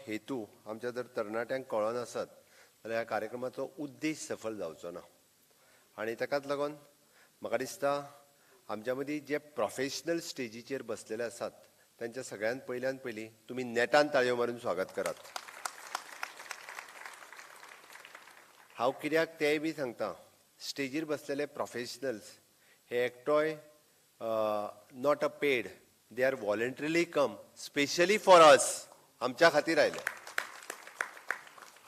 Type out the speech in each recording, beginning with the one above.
हेतू आमच्या जर तरणाट्यांक कळोन आसत जाल्यार ह्या कार्यक्रमाचो उद्देश सफल जावचो ना. आनी ताकाच लागून म्हाका दिसता आमच्या मदीं जे प्रोफेशनल स्टेजीचेर बसलेले आसात तांच्या सगळ्यांत पयली तुमी नेटान ताळयो मारून स्वागत करात. हांव कित्याक तेंय बी सांगता, स्टेजीर बसलेले प्रोफेशनल्स हे एकटोय not a paid, they are voluntarily come specially for us, आमच्या खातीर आयले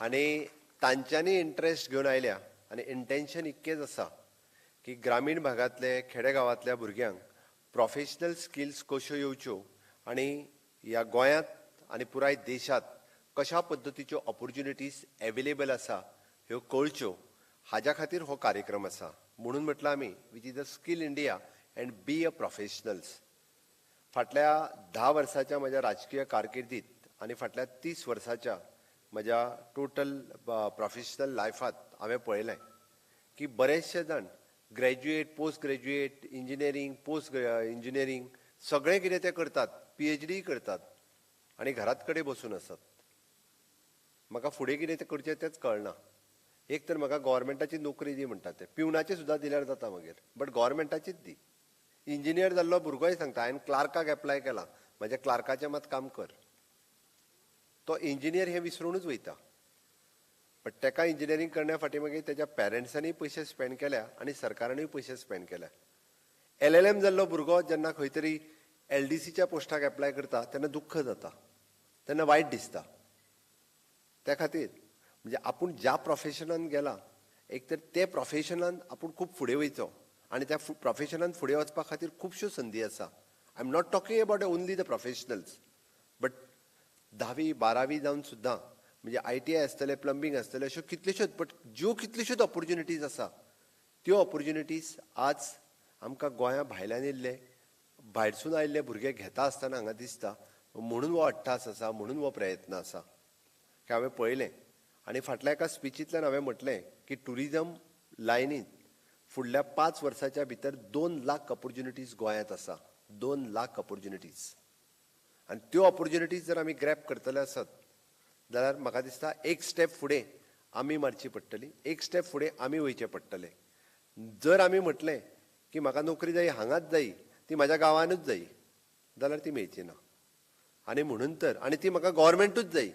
आनी तांच्यांनी इंट्रस्ट घेवन आयल्या. आनी इंटेन्शन इतकेंच आसा की ग्रामीण भागांतले खेडेगांवांतल्या भुरग्यांक प्रोफेशनल स्किल्स कश्यो येवच्यो आनी ह्या गोंयांत आनी पुराय देशांत कशा पद्दतीच्यो ऑपॉर्च्युनिटीज अवेलेबल आसा ह्यो कळच्यो, हाज्या खातीर हो कार्यक्रम आसा. म्हणून म्हटलं आमी which is the skill India and be a professionals. फाटल्या 10 वर्साच्या म्हज्या राजकीय कारकिर्दीत आनी फाटल्या 30 वर्साच्या म्हज्या टोटल प्रोफेशनल लायफांत हांवें पळयलें की बरेचशे जाण graduate, post graduate, engineering, post engineering सगळें कितें ते करतात, PhD करतात आनी घरात कडेन बसून आसात. म्हाका फुडें कितें तें करचें तेंच कळना. एक तर म्हाका गव्हर्मेंटाची नोकरी दी म्हणटात ते, पिवनाची सुद्दां दिल्यार जाता मागीर, बट गव्हर्मेंटाचीच दी. इंजिनियर जाल्लो भुरगोय सांगता हांवें क्लार्काक एप्लाय केला, म्हाज्या क्लार्काचें मात काम कर. तो इंजिनियर हें विसरूनच वयता. बट ताका इंजिनियरींग करण्या फाटीं मागीर तेज्या पेरंट्सांनी पयशे स्पेंड केल्या आनी सरकारानूय पयशे स्पेंड केल्या. LLM जाल्लो भुरगो जेन्ना खंय तरी LDCच्या पोस्टाक एप्लाय करता तेन्ना दुख्ख जाता, तेन्ना वायट दिसता. त्या खातीर म्हणजे आपूण ज्या प्रोफेशनान गेला एक तर ते प्रोफेशनान आपूण खूब फुडें वयचो आनी त्या प्रोफेशनान फुडें वचपा खातीर खुबश्यो संदी आसा. I am not talking about only the professionals, but 10वी 12वी जावन सुद्दां म्हणजे ITI आसतले, प्लंबींग आसतले, अश्यो कितल्योश्योच बट ज्यो कितल्योश्योच ऑपॉर्च्युनिटीज आसा त्यो ऑपॉर्च्युनिटीज आज आमकां गोंया भायल्यान येयल्ले, भायरसून आयिल्ले भुरगे घेता आसतना हांगा दिसता. म्हणून हो अट्टास आसा, म्हणून हो प्रयत्न आसा की हांवें पळयलें. आनी फाटल्या एका स्पिचींतल्यान हांवें म्हटलें की टुरिजम लायनींत फुडल्या 5 वर्साच्या भितर 2 लाख ऑपॉर्च्युनिटीज गोंयांत आसा. 2 लाख ऑपॉर्च्युनिटीज. आनी त्यो ऑपॉर्च्युनिटीज जर आमी ग्रॅब करतले आसत जाल्यार म्हाका दिसता एक स्टेप फुडें आमी मारची पडटली, एक स्टेप फुडें आमी वयचें पडटलें. जर आमी म्हटलें की म्हाका नोकरी जायी हांगाच जायी, ती म्हाज्या गांवानूच जायी, जाल्यार ती मेळची ना. आनी म्हणून तर आनी ती म्हाका गव्हर्मेंटूच जायी.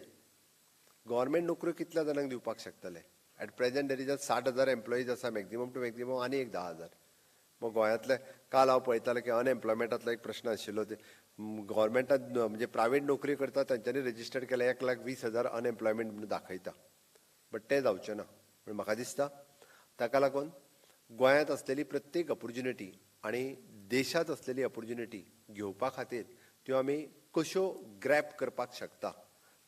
गव्हर्मेंट नोकऱ्यो कितल्या जाणांक दिवपाक शकतले? At present there is 60,000 employees आसा मॅक्झिमम टू मॅक्झिमम, आनी एक 10,000. मग गोंयांतले काल हांव पळयतालें की अनएम्प्लॉयमेंटांतलो एक प्रश्न आशिल्लो. ते गव्हर्मेंटान म्हणजे प्रायवेट नोकरी करता तांच्यांनी रजिस्टर्ड केल्या 1,20,000 अनएम्प्लॉयमेंट म्हणून दाखयता. बट तें जावचें ना. म्हणून म्हाका दिसता ताका लागून गोंयांत असलेली प्रत्येक ऑपॉर्च्युनिटी आनी देशांत असलेली ऑपॉर्च्युनिटी घेवपा खातीर त्यो आमी कश्यो ग्रॅब करपाक शकता.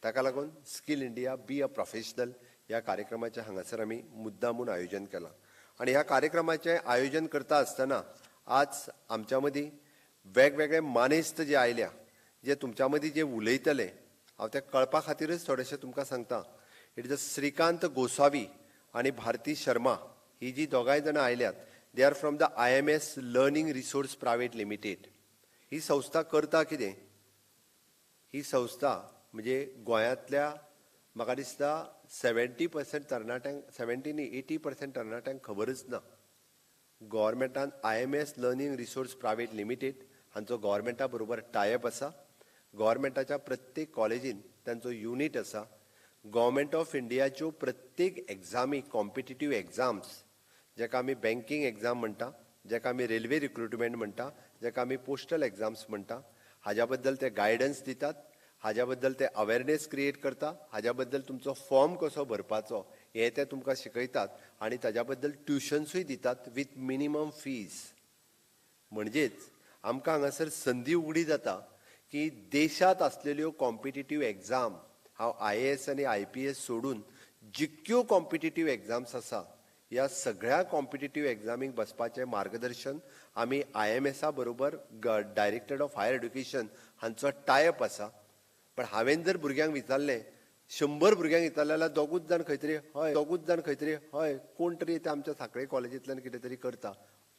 ताका लागून skill India be a professional ह्या कार्यक्रमाचें हांगासर आमी मुद्दामून आयोजन केलां. आनी ह्या कार्यक्रमाचें आयोजन करता आसतना आज आमच्या मदीं वेगवेगळे मानेस्त जे आयल्या, जे तुमच्या मदीं जे उलयतले, हांव तें कळपा खातीरच थोडेशें तुमकां सांगता. It is a Shrikant Gosavi आनी भारती शर्मा ही जी दोगांय जाणां आयल्यात, they are from the IMS learning resource private limited. ही संस्था करता कितें? ही संस्था म्हणजे गोंयांतल्या म्हाका दिसता 70% तरणाट्यांक, 70 न्ही 80% तरणाट्यांक खबरच ना. गव्हर्मेंटान IMS learning resource private limited हांचो गव्हर्मेंटा बरोबर टायअप आसा. गव्हर्मेंटाच्या प्रत्येक कॉलेजीन तांचो युनीट आसा. गव्हर्मेंट ऑफ इंडियाच्यो प्रत्येक एग्जामी, कॉम्पिटिटीव एग्जाम्स, जेका आमी बँकींग एग्जाम म्हणटा, जेका आमी रेल्वे रिक्रुटमेंट म्हणटा, जेका आमी पोस्टल एग्जाम्स म्हणटा, हाज्या बद्दल ते गायडन्स दितात, हाज्या बद्दल ते अवेरनेस क्रिएट करता, हाज्या बद्दल तुमचो फॉर्म कसो भरपाचो हे ते तुमकां शिकयतात आनी ताज्या बद्दल ट्युशन्सूय दितात विथ मिनिमम फीज. म्हणजेच आमकां हांगासर संदी उगडी जाता की देशांत आसलेल्यो कॉम्पिटिटीव एग्जाम, हांव IAS आनी IPS सोडून जितक्यो कॉम्पिटिटीव एग्जाम्स आसा ह्या सगळ्या कॉम्पिटिटीव एग्जामीक बसपाचें मार्गदर्शन आमी IMS बरोबर डायरेक्टरेट ऑफ हायर एड्युकेशन हांचो टायअप आसा. पण हांवें जर भुरग्यांक विचारलें, 100 भुरग्यांक विचारलें जाल्यार दोगूच जाण खंय तरी हय कोण तरी ते आमच्या सांखळे कॉलेजींतल्यान कितें तरी करता.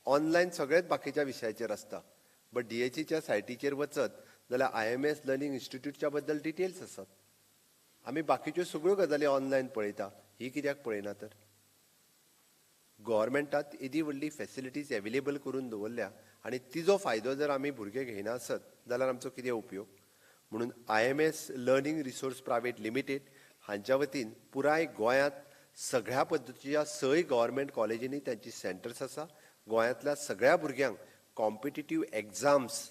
ऑनलायन सगळेच बाकीच्या विशयाचेर आसता. बट DHEच्या सायटीचेर वचत जाल्यार IMS लर्निंग इन्स्टिट्यूटच्या बद्दल डिटेल्स आसात. आमी बाकीच्यो सगळ्यो गजाली ऑनलायन पळयता, ही कित्याक पळयना तर? गव्हर्मेंटात एदी व्हडली फॅसिलिटीज एवेलेबल करून दवरल्या आनी तिजो फायदो जर आमी भुरगे घेयना आसत जाल्यार आमचो कितें उपयोग? म्हणून IMS learning resource private limited हांच्या वतीन पुराय गोंयांत सगळ्या पद्दतीच्या 6 गव्हर्मेंट कॉलेजींनी त्यांची सेंटर्स आसा. गोंयांतल्या सगळ्या भुरग्यांक कॉम्पिटिटीव एग्जाम्स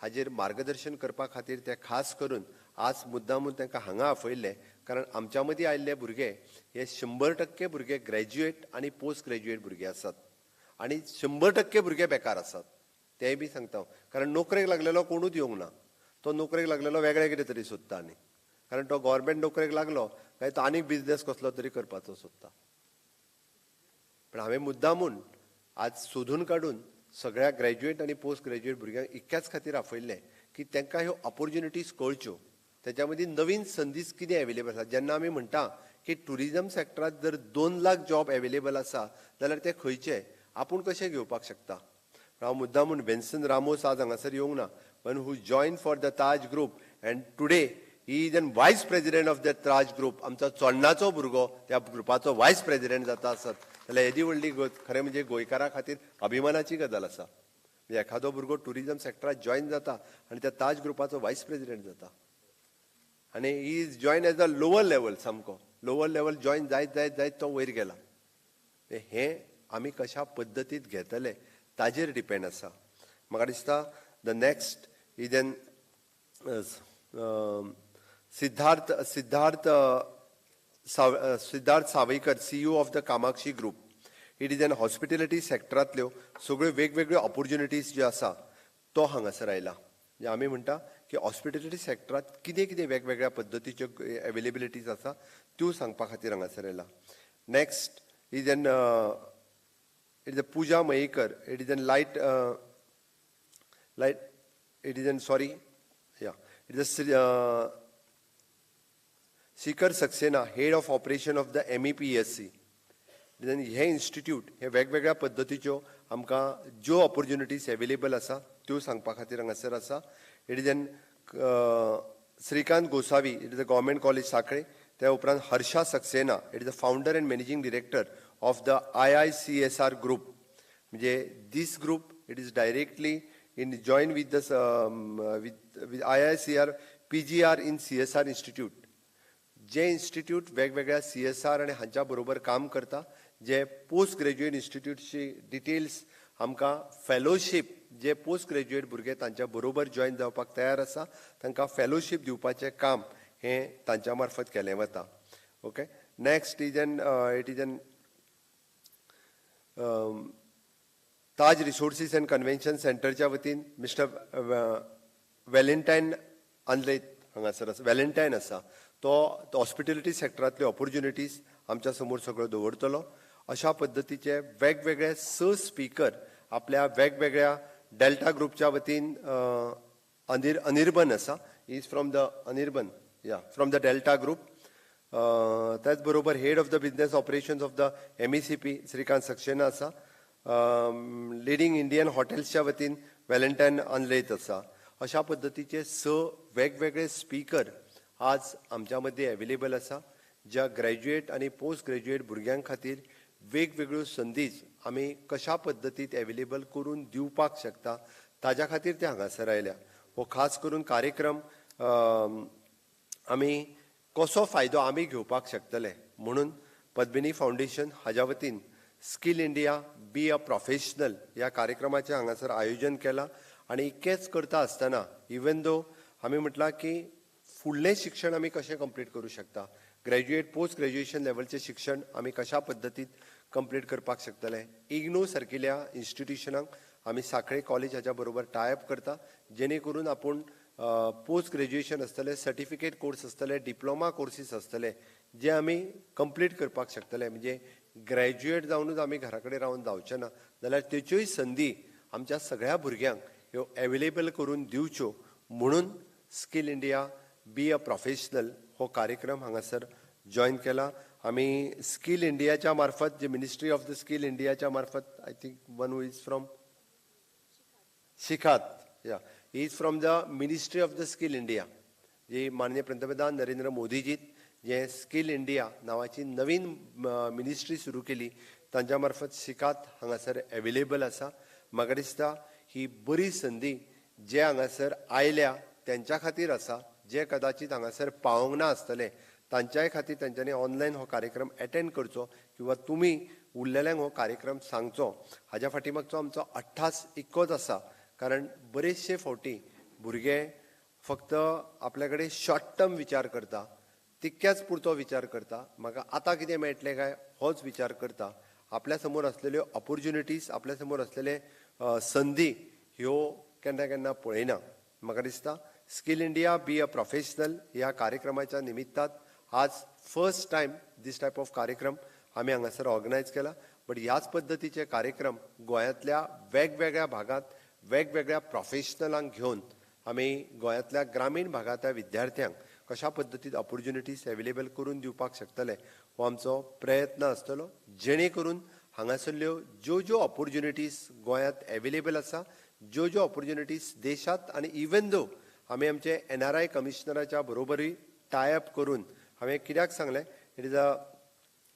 हाजेर मार्गदर्शन करपा खातीर ते खास करून आज मुद्दामून तांकां हांगा आपयल्ले, कारण आमच्या मदीं आयिल्ले भुरगे हे 100% भुरगे ग्रॅज्युएट आनी पोस्ट ग्रॅज्युएट भुरगे आसात आनी 100% भुरगे बेकार आसात. तेय बी सांगता, कारण नोकरेक लागलेलो कोणूच येवंक ना. तो नोकरेक लागलेलो वेगळे कितें तरी सोदता आनी, कारण तो गव्हर्मेंट नोकरेक लागलो काय तो आनीक बिझनेस कसलो तरी करपाचो सोदता. पण हांवें मुद्दामून आज सोदून काडून सगळ्या ग्रॅज्युएट आनी पोस्ट ग्रॅज्युएट भुरग्यांक इतक्याच खातीर आपयल्ले की तांकां ह्यो ऑपॉर्च्युनिटीज कळच्यो. त्याच्या मदीं नवीन संदीस कितें एवेलेबल आसा. जेन्ना आमी म्हणटा की टुरिजम सेक्टरांत जर 2 लाख जॉब एवेलेबल आसा जाल्यार ते खंयचे, आपूण कशें घेवपाक शकता? हांव मुद्दामून वेन्सन रामोस आज हांगासर येवंक ना, पण who join for the Taj group and today he is an vice president of the Taj group. आमचो चोडणाचो भुरगो त्या ग्रुपाचो वायस प्रेसिडेंट जाता आसत जाल्यार येदी व्हडली खरें म्हणजे गोंयकारा खातीर अभिमानाची गजाल आसा. म्हणजे एखादो भुरगो टुरिजम सेक्टरांत जॉयन जाता आनी त्या ताज ग्रुपाचो वायस प्रेसिडेंट जाता आनी he is join as a lower level. सामको लोवर लेवल जॉयन जायत जायत जायत तो वयर गेला. हे आमी कशा पद्दतीत घेतले ताजेर डिपेंड आसा. म्हाका दिसता the next is an Siddharth Savaikar, CEO of the Kamakshi group. It is an hospitality सेक्टरांतल्यो सगळ्यो वेगवेगळ्यो ऑपॉर्च्युनिटीज ज्यो आसा तो हांगासर आयला. म्हणजे आमी म्हणटा की हॉस्पिटॅलिटी सेक्टरांत कितें कितें वेगवेगळ्या पद्दतीच्यो एवेलेबिलिटीज आसा त्यो सांगपा खातीर हांगासर आयला. Next is N it is a Pooja Mahekar. It is an it is an it is a Shikhar Saxena, head of operation of the MEPSC. हे इन्स्टिट्यूट हे वेगवेगळ्या पद्दतीच्यो आमकां ज्यो ऑपॉर्च्युनिटीज एवेलेबल आसा त्यो सांगपा खातीर हांगासर आसा. It is an Shrikant Gosavi. It is a government college Sankhale. त्या उपरांत Harsha Saxena. It is a founder and managing director of the IICSR group. म्हणजे this group it is directly joined with this with IICR PGR in CSR institute. J institute वेगवेगळ्या CSR आणि हांच्या बरोबर काम करता, जे post graduate इन्स्टिट्यूटची details आमकां fellowship जे post graduate भुरगे तांच्या बरोबर जॉईन जावपाक तयार आसा तांकां फेलोशीप दिवपाचें काम हे तांच्या मार्फत केलें वता. Okay. Next is N it is N Taj resources and convention सेंटरच्या वतीन मिस्टर वेलेंटायन आनलेत हांगासर आसा. वेलेंटायन आसा तो हॉस्पिटॅलिटी सेक्टरांतल्यो ऑपॉर्च्युनिटीज आमच्या समोर सगळ्यो दवरतलो. अशा पद्दतीचे वेगवेगळे 6 स्पीकर आपल्या वेगवेगळ्या डेल्टा ग्रुपच्या वतीन अनिर्बन आसा. Is from the Anirban from the delta group. त्याच बरोबर head of the business operations of the MECP Shrikant Saxena आसा. लिडिंग इंडियन हॉटेल्सच्या वतीन वेलेंटायन आनलेत आसा. अशा पद्दतीचे 6 वेगवेगळे स्पीकर आज आमच्या मध्ये अवेलेबल आसा, ज्या ग्रॅज्युएट आणि पोस्ट ग्रॅज्युएट भुरग्यां खातीर वेगवेगळ्यो संदीच आमी कशा पद्दतीत अवेलेबल करून दिवपाक शकता ताज्या खातीर ते हांगासर आयल्या. हो खास करून कार्यक्रम आमी कसो फायदो आमी घेवपाक शकतले म्हणून पद्मिनी फाउंडेशन हाज्या वतीन skill India be a professional ह्या कार्यक्रमाचें हांगासर आयोजन केलां. आनी इतकेंच करता आसतना इवन दो आमी म्हटलां की फुडलें शिक्षण आमी कशें कंप्लीट करूं शकता, ग्रॅज्युएट पोस्ट ग्रॅज्युएशन लेवलचें शिक्षण आमी कशा पद्दतीत कंप्लीट करपाक शकतले. इग्नू सारकिल्या इन्स्टिट्युशनाक आमी सांखळे कॉलेज हाच्या बरोबर टायअप करता, जेणे करून आपूण पोस्ट ग्रॅज्युएशन आसतले, सर्टिफिकेट कोर्स आसतले, डिप्लोमा कोर्सीस आसतले जे आमी कंप्लीट करपाक शकतले. म्हणजे ग्रॅज्युएट जावनूच आमी घरा कडेन रावन जावचे ना, जाल्यार तेच्योय संदी आमच्या सगळ्या भुरग्यांक ह्यो अवेलेबल करून दिवच्यो म्हणून skill India be a professional हो कार्यक्रम हांगासर जॉईन केला. आमी स्कील इंडियाच्या मार्फत जे मिनिस्ट्री ऑफ द स्कील इंडियाच्या मार्फत I think one who is from शिखात he is from the Ministry of the Skill India. जे माननीय पंतप्रधान नरेंद्र मोदीजी जे स्किल इंडिया नावाची नवीन मिनिस्ट्री सुरू केली तांच्या मार्फत शिकात हांगासर अवेलेबल आसा. म्हाका दिसता ही बरी संदी जे हांगासर आयल्या त्यांच्या खातीर आसा, जे कदाचित हांगासर पावोंक ना आसतले तांच्याय खातीर तांच्यांनी ऑनलायन हो कार्यक्रम अटेंड करचो किंवा तुमी उरलेल्यांक हो कार्यक्रम सांगचो. हाज्या फाटीमागचो आमचो अठ्ठास इतकोच आसा, कारण बरेचशे फावटी भुरगे फक्त आपल्या कडेन शॉर्ट टर्म विचार करता, तितक्याच पुरतो विचार करता, म्हाका आतां कितें मेळटलें काय होच विचार करता. आपल्या समोर असलेल्यो ऑपॉर्च्युनिटीज, आपल्या समोर असलेले संदी ह्यो केन्ना केन्ना पळयना. म्हाका दिसता skill India be a professional ह्या कार्यक्रमाच्या निमित्तान आज first time this type of कार्यक्रम आमी हांगासर ऑर्गनायज केला. बट ह्याच पद्दतीचे कार्यक्रम गोंयांतल्या वेगवेगळ्या भागात वेगवेगळ्या प्रोफेशनलांक घेवन आमी गोंयांतल्या ग्रामीण भागांतल्या विद्यार्थ्यांक कशा पद्दतीन ऑपॉर्च्युनिटीज अवेलेबल करून दिवपाक शकतले हो आमचो प्रयत्न आसतलो. जेणे करून हांगासरल्यो ज्यो ज्यो ऑपॉर्च्युनिटीज गोंयांत अवेलेबल आसा, ज्यो ज्यो ऑपॉर्च्युनिटीज देशांत आनी इवन दो आमी आमचे NRI कमिशनराच्या बरोबरी टायअप करून हांवें कित्याक सांगलें, it is a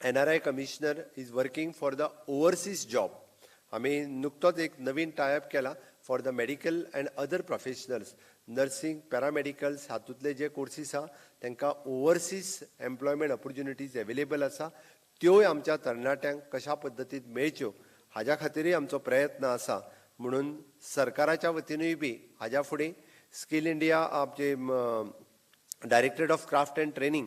NRI commissioner is working for the overseas job. आमी नुकतोच एक नवीन टायअप केला for the medical and other professionals, nursing, paramedicals हातूंतले जे कोर्सीस आसा तांकां ओवरसीज एम्प्लॉयमेंट ऑपॉर्च्युनिटीज अवेलेबल आसा, त्योय आमच्या तरणाट्यांक कशा पद्दतीन मेळच्यो हाज्या खातीरय आमचो प्रयत्न आसा. म्हणून सरकाराच्या वतीनूय बी हाज्या फुडें स्किल इंडिया आमचे directorate of craft and training,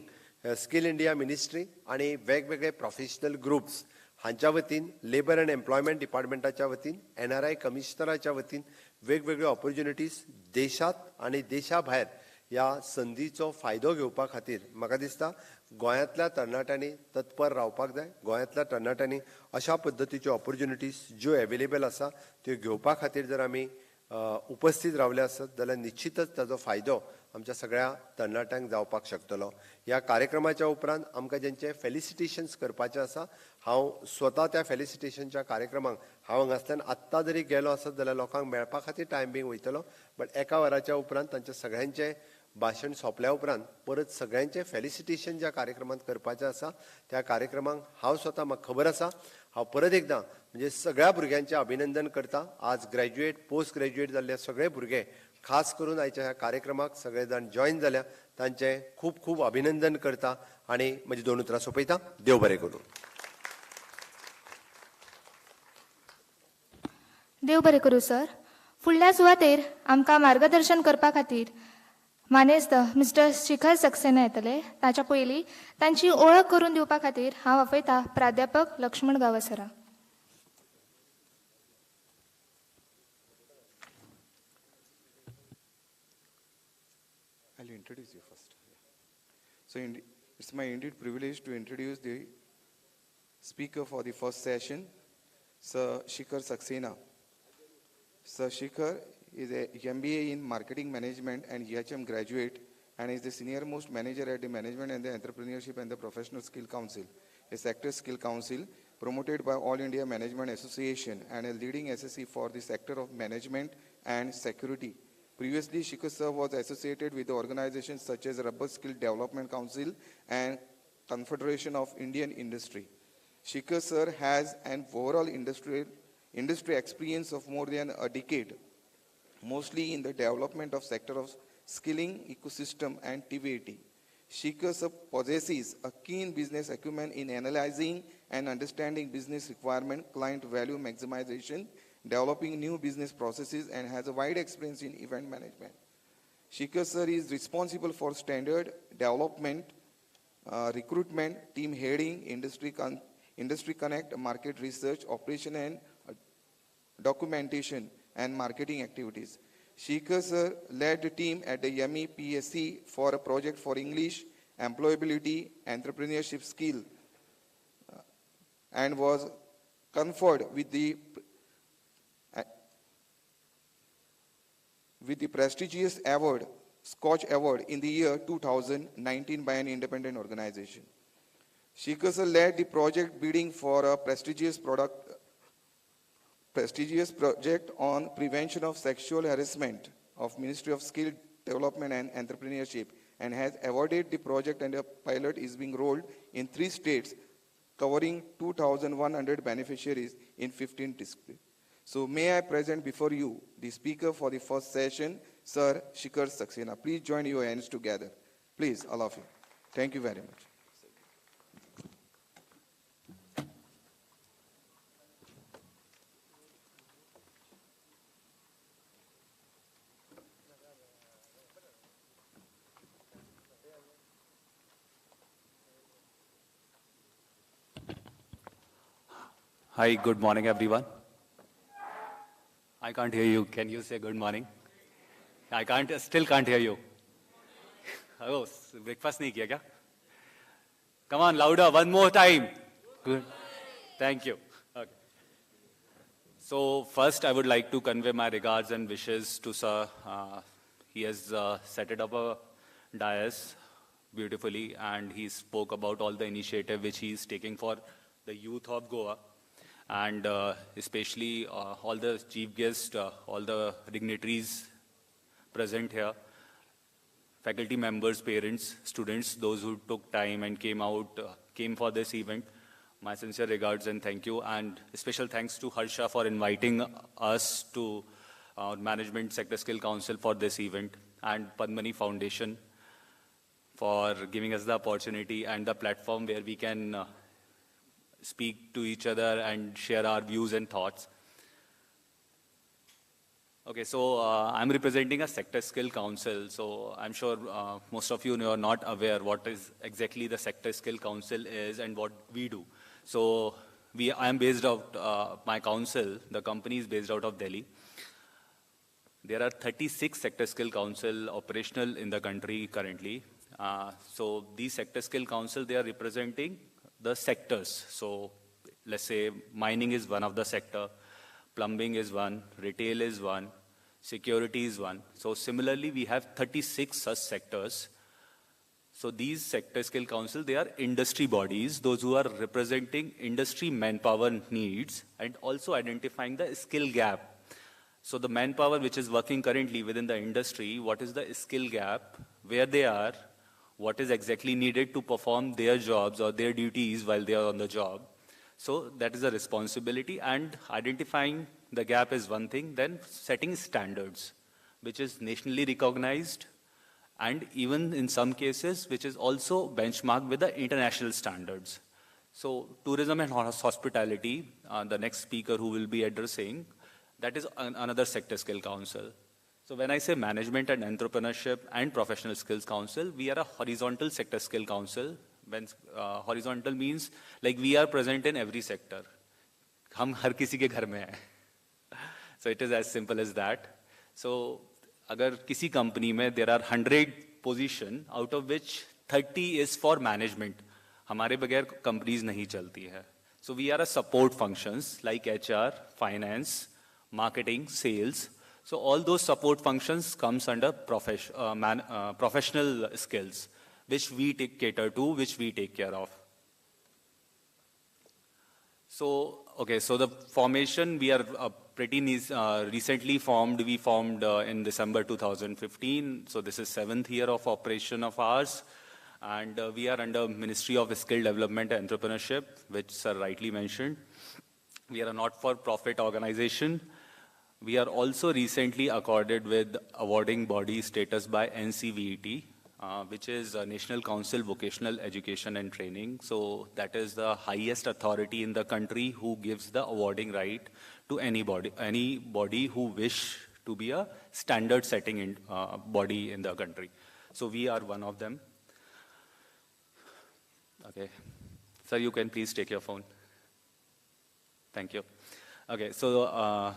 skill India ministry आणि वेगवेगळे प्रोफेशनल ग्रुप्स हांच्या वतीन, लेबर अँड एम्प्लॉयमेंट डिपार्टमेंटाच्या वतीन, NRI कमिशनराच्या वतीन वेगवेगळ्यो ऑपॉर्च्युनिटीज देशांत आनी देशा भायर ह्या संदीचो फायदो घेवपा खातीर म्हाका दिसता गोंयांतल्या तरणाट्यांनी तत्पर रावपाक जाय. गोंयांतल्या तरणाट्यांनी अशा पद्दतीच्यो ऑपॉर्च्युनिटीज ज्यो अवेलेबल आसा त्यो घेवपा खातीर जर आमी उपस्थित रावले आसत जाल्यार निश्चितच ताजो फायदो आमच्या सगळ्या तरणाट्यांक जावपाक शकतलो. ह्या कार्यक्रमाच्या उपरांत आमकां जेंचे फेलिसिटेशन्स करपाचे आसा, हांव स्वता त्या फेलिसिटेशनच्या कार्यक्रमाक हांव हांगासल्यान आत्तां जरी गेलो आसत जाल्यार लोकांक मेळपा खातीर टायम बीन वयतलो. बट एका वराच्या उपरांत तांचे सगळ्यांचे भाशण सोंपल्या उपरांत परत सगळ्यांचे फेलिसिटेशन ज्या कार्यक्रमांत करपाचें आसा त्या कार्यक्रमाक हांव स्वता म्हाका खबर आसा हांव परत एकदां म्हणजे सगळ्या भुरग्यांचें अभिनंदन करता. आज ग्रॅज्युएट, पोस्ट ग्रॅज्युएट जाल्ले सगळे भुरगे खास करून आयच्या ह्या कार्यक्रमाक सगळे जाण जॉयन जाल्या तांचें खूब खूब अभिनंदन करता आनी म्हजी दोन उतरां सोंपयता. देव बरें करूं. देव बरें करूं सर. फुडल्या सुवातेर आमकां मार्गदर्शन करपा खातीर मानेस्त मिस्टर शिखर सक्सेना येतले. ताच्या पयलीं तांची ओळख करून दिवपा खातीर हांव आपयता प्राध्यापक Lakshman गावसरा. I'll introduce you first. So it's my indeed privilege to introduce the speaker for the first session, Sir Shikhar Saxena. Sir Shikhar is a MBA in Marketing Management and EHM graduate and is the senior most manager at the Management and the Entrepreneurship and the Professional Skill Council, a sector skill council promoted by All India Management Association and a leading SSC for the sector of management and security. Previously, Shikhar sir was associated with organizations such as Rubber Skill Development Council and Confederation of Indian Industry. Shikhar sir has an overall industry experience of more than a decade, mostly in the development of sector of skilling, ecosystem and TVAT. Shikhar sir possesses a keen business acumen in analyzing and understanding business requirement, client value maximization, developing new business processes and has a wide experience in event management. Shikhar sir is responsible for standard development, recruitment, team heading, industry connect, market research, operation and documentation and marketing activities. Shikhar sir led the team at the YEMI PSC for a project for English, employability, entrepreneurship skill and was conferred with the prestigious award, Scotch Award in the year 2019 by an independent organization. Shikhar sir led the project bidding for a prestigious project on prevention of sexual harassment of Ministry of Skill Development and Entrepreneurship and has awarded the project, and a pilot is being rolled in 3 states, covering 2,100 beneficiaries in 15 districts. So may I present before you the speaker for the first session, Sir Shikhar Saxena. Please join your hands together. Please, all of you. Thank you very much. Hi, good morning, everyone. I can't hear you. Can you say good morning? Still can't hear you. Oh, breakfast nahi kiya kya? Come on, louder, one more time. Good. Thank you. Okay. So first, I would like to convey my regards and wishes to Sir. He has set it up a dais beautifully, and he spoke about all the initiative which he is taking for the youth of Goa. And especially all the chief guests, all the dignitaries present here, faculty members, parents, students, those who took time and came for this event. My sincere regards and thank you. And special thanks to Harsha for inviting us to Management Sector Skill Council for this event, and Padmani Foundation for giving us the opportunity and the platform where we can speak to each other and share our views and thoughts. Okay, so I'm representing a Sector Skill Council. So I'm sure most of you are not aware what is exactly the Sector Skill Council is and what we do. So I am based out, my council, the company is based out of Delhi. There are 36 Sector Skill Council operational in the country currently. So these Sector Skill Council, they are representing the sectors. So let's say mining is one of the sector, plumbing is one, retail is one, security is one. So similarly, we have 36 such sectors. So these Sector Skill Council, they are industry bodies, those who are representing industry manpower needs and also identifying the skill gap. So the manpower which is working currently within the industry, what is the skill gap, where they are, what is exactly needed to perform their jobs or their duties while they are on the job. So that is a responsibility, and identifying the gap is one thing, then setting standards, which is nationally recognized, and even in some cases, which is also benchmarked with the international standards. So tourism and hospitality, the next speaker who will be addressing, that is another Sector Skill Council. So when I say Management and Entrepreneurship and Professional Skills Council, we are a horizontal Sector Skill Council. When horizontal means like we are present in every sector. हम हर किसी के घर में हैं. So it is as simple as that. So अगर किसी company में there are 100 position, out of which 30 is for management. हमारे बगैर companies नहीं चलती है. So we are a support functions like HR, finance, marketing, sales. So all those support functions comes under professional skills, which we cater to, which we take care of. So, okay, so the formation, we are pretty recently formed. We formed in December 2015. So this is 7th year of operation of ours. And we are under Ministry of Skill Development and Entrepreneurship, which Sir rightly mentioned. We are a not-for-profit organization. We are also recently accorded with awarding body status by NCVET, which is National Council Vocational Education and Training. So that is the highest authority in the country who gives the awarding right to anybody who wish to be a standard setting body in the country. So we are one of them. Okay. Sir, you can please take your phone. Thank you. Okay, so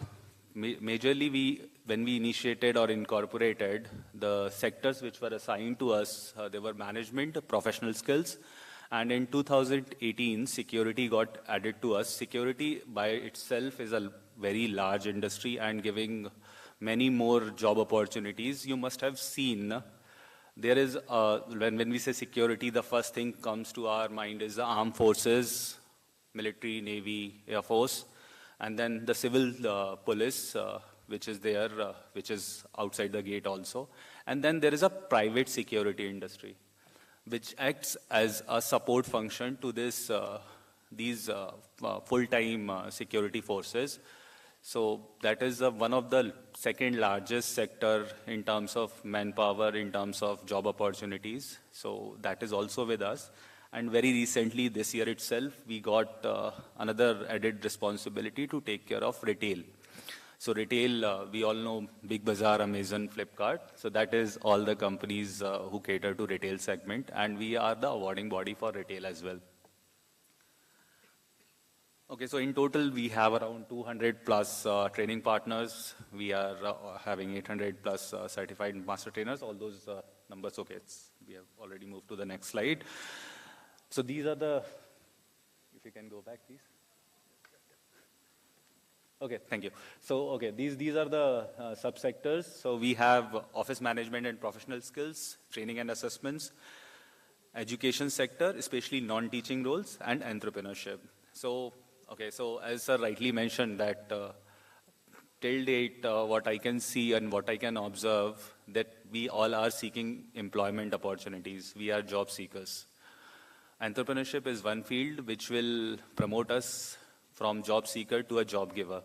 majorly when we initiated or incorporated the sectors which were assigned to us, they were management, professional skills, and in 2018, security got added to us. Security by itself is a very large industry and giving many more job opportunities. You must have seen there is, when we say security, the first thing comes to our mind is the armed forces, military, navy, air force, and then the civil police, which is there, which is outside the gate also. And then there is a private security industry, which acts as a support function to these full-time security forces. So that is one of the second largest sector in terms of manpower, in terms of job opportunities. So that is also with us. And very recently, this year itself, we got another added responsibility to take care of retail. So retail, we all know Big Bazaar, Amazon, Flipkart. So that is all the companies who cater to retail segment. And we are the awarding body for retail as well. Okay, so in total, we have around 200 plus training partners. We are having 800 plus certified master trainers. All those numbers, okay, we have already moved to the next slide. So these are if you can go back, please. Okay, thank you. So, okay, these are the subsectors. So we have office management and professional skills, training and assessments, education sector, especially non-teaching roles, and entrepreneurship. So, okay, so as sir rightly mentioned that till date, what I can see and what I can observe, that we all are seeking employment opportunities. We are job seekers. Entrepreneurship is one field which will promote us from job seeker to a job giver.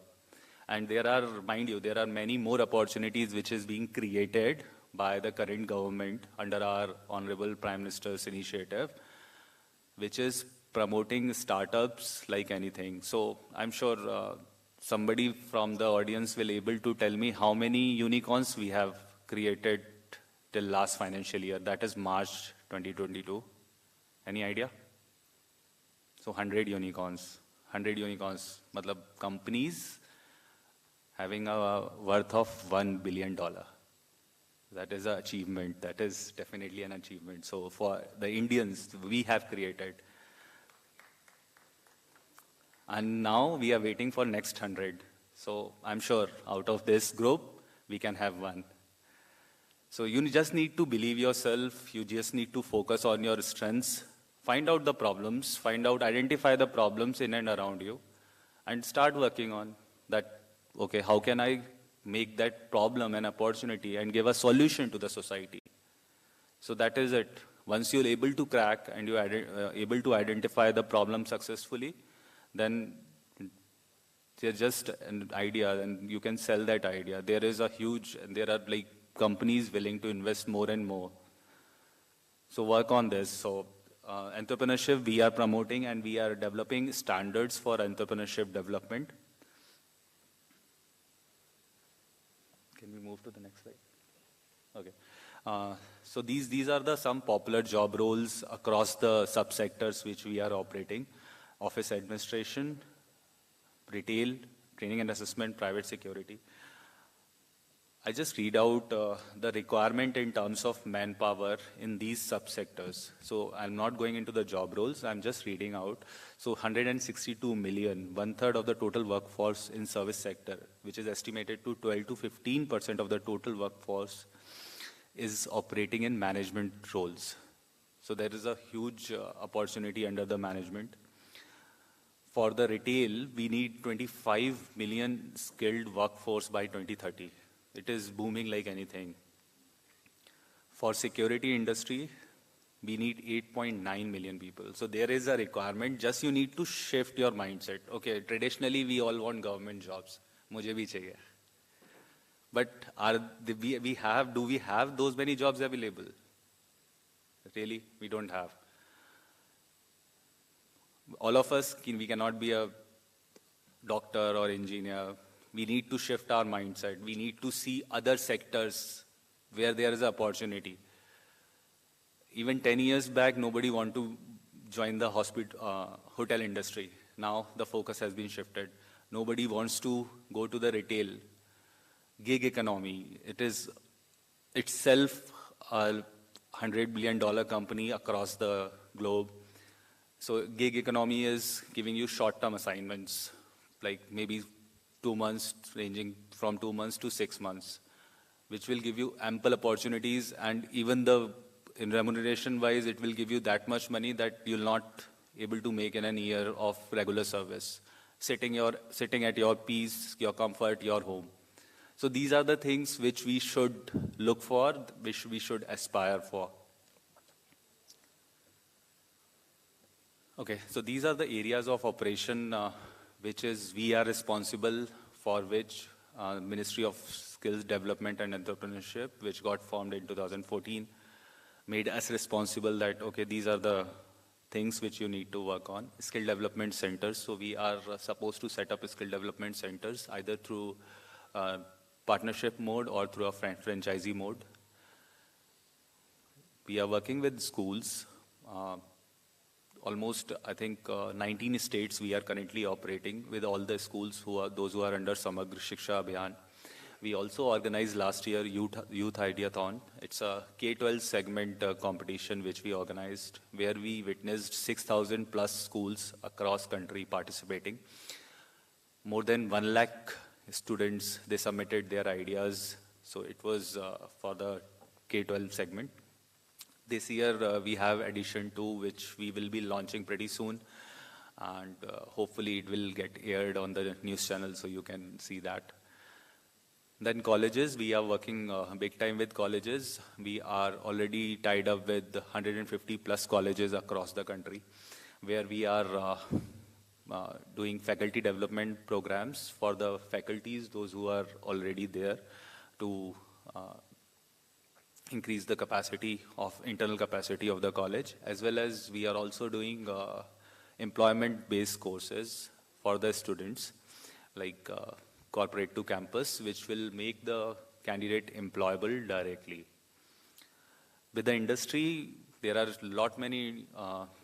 And there are, mind you, there are many more opportunities which is being created by the current government under our Honorable Prime Minister's initiative, which is promoting startups like anything. So I'm sure somebody from the audience will able to tell me how many unicorns we have created till last financial year. That is March 2022. Any idea? So 100 unicorns. 100 unicorns. Matlab companies having a worth of $1 billion. That is an achievement. That is definitely an achievement. So for the Indians, we have created. And now we are waiting for next 100. So I'm sure out of this group, we can have one. So you just need to believe yourself. You just need to focus on your strengths. Find out the problems. Identify the problems in and around you. And start working on that. Okay, how can I make that problem an opportunity and give a solution to the society? So that is it. Once you're able to crack and you're able to identify the problem successfully, then it's just an idea and you can sell that idea. There is there are like companies willing to invest more and more. So work on this. So entrepreneurship we are promoting and we are developing standards for entrepreneurship development. Can we move to the next slide? Okay. So these are some popular job roles across the subsectors which we are operating. Office administration, retail, training and assessment, private security. I just read out the requirement in terms of manpower in these subsectors. So I'm not going into the job roles, I'm just reading out. So 162 million, 1/3 of the total workforce in service sector, which is estimated to 12 to 15% of the total workforce is operating in management roles. So there is a huge opportunity under the management. For the retail, we need 25 million skilled workforce by 2030. It is booming like anything. For security industry, we need 8.9 million people. So there is a requirement, just you need to shift your mindset. Okay, traditionally we all want government jobs. Mujhe bhi chahiye. But do we have those many jobs available? Really, we don't have. All of us, we cannot be a doctor or engineer. We need to shift our mindset. We need to see other sectors where there is an opportunity. Even 10 years back, nobody wanted to join the hotel industry. Now the focus has been shifted. Nobody wants to go to the retail. Gig economy, it is itself a $100 billion company across the globe. So gig economy is giving you short-term assignments, like maybe 2 months, ranging from 2 months to 6 months, which will give you ample opportunities, and even in remuneration-wise, it will give you that much money that you'll not able to make in a year of regular service, sitting at your peace, your comfort, your home. So these are the things which we should look for, which we should aspire for. Okay, so these are the areas of operation which is we are responsible for, which Ministry of Skills Development and Entrepreneurship, which got formed in 2014, made us responsible that, okay, these are the things which you need to work on. Skill development centers, so we are supposed to set up skill development centers either through partnership mode or through a franchisee mode. We are working with schools. Almost, I think, 19 states we are currently operating with all the schools those who are under Samagra Shiksha Abhiyan. We also organized last year Youth Ideathon. It's a K-12 segment competition which we organized, where we witnessed 6,000 plus schools across country participating. More than 1 lakh students, they submitted their ideas. So it was for the K-12 segment. This year we have addition 2, which we will be launching pretty soon. And hopefully it will get aired on the news channel so you can see that. Then colleges, we are working big time with colleges. We are already tied up with 150 plus colleges across the country, where we are doing faculty development programs for the faculties, those who are already there, to increase the capacity of internal capacity of the college, as well as we are also doing employment-based courses for the students, like corporate to campus, which will make the candidate employable directly. With the industry, there are many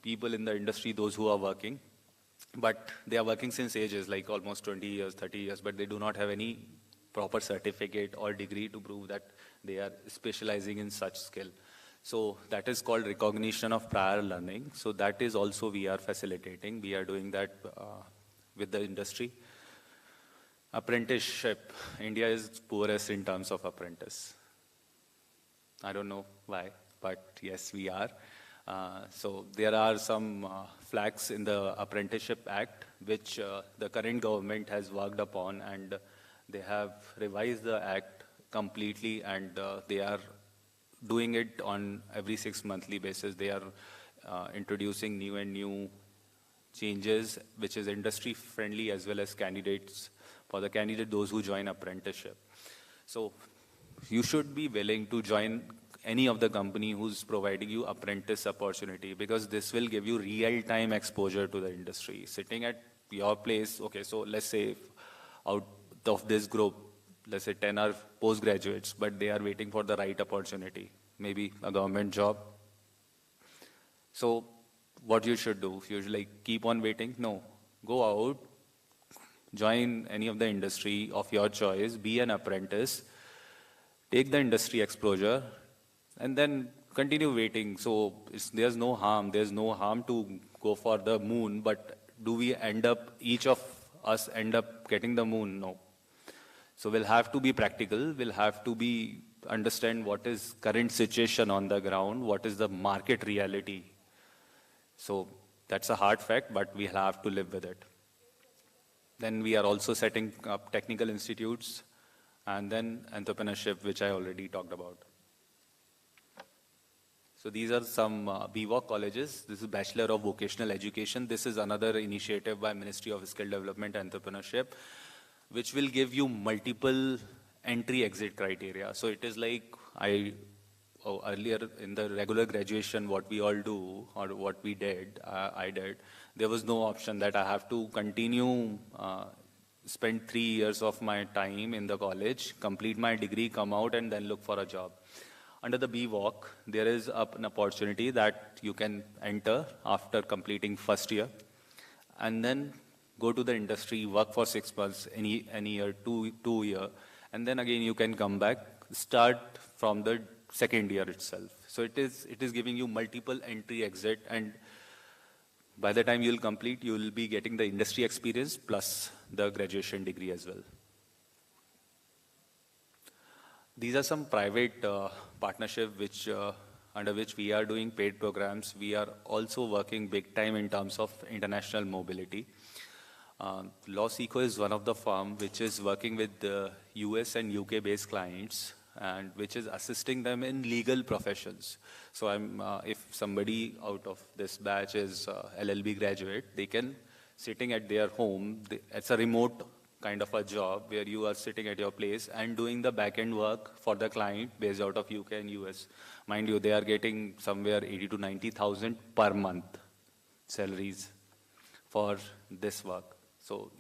people in the industry, those who are working, but they are working since ages, like almost 20 years, 30 years, but they do not have any proper certificate or degree to prove that they are specializing in such skill. So that is called recognition of prior learning. So that is also we are facilitating. We are doing that with the industry. Apprenticeship. India is poorest in terms of apprentice. I don't know why, but yes, we are. So there are some flags in the Apprenticeship Act, which the current government has worked upon, and they have revised the act completely, and they are doing it on every 6 monthly basis. They are introducing new changes, which is industry friendly, as well as candidates, for the candidate, those who join apprenticeship. So you should be willing to join any of the company who's providing you apprentice opportunity, because this will give you real-time exposure to the industry. Sitting at your place, okay, so let's say out of this group, let's say 10 are postgraduates, but they are waiting for the right opportunity, maybe a government job. So what you should do, if you like keep on waiting, no, go out, join any of the industry of your choice, be an apprentice, take the industry exposure, and then continue waiting. So there's no harm. There's no harm to go for the moon, but do we each of us end up getting the moon? No. So we'll have to be practical. We'll have to understand what is current situation on the ground, what is the market reality. So that's a hard fact, but we'll have to live with it. Then we are also setting up technical institutes, and then entrepreneurship, which I already talked about. So these are some BVOC colleges. This is Bachelor of Vocational Education. This is another initiative by Ministry of Skill Development and Entrepreneurship, which will give you multiple entry-exit criteria. So it is like earlier in the regular graduation, what we all do, or what we did, I did, there was no option that I have to continue, spend 3 years of my time in the college, complete my degree, come out, and then look for a job. Under the BVOC, there is an opportunity that you can enter after completing first year, and then go to the industry, work for 6 months, any year, 2 year, and then again you can come back, start from the second year itself. So it is giving you multiple entry exit, and by the time you'll complete, you will be getting the industry experience plus the graduation degree as well. These are some private partnership under which we are doing paid programs. We are also working big time in terms of international mobility. LawSeco is one of the firm which is working with the US and UK based clients and which is assisting them in legal professions. So if somebody out of this batch is LLB graduate, they can sitting at their home. It's a remote kind of a job where you are sitting at your place and doing the back-end work for the client based out of UK and US. Mind you, they are getting somewhere 80 to 90,000 per month salaries for this work. So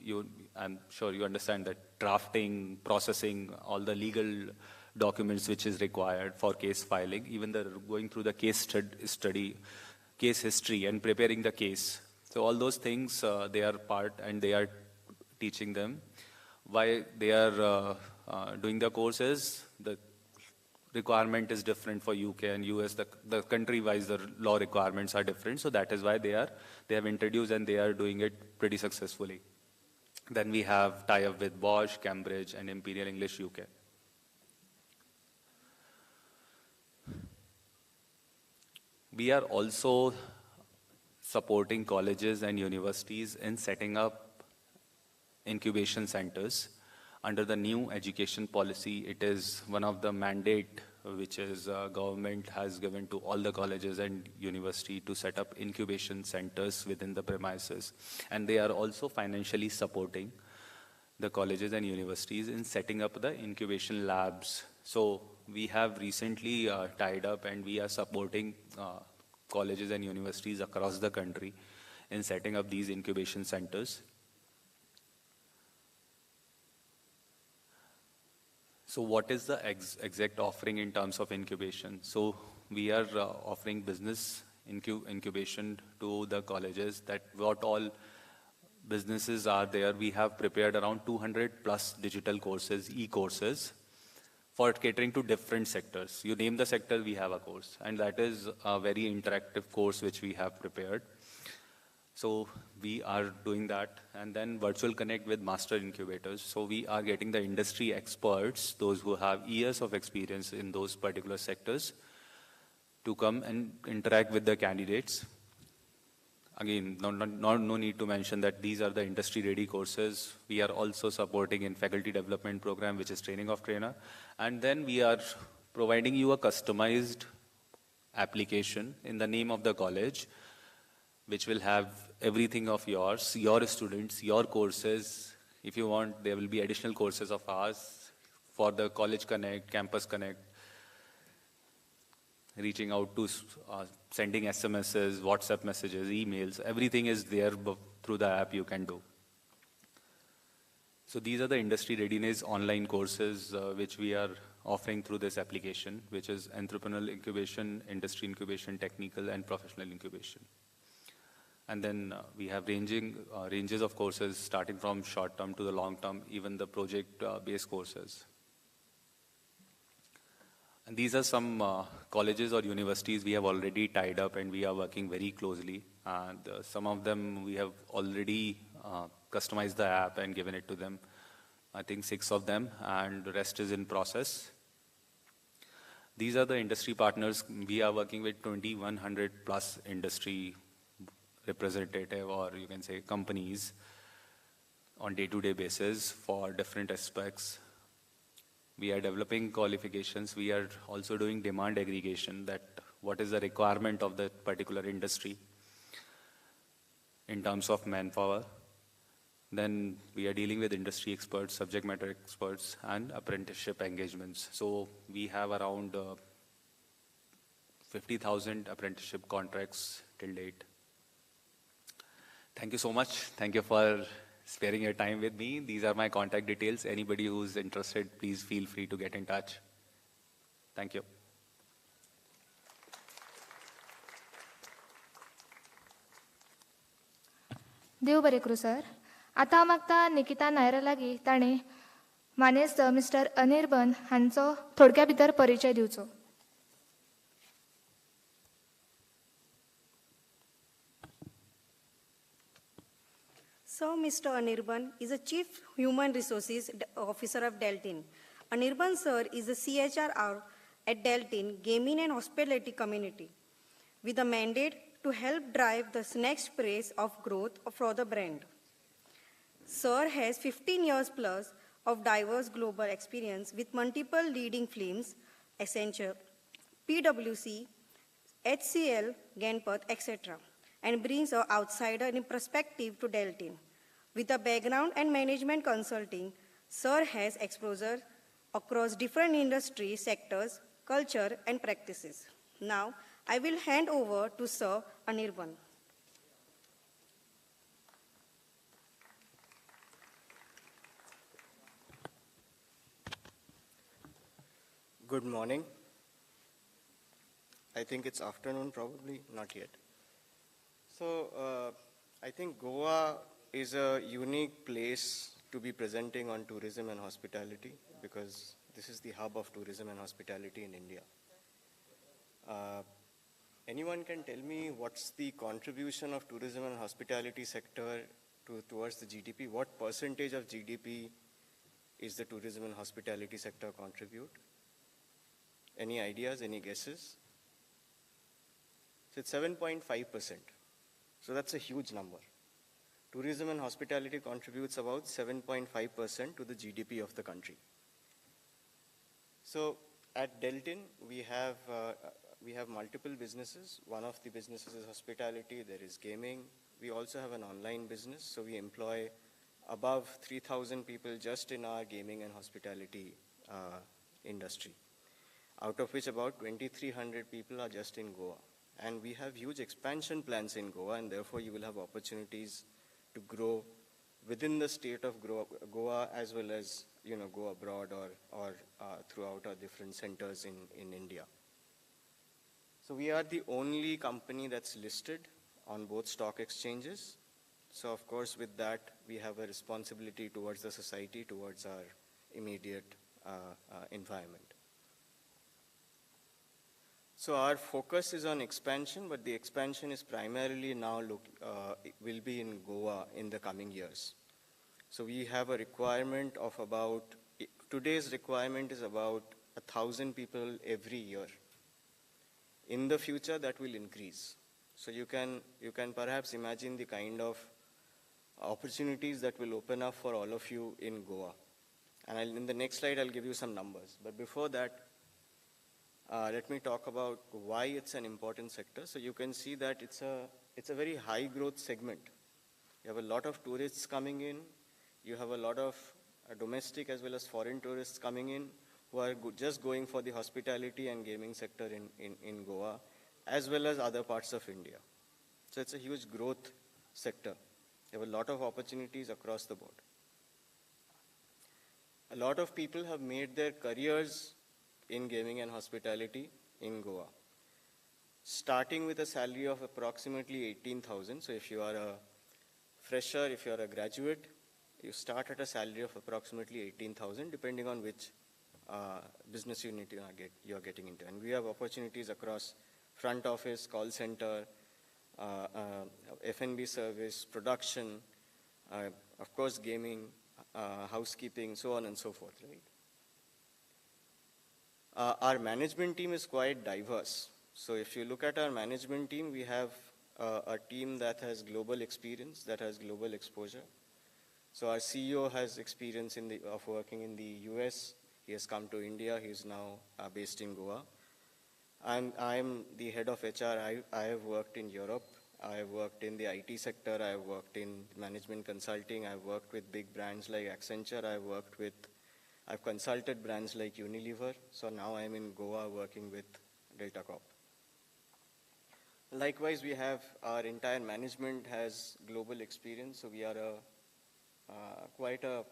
I'm sure you understand that drafting, processing, all the legal documents which is required for case filing, even going through the case study, case history and preparing the case. So all those things, they are part and they are teaching them. Why they are doing the courses, the requirement is different for UK and US. The country-wise, the law requirements are different. So that is why they have introduced and they are doing it pretty successfully. Then we have tie-up with Bosch, Cambridge, and Imperial English UK. We are also supporting colleges and universities in setting up incubation centers. Under the new education policy, it is one of the mandate which is government has given to all the colleges and university to set up incubation centers within the premises. And they are also financially supporting the colleges and universities in setting up the incubation labs. So we have recently tied up and we are supporting colleges and universities across the country in setting up these incubation centers. So what is the exact offering in terms of incubation? So we are offering business incubation to the colleges, that what all businesses are there. We have prepared around 200 plus digital courses, e-courses, for catering to different sectors. You name the sector, we have a course. And that is a very interactive course which we have prepared. So we are doing that, and then virtual connect with master incubators. So we are getting the industry experts, those who have years of experience in those particular sectors, to come and interact with the candidates. Again, no need to mention that these are the industry-ready courses. We are also supporting in faculty development program, which is training of trainer. And then we are providing you a customized application in the name of the college, which will have everything of yours, your students, your courses. If you want, there will be additional courses of ours for the College Connect, Campus Connect, reaching out to, sending SMSs, WhatsApp messages, emails. Everything is there through the app you can do. So these are the industry readiness online courses which we are offering through this application, which is entrepreneurial incubation, industry incubation, technical and professional incubation. And then we have ranges of courses starting from short term to the long term, even the project-based courses. And these are some colleges or universities we have already tied up and we are working very closely. And some of them we have already customized the app and given it to them. I think 6 of them, and the rest is in process. These are the industry partners. We are working with 2,100 plus industry representative, or you can say companies, on day-to-day basis for different aspects. We are developing qualifications. We are also doing demand aggregation, that what is the requirement of that particular industry in terms of manpower. Then we are dealing with industry experts, subject matter experts, and apprenticeship engagements. So we have around 50,000 apprenticeship contracts till date. Thank you so much. Thank you for sparing your time with me. These are my contact details. Anybody who's interested, please feel free to get in touch. Thank you. देव बरें करूं sir. आतां हांव मागता निकिता नायरा लागीं ताणें मानेस्त mister Anirban हांचो थोडक्या भितर परिचय दिवचो. So, Mr. Anirban is a Chief Human Resources Officer of Deltin. Anirban, sir, is a CHRR at Deltin Gaming and Hospitality Community with a mandate to help drive the next phase of growth for the brand. Sir has 15 years plus of diverse global experience with multiple leading films, Accenture, PwC, HCL, Genpath, etc., and brings an outsider in perspective to Deltin. With a background in management consulting, Sir has exposure across different industry sectors, culture, and practices. Now, I will hand over to Sir Anirban. Good morning. I think it's afternoon, probably not yet. So I think Goa is a unique place to be presenting on tourism and hospitality because this is the hub of tourism and hospitality in India. Anyone can tell me what's the contribution of tourism and hospitality sector towards the GDP? What percentage of GDP is the tourism and hospitality sector contribute? Any ideas, any guesses? So it's 7.5%. So that's a huge number. Tourism and hospitality contributes about 7.5% to the GDP of the country. So at Deltin, we have multiple businesses. One of the businesses is hospitality, there is gaming. We also have an online business, so we employ above 3,000 people just in our gaming and hospitality industry, out of which about 2,300 people are just in Goa. And we have huge expansion plans in Goa, and therefore you will have opportunities to grow within the state of Goa as well as go abroad or throughout our different centers in India. So we are the only company that's listed on both stock exchanges. So of course with that we have a responsibility towards the society, towards our immediate environment. So our focus is on expansion, but the expansion is primarily now will be in Goa in the coming years. So we have a requirement of today's requirement is about 1,000 people every year. In the future, that will increase. So you can perhaps imagine the kind of opportunities that will open up for all of you in Goa. And in the next slide, I'll give you some numbers. But before that, let me talk about why it's an important sector. So you can see that it's a very high growth segment. You have a lot of tourists coming in. You have a lot of domestic as well as foreign tourists coming in who are just going for the hospitality and gaming sector in Goa, as well as other parts of India. So it's a huge growth sector. You have a lot of opportunities across the board. A lot of people have made their careers in gaming and hospitality in Goa, starting with a salary of approximately 18,000. So if you are a fresher, if you are a graduate, you start at a salary of approximately 18,000, depending on which business unit you are getting into. And we have opportunities across front office, call center, F&B service, production, of course gaming, housekeeping, so on and so forth, right? Our management team is quite diverse. So if you look at our management team, we have a team that has global experience, that has global exposure. So our CEO has experience of working in the US. He has come to India. He is now based in Goa. I'm the head of HR. I have worked in Europe. I have worked in the IT sector. I have worked in management consulting. I have worked with big brands like Accenture. I've consulted brands like Unilever. So now I'm in Goa working with Delta Corp. Likewise, we have our entire management has global experience. So we are quite a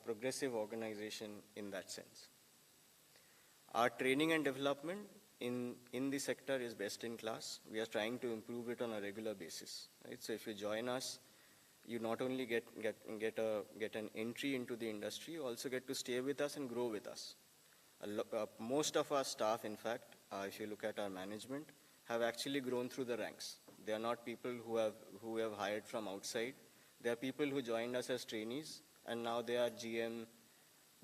progressive organization in that sense. Our training and development in the sector is best in class. We are trying to improve it on a regular basis. Right? So if you join us, you not only get an entry into the industry, you also get to stay with us and grow with us. Most of our staff, in fact, if you look at our management, have actually grown through the ranks. They are not people who have hired from outside. They are people who joined us as trainees, and now they are GM,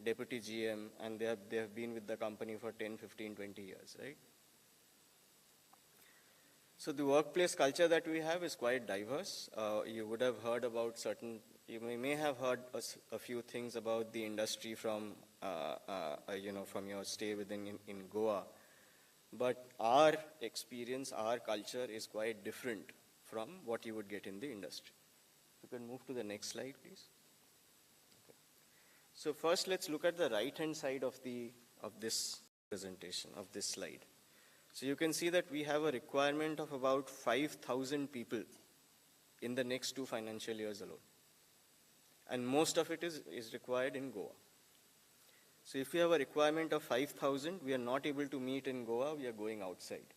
deputy GM, and they have been with the company for 10, 15, 20 years, right? So the workplace culture that we have is quite diverse. You would have heard about certain may have heard a few things about the industry from, from your stay in Goa. But our experience, our culture is quite different from what you would get in the industry. You can move to the next slide, please. Okay. So first, let's look at the right-hand side of this presentation, of this slide. So you can see that we have a requirement of about 5,000 people in the next 2 financial years alone. And most of it is required in Goa. So if we have a requirement of 5,000, we are not able to meet in Goa, we are going outside.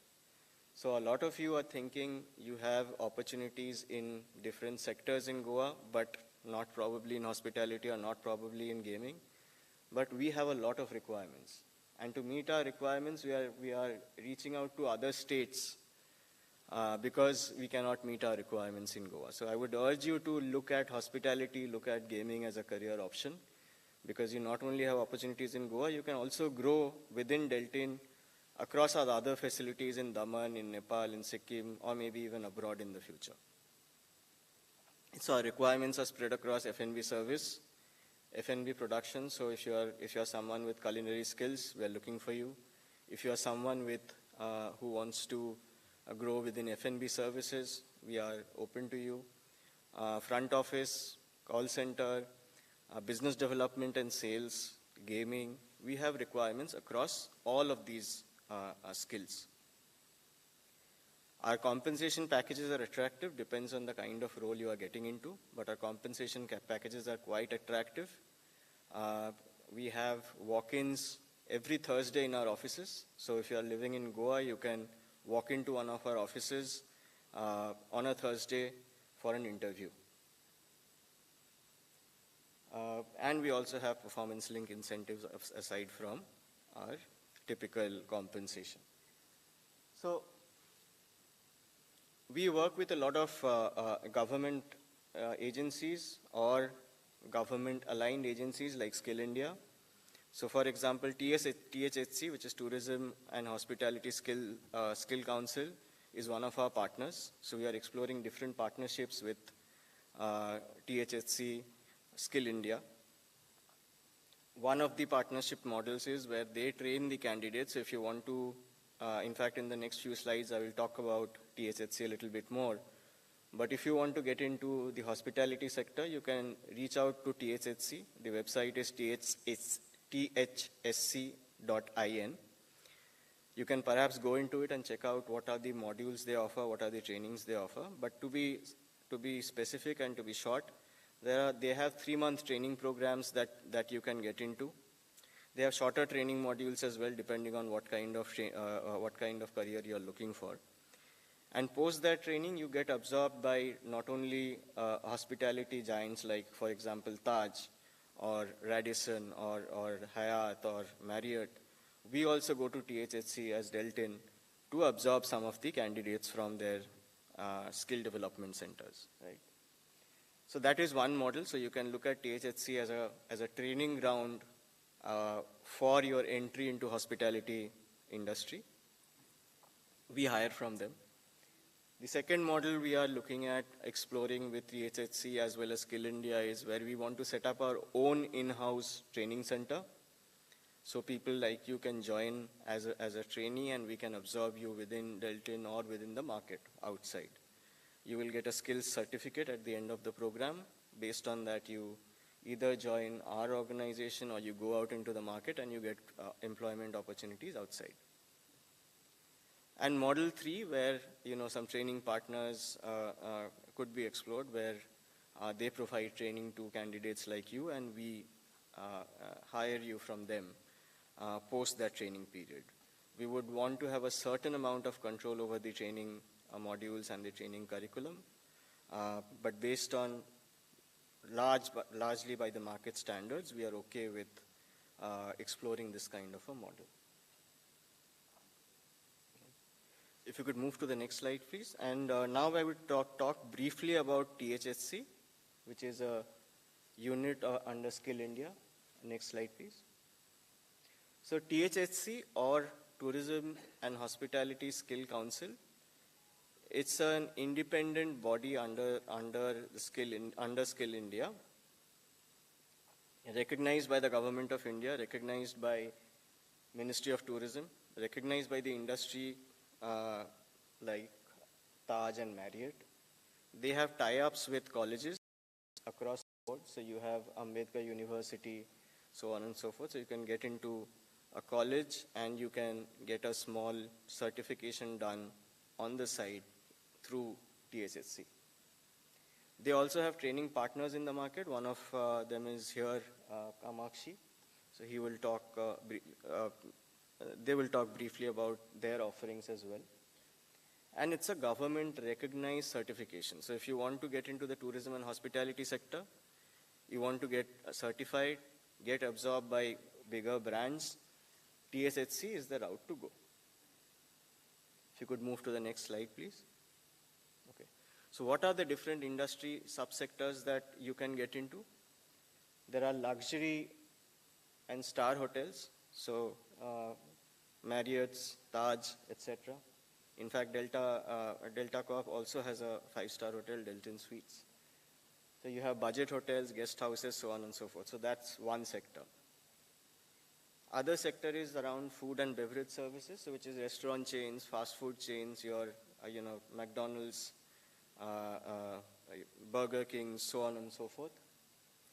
So a lot of you are thinking you have opportunities in different sectors in Goa, but not probably in hospitality or not probably in gaming. But we have a lot of requirements. And to meet our requirements, we are reaching out to other states because we cannot meet our requirements in Goa. So I would urge you to look at hospitality, look at gaming as a career option, because you not only have opportunities in Goa, you can also grow within Deltin across our other facilities in Daman, in Nepal, in Sikkim, or maybe even abroad in the future. So our requirements are spread across F&B service, F&B production. So if you're someone with culinary skills, we are looking for you. If you are someone who wants to grow within F&B services, we are open to you. Front office, call center, business development and sales, gaming, we have requirements across all of these skills. Our compensation packages are attractive, depends on the kind of role you are getting into, but our compensation packages are quite attractive. We have walk-ins every Thursday in our offices. So if you are living in Goa, you can walk into one of our offices on a Thursday for an interview. And we also have performance-linked incentives aside from our typical compensation. So we work with a lot of government agencies or government-aligned agencies like Skill India. So for example, THSC, which is Tourism and Hospitality Skill Council, is one of our partners. So we are exploring different partnerships with THSC, Skill India. One of the partnership models is where they train the candidates. So if you want to, in fact, in the next few slides, I will talk about THSC a little bit more. But if you want to get into the hospitality sector, you can reach out to THSC. The website is thsc.in. You can perhaps go into it and check out what are the modules they offer, what are the trainings they offer. But to be specific and to be short, they have 3-month training programs that you can get into. They have shorter training modules as well, depending on what kind of career you are looking for. And post that training, you get absorbed by not only hospitality giants like, for example, Taj or Radisson or Hyatt or Marriott. We also go to THSC as Deltin to absorb some of the candidates from their skill development centers, right? So that is one model. So you can look at THSC as a training ground for your entry into hospitality industry. We hire from them. The second model we are looking at exploring with THSC as well as Skill India is where we want to set up our own in-house training center. So people like you can join as a trainee and we can absorb you within Deltin or within the market outside. You will get a skills certificate at the end of the program. Based on that, you either join our organization or you go out into the market and you get employment opportunities outside. And model 3, where some training partners could be explored, where they provide training to candidates like you and we hire you from them post that training period. We would want to have a certain amount of control over the training modules and the training curriculum, but based on largely by the market standards, we are okay with exploring this kind of a model. If you could move to the next slide, please. And now I would talk briefly about THSC, which is a unit under Skill India. Next slide, please. So THSC, or Tourism and Hospitality Skill Council, it's an independent body under Skill India, recognized by the Government of India, recognized by Ministry of Tourism, recognized by the industry like Taj and Marriott. They have tie-ups with colleges across the board. So you have Ambedkar University, so on and so forth. So you can get into a college and you can get a small certification done on the side through THSC. They also have training partners in the market. One of them is here, Kamakshi. So he will talk, they will talk briefly about their offerings as well. And it's a government recognized certification. So if you want to get into the tourism and hospitality sector, you want to get certified, get absorbed by bigger brands, THSC is the route to go. If you could move to the next slide, please. Okay. So what are the different industry subsectors that you can get into? There are luxury and star hotels. So Marriott's, Taj, etc. In fact, Delta Corp also has a 5-star hotel, Deltin Suites. So you have budget hotels, guest houses, so on and so forth. So that's one sector. Other sector is around food and beverage services, so which is restaurant chains, fast food chains, your McDonald's, Burger King, so on and so forth.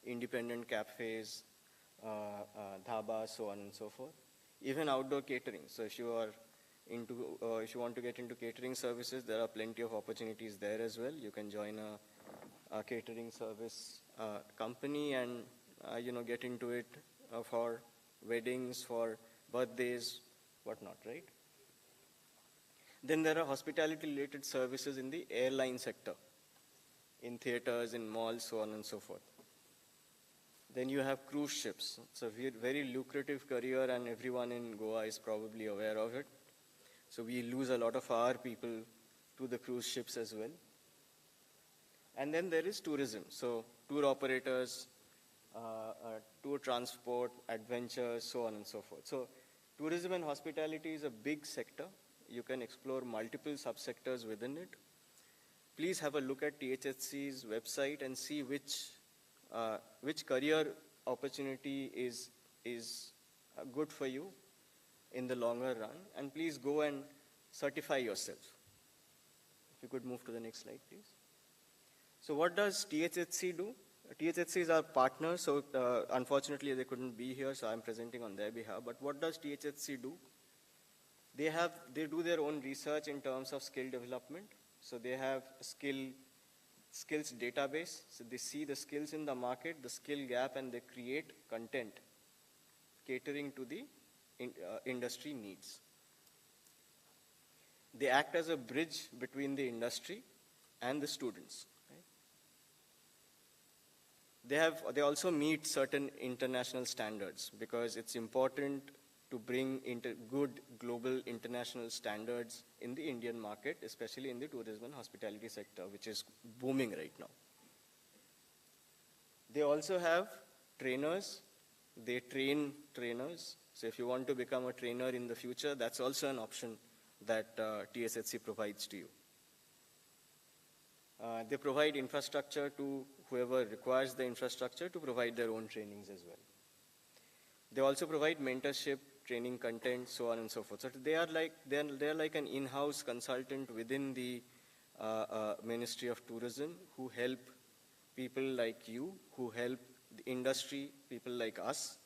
Independent cafes, dhabas, so on and so forth. Even outdoor catering. So if you are into, if you want to get into catering services, there are plenty of opportunities there as well. You can join a catering service company and get into it for weddings, for birthdays, whatnot, right? Then there are hospitality-related services in the airline sector, in theaters, in malls, so on and so forth. Then you have cruise ships. It's a very lucrative career and everyone in Goa is probably aware of it. So we lose a lot of our people to the cruise ships as well. And then there is tourism. So tour operators, tour transport, adventures, so on and so forth. So tourism and hospitality is a big sector. You can explore multiple subsectors within it. Please have a look at THSC's website and see which career opportunity is good for you in the longer run. And please go and certify yourself. If you could move to the next slide, please. So what does THSC do? THSC is our partner, so unfortunately they couldn't be here, so I'm presenting on their behalf. But what does THSC do? They do their own research in terms of skill development. So they have skills database. So they see the skills in the market, the skill gap, and they create content catering to the industry needs. They act as a bridge between the industry and the students. They also meet certain international standards because it's important to bring good global international standards in the Indian market, especially in the tourism and hospitality sector, which is booming right now. They also have trainers. They train trainers. So if you want to become a trainer in the future, that's also an option that THSC provides to you. They provide infrastructure to whoever requires the infrastructure to provide their own trainings as well. They also provide mentorship, training content, so on and so forth. So they are like an in-house consultant within the Ministry of Tourism who help people like you, who help the industry, people like us,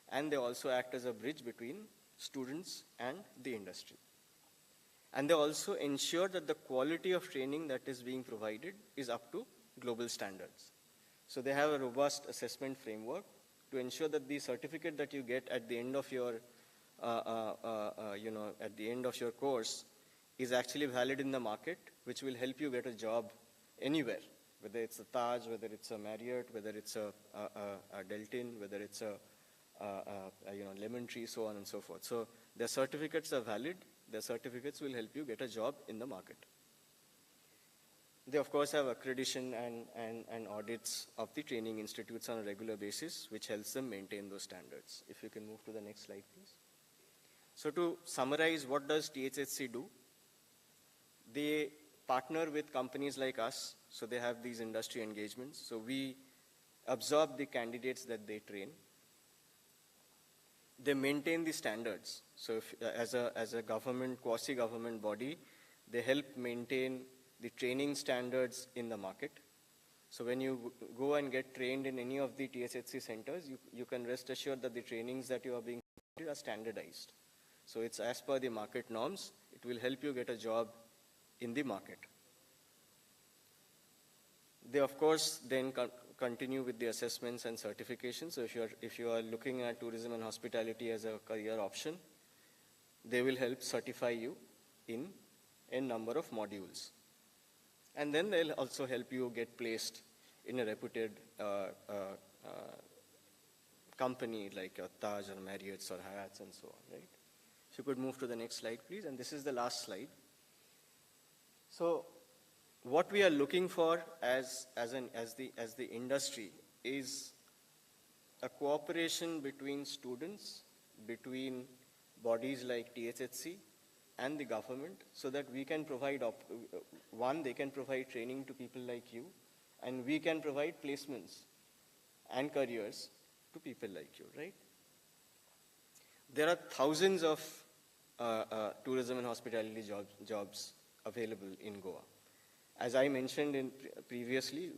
and they also act as a bridge between students and the industry. And they also ensure that the quality of training that is being provided is up to global standards. So they have a robust assessment framework to ensure that the certificate that you get at the end of your, at the end of your course is actually valid in the market, which will help you get a job anywhere, whether it's a Taj, whether it's a Marriott, whether it's a Deltin, whether it's a Lemon Tree, so on and so forth. So their certificates are valid. Their certificates will help you get a job in the market. They, of course, have accreditation and audits of the training institutes on a regular basis, which helps them maintain those standards. If you can move to the next slide, please. So to summarize, what does THSC do? They partner with companies like us, so they have these industry engagements. So we absorb the candidates that they train. They maintain the standards. So if, as a government, quasi-government body, they help maintain the training standards in the market. So when you go and get trained in any of the THSC centers, you can rest assured that the trainings that you are being provided are standardized. So it's as per the market norms. It will help you get a job in the market. They, of course, then continue with the assessments and certifications. So if you are looking at tourism and hospitality as a career option, they will help certify you in a number of modules. And then they'll also help you get placed in a reputed company like Taj or Marriott's or Hyatt's and so on, right? If you could move to the next slide, please. And this is the last slide. So what we are looking for as the industry is a cooperation between students, between bodies like THSC and the government, so that we can provide, one, they can provide training to people like you, and we can provide placements and careers to people like you, right? There are thousands of tourism and hospitality jobs available in Goa. As I mentioned previously,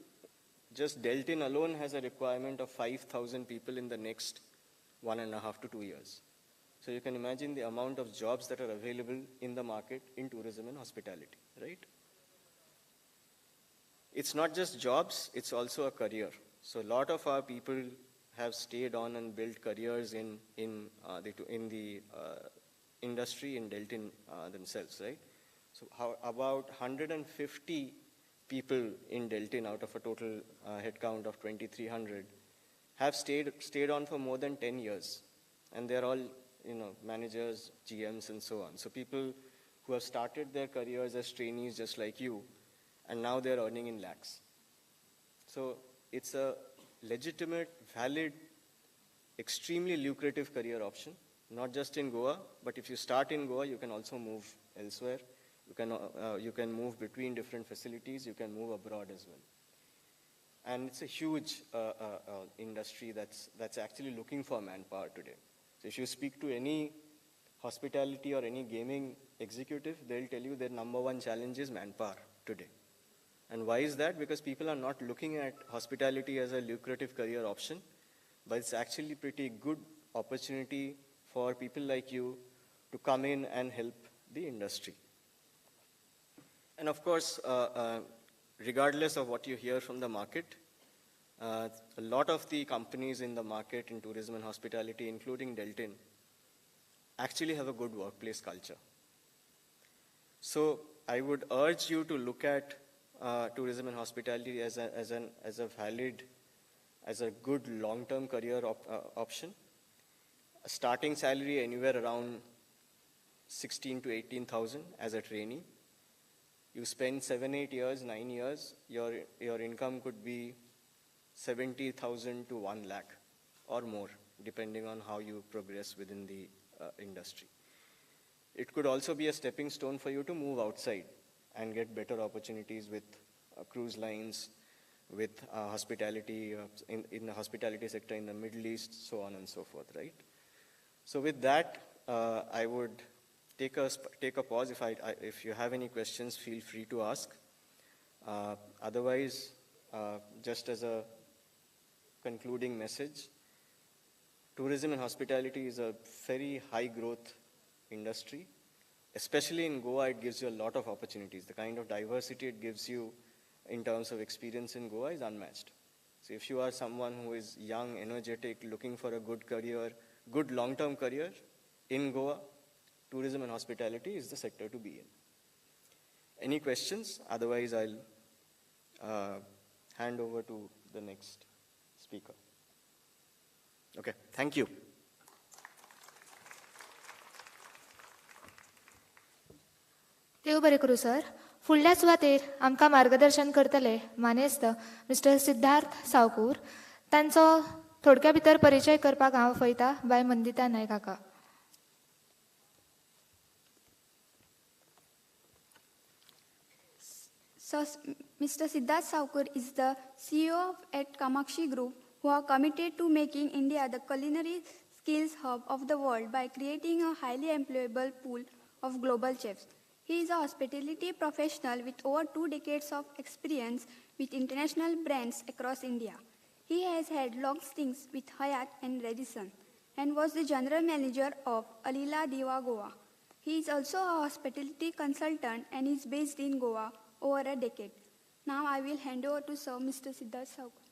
just Deltin alone has a requirement of 5,000 people in the next 1.5 to 2 years. So you can imagine the amount of jobs that are available in the market in tourism and hospitality, right? It's not just jobs, it's also a career. So a lot of our people have stayed on and built careers in the industry in Deltin themselves, right? So about 150 people in Deltin out of a total headcount of 2,300 have stayed on for more than 10 years. And they're all, managers, GMs, and so on. So people who have started their careers as trainees just like you, and now they're earning in lakhs. So it's a legitimate, valid, extremely lucrative career option, not just in Goa, but if you start in Goa, you can also move elsewhere. You can move between different facilities. You can move abroad as well. And it's a huge industry that's actually looking for manpower today. So if you speak to any hospitality or any gaming executive, they'll tell you their number one challenge is manpower today. And why is that? Because people are not looking at hospitality as a lucrative career option, but it's actually pretty good opportunity for people like you to come in and help the industry. And of course, regardless of what you hear from the market, a lot of the companies in the market in tourism and hospitality, including Deltin, actually have a good workplace culture. So I would urge you to look at tourism and hospitality as a valid, as a good long-term career option. A starting salary anywhere around 16 to 18,000 as a trainee. You spend 7, 8 years, 9 years, your income could be 70,000 to 1 lakh or more, depending on how you progress within the industry. It could also be a stepping stone for you to move outside and get better opportunities with cruise lines, with hospitality, in the hospitality sector in the Middle East, so on and so forth, right? So with that, I would take a pause. If you have any questions, feel free to ask. Otherwise, just as a concluding message, tourism and hospitality is a very high growth industry. Especially in Goa, it gives you a lot of opportunities. The kind of diversity it gives you in terms of experience in Goa is unmatched. So if you are someone who is young, energetic, looking for a good career, good long-term career in Goa, tourism and hospitality is the sector to be in. Any questions? Otherwise, I'll hand over to the next speaker. Okay, thank you. देव बरें करूं sir. फुडल्या सुवातेर आमकां मार्गदर्शन करतले मानेस्त mister Siddharth सावकूर. तांचो थोडक्या भितर परिचय करपाक हांव आपयता बाय मंदिता नायक काका. So, Mr. Siddharth Saukur is the CEO at Kamakshi Group, who are committed to making India the culinary skills hub of the world by creating a highly employable pool of global chefs. He is a hospitality professional with over 2 decades of experience with international brands across India. He has had long stints with Hyatt and Radisson and was the general manager of Alila Diva Goa. He is also a hospitality consultant and is based in Goa over a decade. Now I will hand over to Sir Mr. Siddharth Saukur.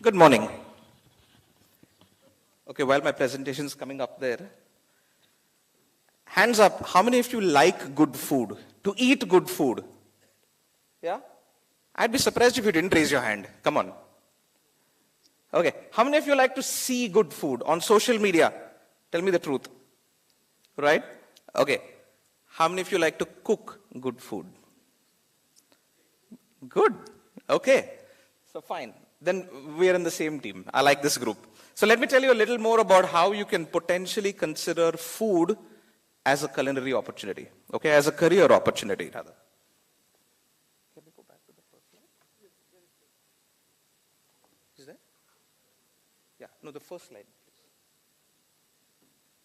Good morning. Okay, while my presentation is coming up there, hands up, how many of you like good food? To eat good food? Yeah? I'd be surprised if you didn't raise your hand. Come on. Okay, how many of you like to see good food on social media? Tell me the truth. Right? Okay. How many of you like to cook good food? Good. Okay. So fine. Then we are in the same team. I like this group. So let me tell you a little more about how you can potentially consider food as a culinary opportunity. Okay, as a career opportunity rather. Can we go back to the first slide? Is there? Yeah, no, the first slide, please.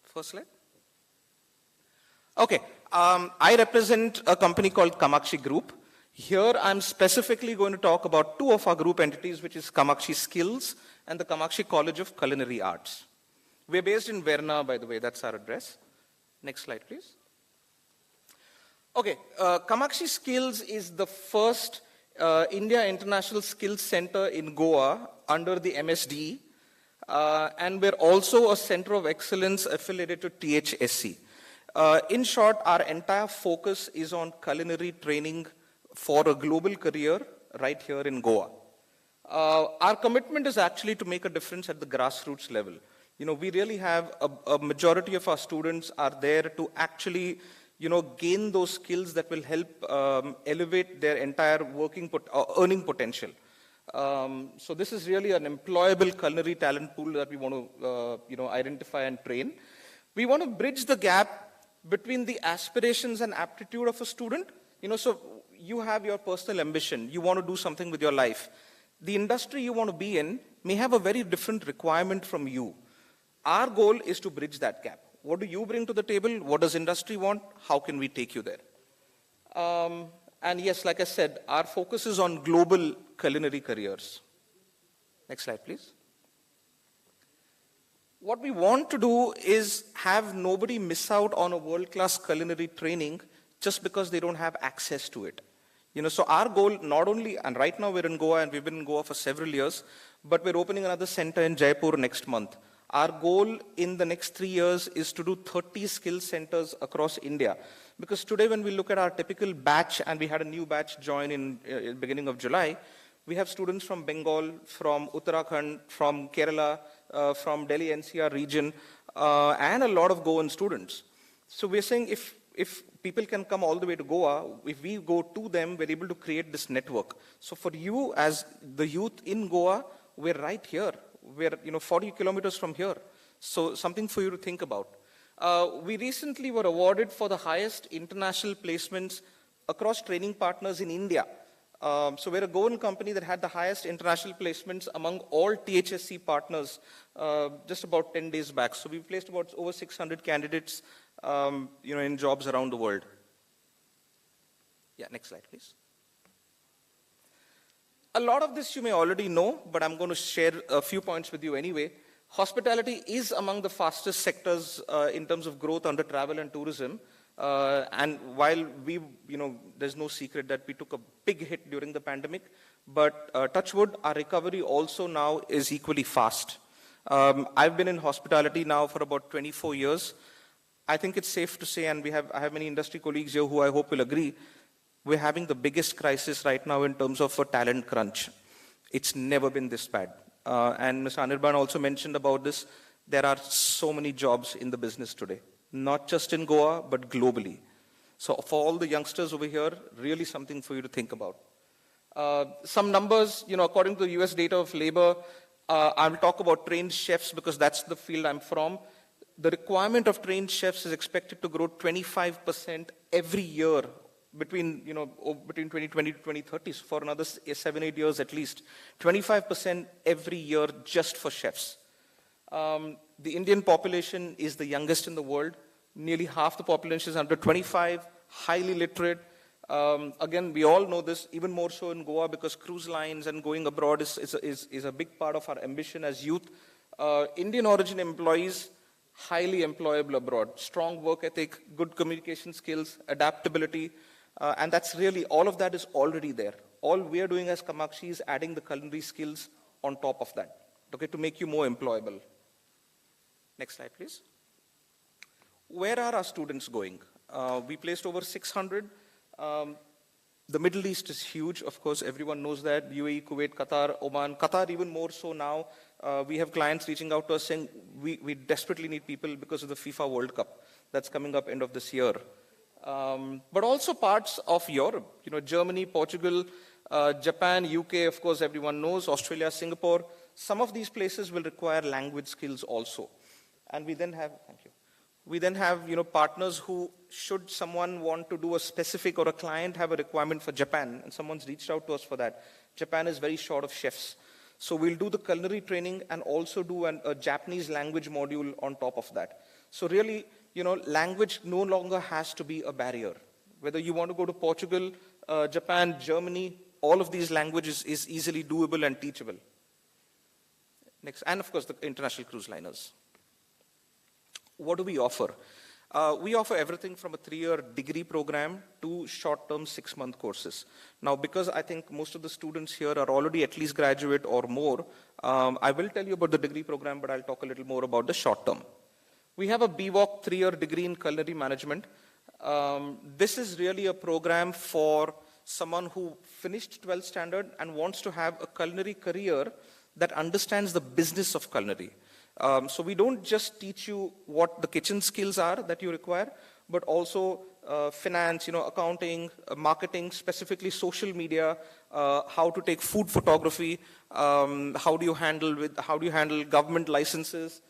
First slide? Okay, I represent a company called Kamakshi Group. Here I'm specifically going to talk about two of our group entities, which is Kamakshi Skills and the Kamakshi College of Culinary Arts. We're based in Verna, by the way, that's our address. Next slide, please. Okay, Kamakshi Skills is the first India International Skills Center in Goa under the MSD, and we're also a center of excellence affiliated to THSC. In short, our entire focus is on culinary training for a global career right here in Goa. Our commitment is actually to make a difference at the grassroots level. You know, we really have a majority of our students are there to actually, you know, gain those skills that will help elevate their entire earning potential. So this is really an employable culinary talent pool that we want to, identify and train. We want to bridge the gap between the aspirations and aptitude of a student. So you have your personal ambition. You want to do something with your life. The industry you want to be in may have a very different requirement from you. Our goal is to bridge that gap. What do you bring to the table? What does industry want? How can we take you there? And yes, like I said, our focus is on global culinary careers. Next slide, please. What we want to do is have nobody miss out on a world-class culinary training just because they don't have access to it. So our goal not only, and right now we're in Goa and we've been in Goa for several years, but we're opening another center in Jaipur next month. Our goal in the next 3 years is to do 30 skill centers across India. Because today when we look at our typical batch, and we had a new batch join in the beginning of July, we have students from Bengal, from Uttarakhand, from Kerala, from Delhi NCR region, and a lot of Goan students. So we're saying if people can come all the way to Goa, if we go to them, we're able to create this network. So for you as the youth in Goa, we're right here. We're 40 kilometers from here. So something for you to think about. We recently were awarded for the highest international placements across training partners in India. So we're a Goan company that had the highest international placements among all THSC partners just about 10 days back. So we placed about over 600 candidates in jobs around the world. Yeah, next slide, please. A lot of this you may already know, but I'm going to share a few points with you anyway. Hospitality is among the fastest sectors in terms of growth under travel and tourism. And while we, there's no secret that we took a big hit during the pandemic, but touch wood, our recovery also now is equally fast. I've been in hospitality now for about 24 years. I think it's safe to say, and I have many industry colleagues here who I hope will agree, we're having the biggest crisis right now in terms of a talent crunch. It's never been this bad. And Mr. Anirban also mentioned about this. There are so many jobs in the business today, not just in Goa, but globally. So for all the youngsters over here, really something for you to think about. Some numbers, according to the US data of labor, I'll talk about trained chefs because that's the field I'm from. the requirement of trained chefs is expected to grow 25% every year between 2020 to 2030, so for another 7-8 years at least. 25% every year just for chefs. The Indian population is the youngest in the world. Nearly half the population is under 25, highly literate. Again, we all know this, even more so in Goa, because cruise lines and going abroad is a big part of our ambition as youth. Indian origin employees, highly employable abroad. Strong work ethic, good communication skills, adaptability, and that's really, all of that is already there. All we are doing as Kamakshi is adding the culinary skills on top of that, okay, to make you more employable. Next slide, please. Where are our students going? We placed over 600. The Middle East is huge, of course, everyone knows that. UAE, Kuwait, Qatar, Oman. Qatar even more so now. We have clients reaching out to us saying, we desperately need people because of the FIFA World Cup that's coming up end of this year. But also parts of Europe, Germany, Portugal, Japan, UK, of course, everyone knows, Australia, Singapore. Some of these places will require language skills also. And we then have, we then have, partners who, should someone want to do a specific, or a client have a requirement for Japan, and someone's reached out to us for that. Japan is very short of chefs. So we'll do the culinary training and also do a Japanese language module on top of that. So really, language no longer has to be a barrier. Whether you want to go to Portugal, Japan, Germany, all of these languages is easily doable and teachable. Next, and of course, the international cruise liners. What do we offer? We offer everything from a 3-year degree program to short-term 6-month courses. Now, because I think most of the students here are already at least graduate or more, I will tell you about the degree program, but I'll talk a little more about the short-term. We have a BWalk 3-year degree in culinary management. This is really a program for someone who finished 12th standard and wants to have a culinary career that understands the business of culinary. So we don't just teach you what the kitchen skills are that you require, but also finance, accounting, marketing, specifically social media, how to take food photography, how do you handle government licenses.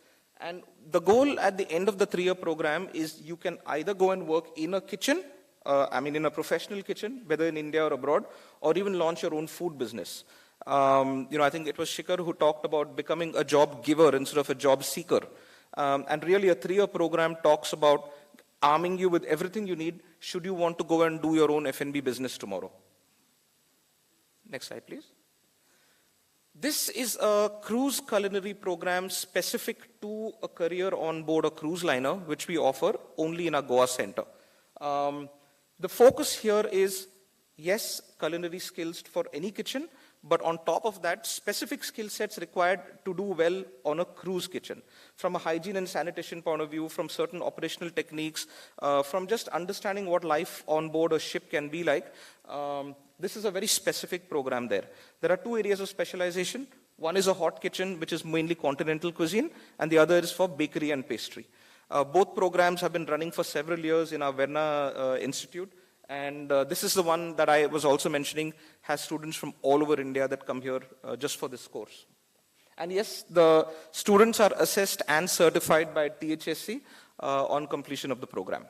And the goal at the end of the 3-year program is you can either go and work in a kitchen, in a professional kitchen, whether in India or abroad, or even launch your own food business. I think it was Shikhar who talked about becoming a job giver instead of a job seeker. And really a 3-year program talks about arming you with everything you need should you want to go and do your own F&B business tomorrow. Next slide, please. This is a cruise culinary program specific to a career on board a cruise liner, which we offer only in our Goa center. The focus here is, yes, culinary skills for any kitchen, but on top of that, specific skill sets required to do well on a cruise kitchen. From a hygiene and sanitation point of view, from certain operational techniques, from just understanding what life on board a ship can be like, this is a very specific program there. There are 2 areas of specialization. One is a hot kitchen, which is mainly continental cuisine, and the other is for bakery and pastry. Both programs have been running for several years in our Verna Institute. And this is the one that I was also mentioning, has students from all over India that come here just for this course. And yes, the students are assessed and certified by THSC on completion of the program.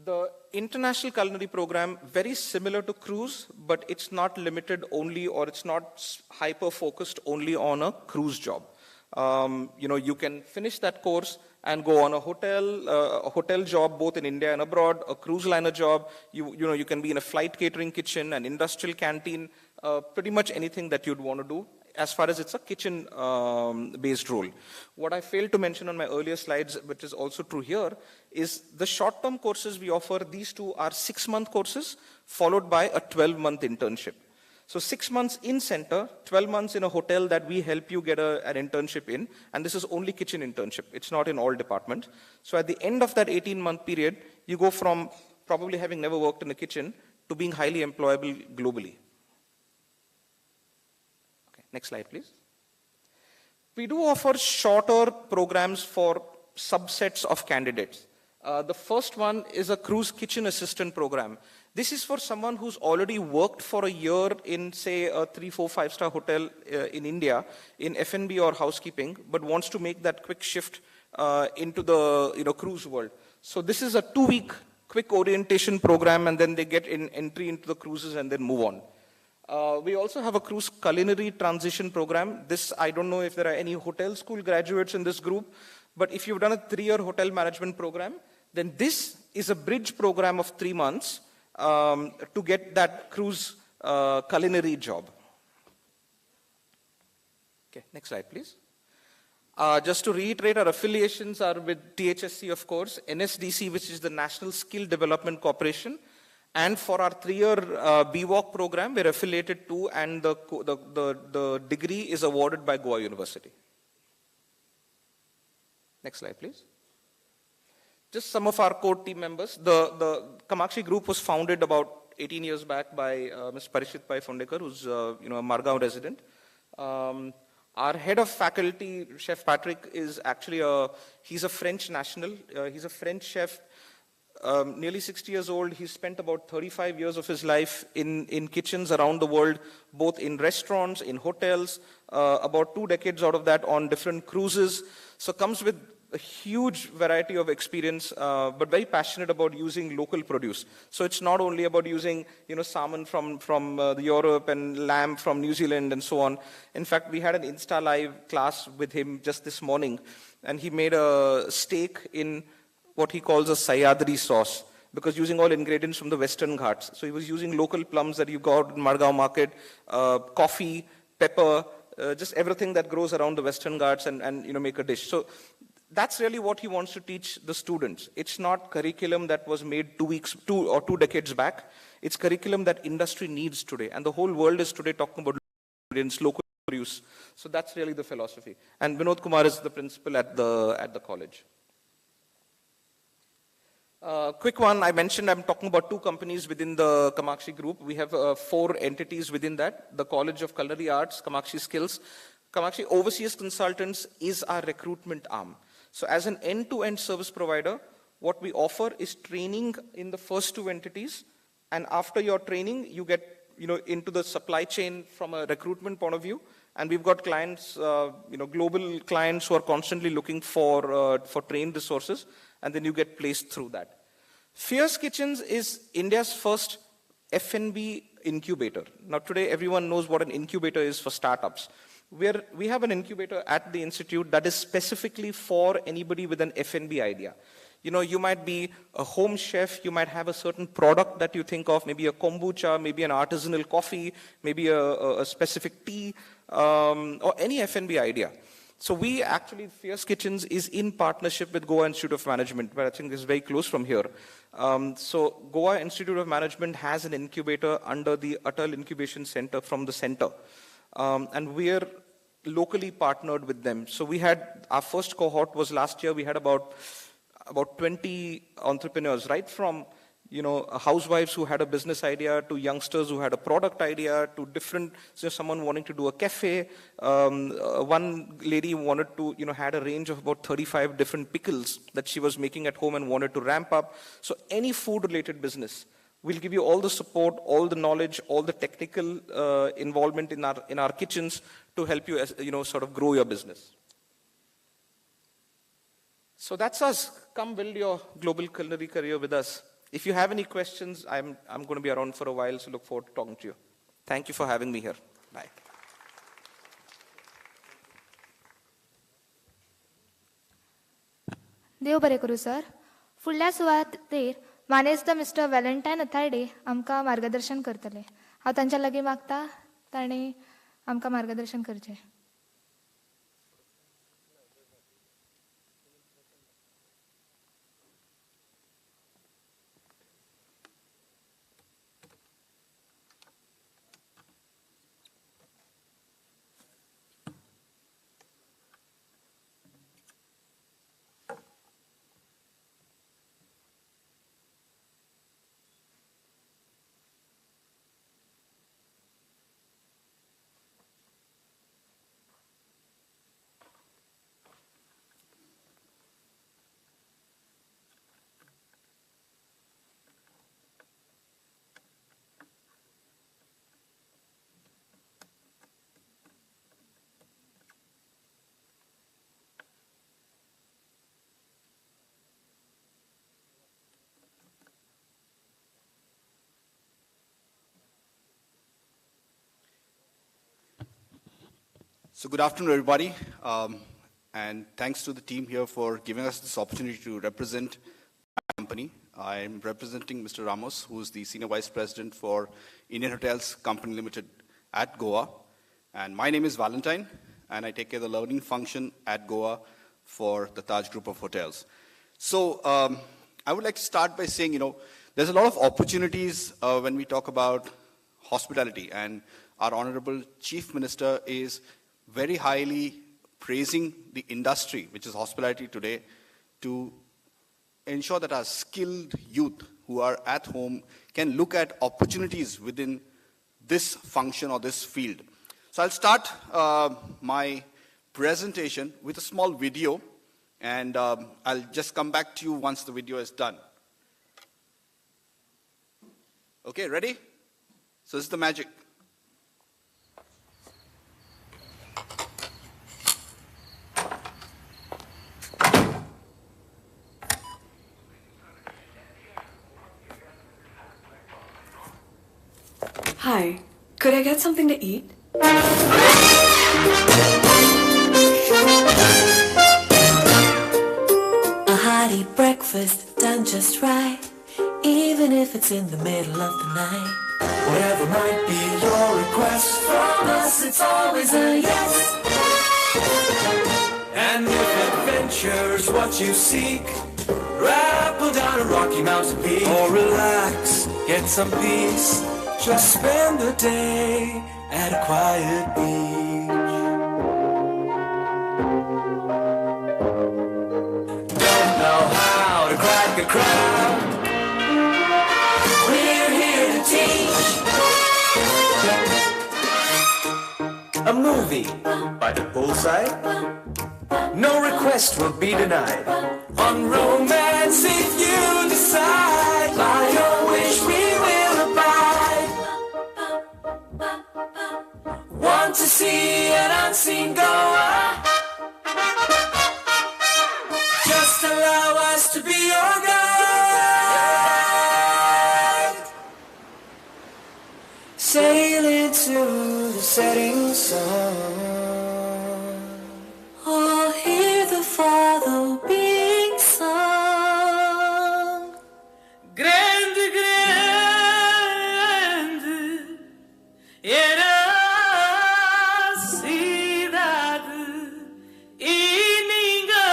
The international culinary program, very similar to cruise, but it's not limited only, or it's not hyper-focused only on a cruise job. You can finish that course and go on a hotel job both in India and abroad, a cruise liner job. You can be in a flight catering kitchen, an industrial canteen, pretty much anything that you'd want to do as far as it's a kitchen based role. What I failed to mention on my earlier slides, which is also true here, is the short-term courses we offer. These 2 are 6-month courses followed by a 12-month internship. So 6 months in center, 12 months in a hotel that we help you get an internship in, and this is only kitchen internship. It's not in all departments. So at the end of that 18-month period, you go from probably having never worked in a kitchen to being highly employable globally. Okay, next slide, please. We do offer shorter programs for subsets of candidates. The first one is a cruise kitchen assistant program. This is for someone who's already worked for a year in, say, a 3, 4, 5-star hotel in India in F&B or housekeeping, but wants to make that quick shift into the cruise world. So this is a 2-week quick orientation program, and then they get entry into the cruises and then move on. We also have a cruise culinary transition program. This, I don't know if there are any hotel school graduates in this group, but if you've done a 3-year hotel management program, then this is a bridge program of 3 months to get that cruise culinary job. Okay, next slide, please. Just to reiterate, our affiliations are with THSC, of course, NSDC, which is the National Skill Development Corporation, and for our 3-year BWalk program, we're affiliated to, and the degree is awarded by Goa University. Next slide, please. Just some of our core team members. The Kamakshi Group was founded about 18 years back by Ms. Parishit Pai Phondekar, who's a Margao resident. Our head of faculty, Chef Patrick, is actually he's a French national. He's a French chef, nearly 60 years old. He spent about 35 years of his life in kitchens around the world, both in restaurants, in hotels, about 2 decades out of that on different cruises. So comes with a huge variety of experience, but very passionate about using local produce. So it's not only about using, salmon from Europe and lamb from New Zealand and so on. In fact, we had an Insta Live class with him just this morning, and he made a steak in what he calls a Sayadri sauce, because using all ingredients from the Western Ghats. So he was using local plums that you got in Margao market, coffee, pepper, just everything that grows around the Western Ghats and make a dish. So that's really what he wants to teach the students. It's not curriculum that was made 2 decades back. It's curriculum that industry needs today. And the whole world is today talking about local use. So that's really the philosophy. And Vinod Kumar is the principal at the college. Quick one, I mentioned I'm talking about 2 companies within the Kamakshi Group. We have 4 entities within that. The College of Culinary Arts, Kamakshi Skills. Kamakshi Overseas Consultants is our recruitment arm. So as an end-to-end service provider, what we offer is training in the first 2 entities. And after your training, you get into the supply chain from a recruitment point of view. And we've got clients, global clients who are constantly looking for trained resources. And then you get placed through that. Fierce Kitchens is India's first F&B incubator. Now today, everyone knows what an incubator is for startups. We have an incubator at the institute that is specifically for anybody with an F&B idea. You might be a home chef, you might have a certain product that you think of, maybe a kombucha, maybe an artisanal coffee, maybe a specific tea, or any F&B idea. So we actually, Fierce Kitchens is in partnership with Goa Institute of Management, where I think is very close from here. So Goa Institute of Management has an incubator under the Atal Incubation Center from the center. And we're locally partnered with them. So we had, our first cohort was last year, we had about 20 entrepreneurs, right from, housewives who had a business idea, to youngsters who had a product idea, to different, someone wanting to do a cafe. One lady wanted to, had a range of about 35 different pickles that she was making at home and wanted to ramp up. So any food-related business, we'll give you all the support, all the knowledge, all the technical involvement in our kitchens to help you, sort of grow your business. So that's us. Come build your global culinary career with us. If you have any questions, I'm going to be around for a while, so look forward to talking to you. Thank you for having me here. Bye. देव बरें करूं sir. फुडल्या सुवातेर मानेस्त mister वॅलेंटायन अथार्डे आमकां मार्गदर्शन करतले. हांव तांच्या लागीं मागता ताणें आमकां मार्गदर्शन करचें. So good afternoon, everybody. And thanks to the team here for giving us this opportunity to represent my company. I'm representing Mr. Ramos, who's the Senior Vice President for Indian Hotels Company Limited at Goa. And my name is Valentine, and I take care of the learning function at Goa for the Taj Group of Hotels. So I would like to start by saying, there's a lot of opportunities when we talk about hospitality, and our Honorable Chief Minister is very highly praising the industry, which is hospitality today, to ensure that our skilled youth who are at home can look at opportunities within this function or this field. So I'll start my presentation with a small video, and I'll just come back to you once the video is done. Okay, ready? So this is the magic. Hi, could I get something to eat? A hearty breakfast done just right, even if it's in the middle of the night. Whatever might be your request, from us it's always a yes. And if adventure's what you seek, rappel down a Rocky Mountain peak, or relax, get some peace. Just spend the day at a quiet beach. Don't know how to crack a crowd, we're here to teach. A movie by the poolside, no request will be denied. On romance if you decide, by your wish we will abide. Want to see an unseen Goa? Just allow us to be your guide. Sail into the setting sun, or hear the Father being sung. Grande, grande, era cidade e ninguém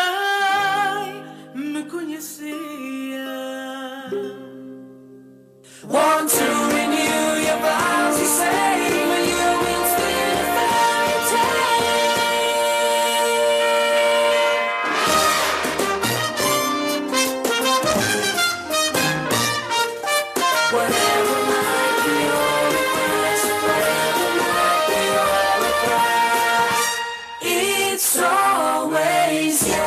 me conhecia. Want to renew your vows, you say, but you will spin a fairy tale. Whatever might be your request, whatever might be your request, it's always yes.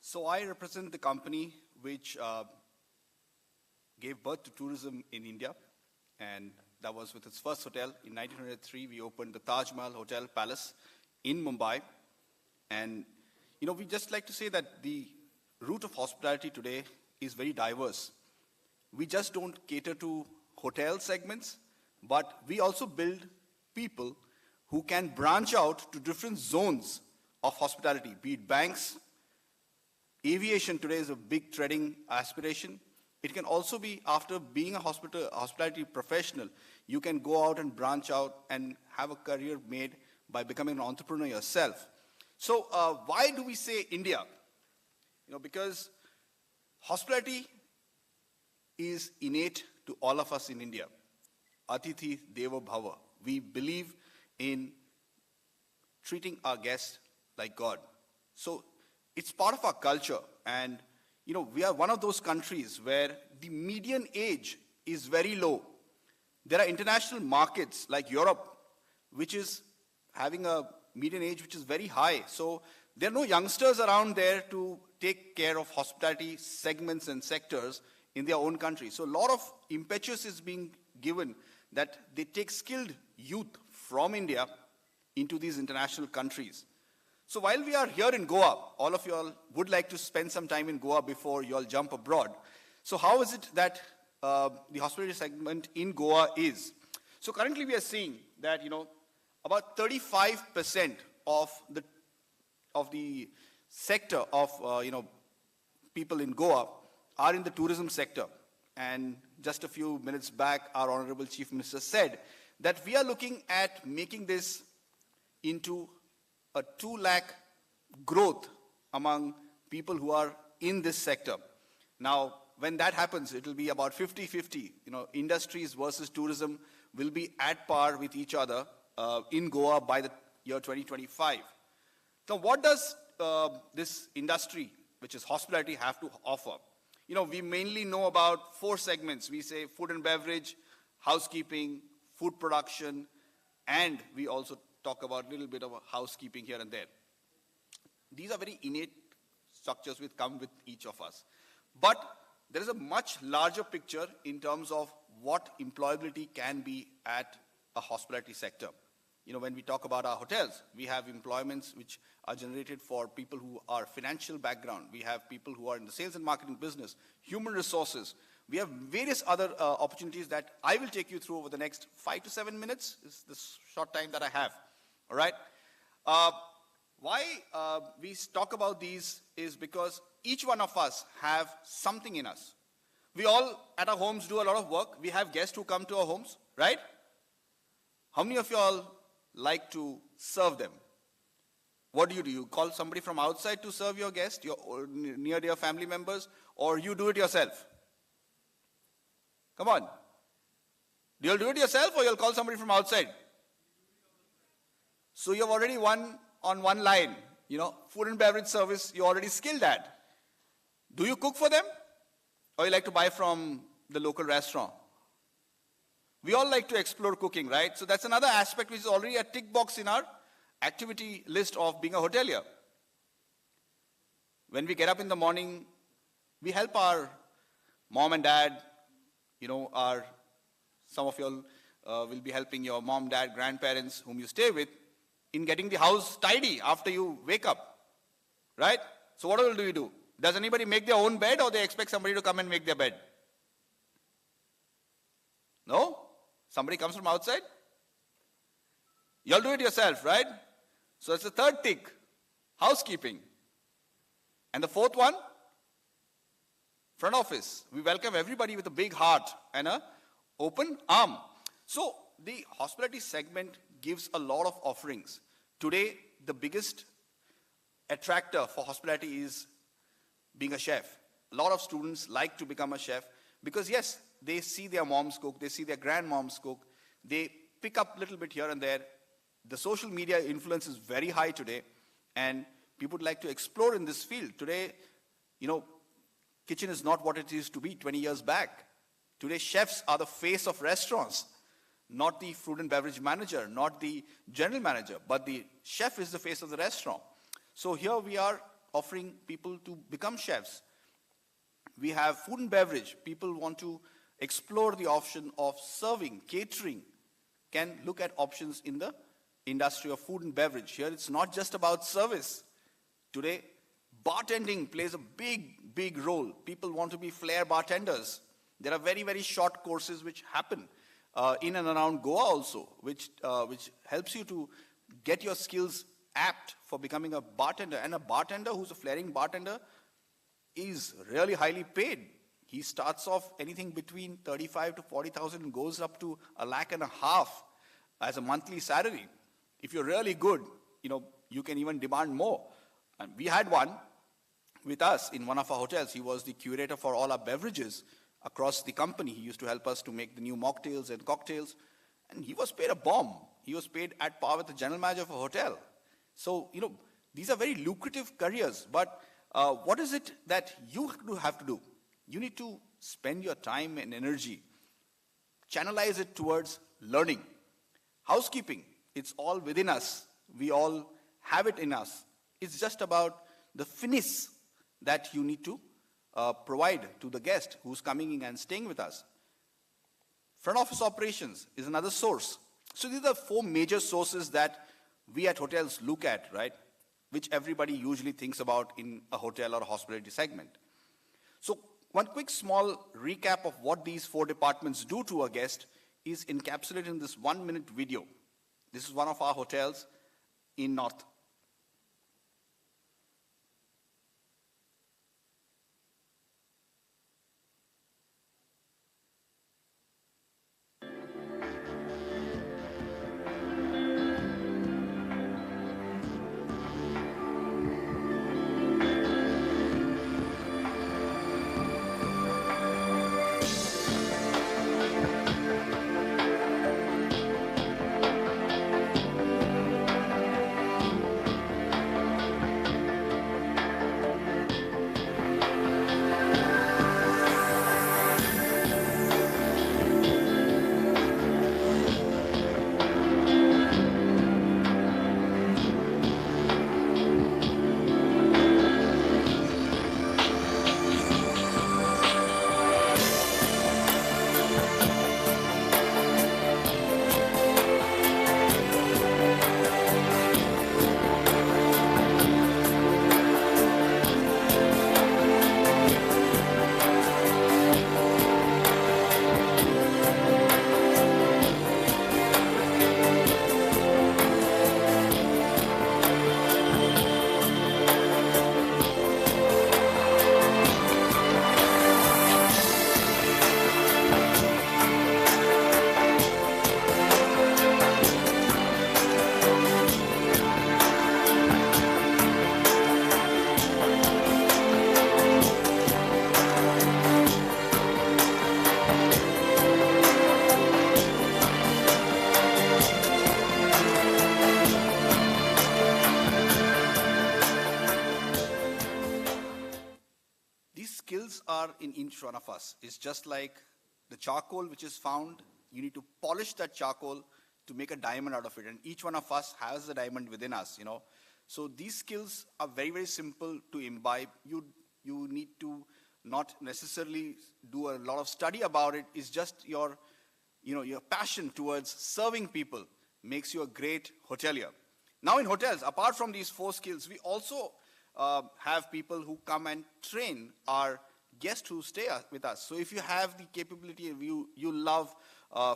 So I represent the company which gave birth to tourism in India, and that was with its first hotel. In 1903, we opened the Taj Mahal Hotel Palace in Mumbai. And, we just like to say that the route of hospitality today is very diverse. We just don't cater to hotel segments, but we also build people who can branch out to different zones of hospitality, be it banks. Aviation today is a big treading aspiration. It can also be, after being a hospitality professional, you can go out and branch out and have a career made by becoming an entrepreneur yourself. So why do we say India? Because hospitality is innate to all of us in India. Atithi Deva Bhava. We believe in treating our guests like God. So it's part of our culture, and we are one of those countries where the median age is very low. There are international markets like Europe, which is having a median age which is very high. So there are no youngsters around there to take care of hospitality segments and sectors in their own country. So a lot of impetus is being given that they take skilled youth from India into these international countries. So while we are here in Goa, all of you all would like to spend some time in Goa before you all jump abroad. So how is it that the hospitality segment in Goa is? So currently we are seeing that, about 35% of the sector of, people in Goa are in the tourism sector. And just a few minutes back, our Honorable Chief Minister said that we are looking at making this into a 2 lakh growth among people who are in this sector. Now, when that happens, it will be about 50-50. Industries versus tourism will be at par with each other in Goa by the year 2025. Now, what does this industry, which is hospitality, have to offer? We mainly know about 4 segments. We say food and beverage, housekeeping, food production, and we also talk about a little bit of housekeeping here and there. These are very innate structures which come with each of us. But there is a much larger picture in terms of what employability can be at a hospitality sector. When we talk about our hotels, we have employments which are generated for people who are financial background. We have people who are in the sales and marketing business, human resources. We have various other opportunities that I will take you through over the next 5 to 7 minutes. This is the short time that I have. All right. Why we talk about these is because each one of us have something in us. We all at our homes do a lot of work. We have guests who come to our homes, right? How many of you all like to serve them? What do? You call somebody from outside to serve your guest, your near dear family members, or you do it yourself? Come on. You'll do it yourself or you'll call somebody from outside? So you've already won on one line. Food and beverage service, you're already skilled at. Do you cook for them? Or you like to buy from the local restaurant? We all like to explore cooking, right? So that's another aspect which is already a tick box in our activity list of being a hotelier. When we get up in the morning, we help our mom and dad. Some of you all will be helping your mom, dad, grandparents whom you stay with in getting the house tidy after you wake up, right? So what all do you do? Does anybody make their own bed or they expect somebody to come and make their bed? No? Somebody comes from outside? You'll do it yourself, right? So it's the third tick, housekeeping. And the fourth one, front office. We welcome everybody with a big heart and an open arm. So the hospitality segment gives a lot of offerings. Today, the biggest attractor for hospitality is being a chef. A lot of students like to become a chef because, yes, they see their moms cook, they see their grandmoms cook, they pick up a little bit here and there. The social media influence is very high today, and people would like to explore in this field. Today, kitchen is not what it used to be 20 years back. Today, chefs are the face of restaurants, not the food and beverage manager, not the general manager, but the chef is the face of the restaurant. So here we are offering people to become chefs. We have food and beverage. People want to explore the option of serving, catering, can look at options in the industry of food and beverage. Here it's not just about service. Today, bartending plays a big, big role. People want to be flair bartenders. There are very, very short courses which happen in and around Goa also, which helps you to get your skills apt for becoming a bartender. And a bartender who's a flaring bartender is really highly paid. He starts off anything between 35 to 40,000 and goes up to 1.5 lakh as a monthly salary. If you're really good, you can even demand more. And we had one with us in one of our hotels. He was the curator for all our beverages across the company. He used to help us to make the new mocktails and cocktails. And he was paid a bomb. He was paid at par with the general manager of a hotel. So, these are very lucrative careers. But what is it that you have to do? You need to spend your time and energy, channelize it towards learning. Housekeeping, it's all within us. We all have it in us. It's just about the finesse that you need to provide to the guest who's coming in and staying with us. Front office operations is another source. So these are 4 major sources that we at hotels look at, right? Which everybody usually thinks about in a hotel or a hospitality segment. So one quick small recap of what these 4 departments do to a guest is encapsulated in this 1-minute video. This is one of our hotels in North. Skills are in each one of us. It's just like the charcoal which is found, you need to polish that charcoal to make a diamond out of it. And each one of us has a diamond within us, you know. So these skills are very, very simple to imbibe. You need to not necessarily do a lot of study about it. It's just your passion towards serving people makes you a great hotelier. Now in hotels, apart from these 4 skills, we also have people who come and train our guests who stay with us. So if you have the capability and you love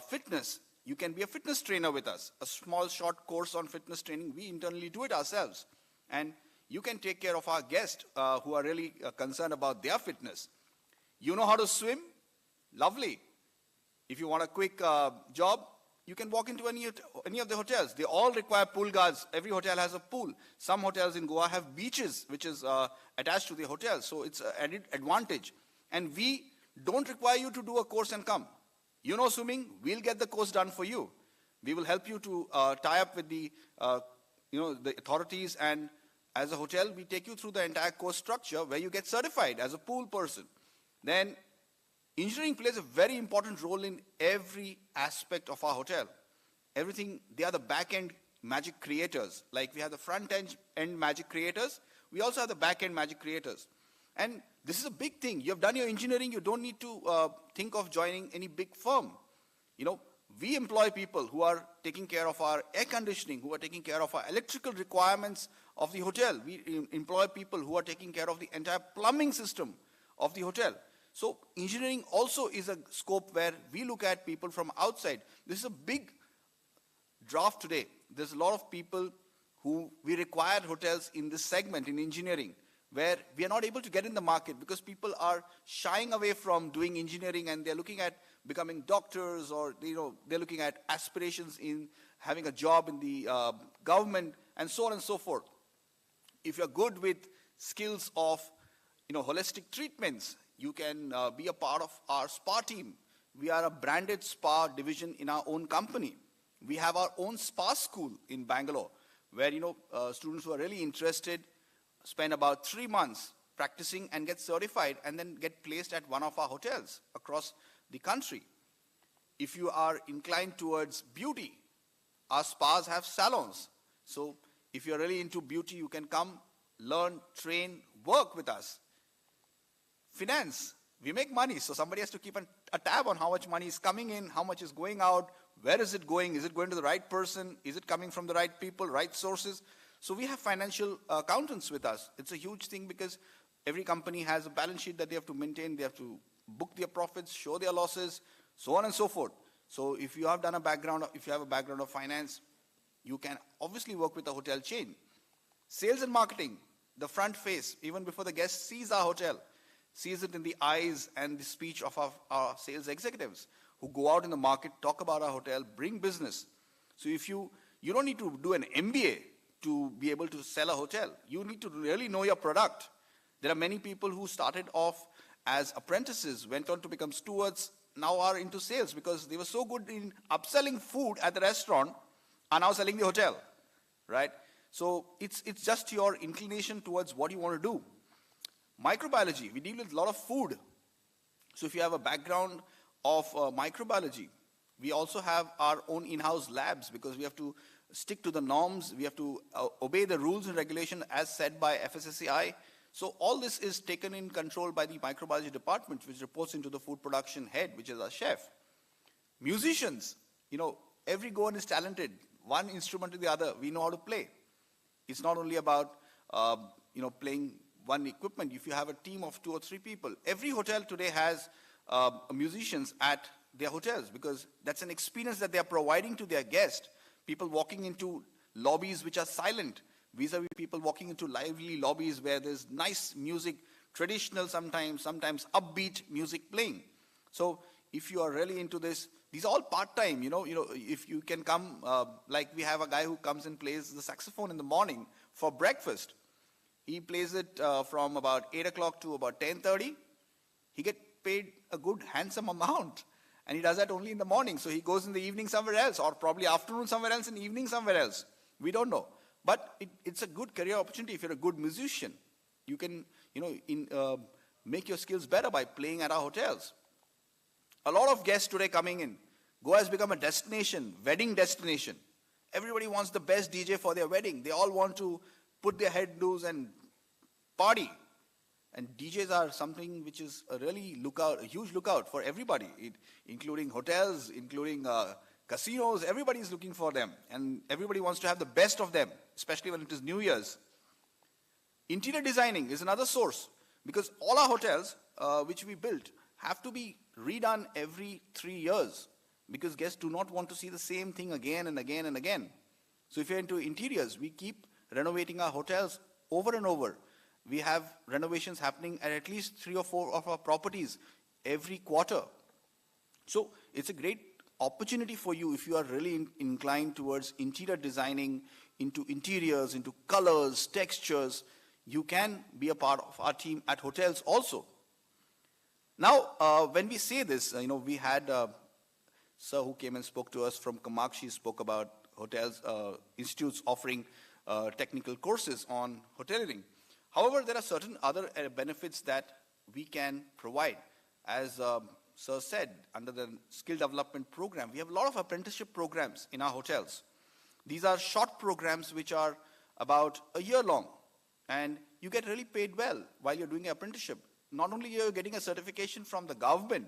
fitness, you can be a fitness trainer with us. A small short course on fitness training, we internally do it ourselves. And you can take care of our guests who are really concerned about their fitness. You know how to swim? Lovely. If you want a quick job, you can walk into any of the hotels. They all require pool guards. Every hotel has a pool. Some hotels in Goa have beaches, which is attached to the hotel. So it's an added advantage. And we don't require you to do a course and come. You know swimming, we'll get the course done for you. We will help you to tie up with the authorities, and as a hotel, we take you through the entire course structure where you get certified as a pool person. Then engineering plays a very important role in every aspect of our hotel. Everything, they are the back-end magic creators. Like we have the front-end magic creators, we also have the back-end magic creators. And this is a big thing. You have done your engineering, you don't need to think of joining any big firm. You know, we employ people who are taking care of our air conditioning, who are taking care of our electrical requirements of the hotel. We employ people who are taking care of the entire plumbing system of the hotel. So engineering also is a scope where we look at people from outside. This is a big draft today. There's a lot of people who we require hotels in this segment in engineering, where we are not able to get in the market because people are shying away from doing engineering and they're looking at becoming doctors, or they're looking at aspirations in having a job in the government and so on and so forth. If you're good with skills of holistic treatments, you can be a part of our spa team. We are a branded spa division in our own company. We have our own spa school in Bangalore, where students who are really interested spend about 3 months practicing and get certified and then get placed at one of our hotels across the country. If you are inclined towards beauty, our spas have salons. So if you're really into beauty, you can come, learn, train, work with us. Finance, we make money, so somebody has to keep a tab on how much money is coming in, how much is going out, where is it going to the right person, is it coming from the right people, right sources. So we have financial accountants with us. It's a huge thing because Every company has a balance sheet that they have to maintain. They have to book their profits, show their losses, so on and so forth. So if you have done a background, if you have a background of finance, you can obviously work with a hotel chain. Sales and marketing, the front face, even before the guest sees our hotel, sees it in the eyes and the speech of our sales executives who go out in the market, talk about our hotel, bring business. So if you don't need to do an MBA to be able to sell a hotel. You need to really know your product. There are many people who started off as apprentices, went on to become stewards, now are into sales because they were so good in upselling food at the restaurant, are now selling the hotel, right? So it's just your inclination towards what you want to do. Microbiology, we deal with a lot of food. So if you have a background of microbiology, we also have our own in-house labs because we have to stick to the norms, we have to obey the rules and regulation as said by FSSAI. So all this is taken in control by the microbiology department, which reports into the food production head, which is our chef. Musicians, every goan is talented. One instrument to the other, we know how to play. It's not only about, playing one equipment. If you have a team of 2 or 3 people, every hotel today has musicians at their hotels because that's an experience that they are providing to their guests. People walking into lobbies which are silent, vis-a-vis people walking into lively lobbies where there's nice music, traditional sometimes upbeat music playing. So if you are really into this, these are all part-time, if you can come, like we have a guy who comes and plays the saxophone in the morning for breakfast. He plays it from about 8 o'clock to about 10:30. He gets paid a good, handsome amount. And he does that only in the morning. So he goes in the evening somewhere else, or probably afternoon somewhere else and evening somewhere else. We don't know. But it's a good career opportunity if you're a good musician. You can, make your skills better by playing at our hotels. A lot of guests today coming in. Goa has become a destination, wedding destination. Everybody wants the best DJ for their wedding. They all want to put their head loose and party. And DJs are something which is a huge lookout for everybody, including hotels, including casinos. Everybody is looking for them. And everybody wants to have the best of them, especially when it is New Year's. Interior designing is another source because all our hotels which we built have to be redone every 3 years because guests do not want to see the same thing again and again and again. So if you're into interiors, we keep renovating our hotels over and over. We have renovations happening at least 3 or 4 of our properties every quarter. So it's a great opportunity for you if you are really inclined towards interior designing, into interiors, into colors, textures. You can be a part of our team at hotels also. Now, when we say this, we had sir who came and spoke to us from Kamakshi, spoke about hotels, institutes offering technical courses on hoteliering. However, there are certain other benefits that we can provide. As Sir said, under the skill development program, we have a lot of apprenticeship programs in our hotels. These are short programs which are about a year long, and you get really paid well while you're doing your apprenticeship. Not only you're getting a certification from the government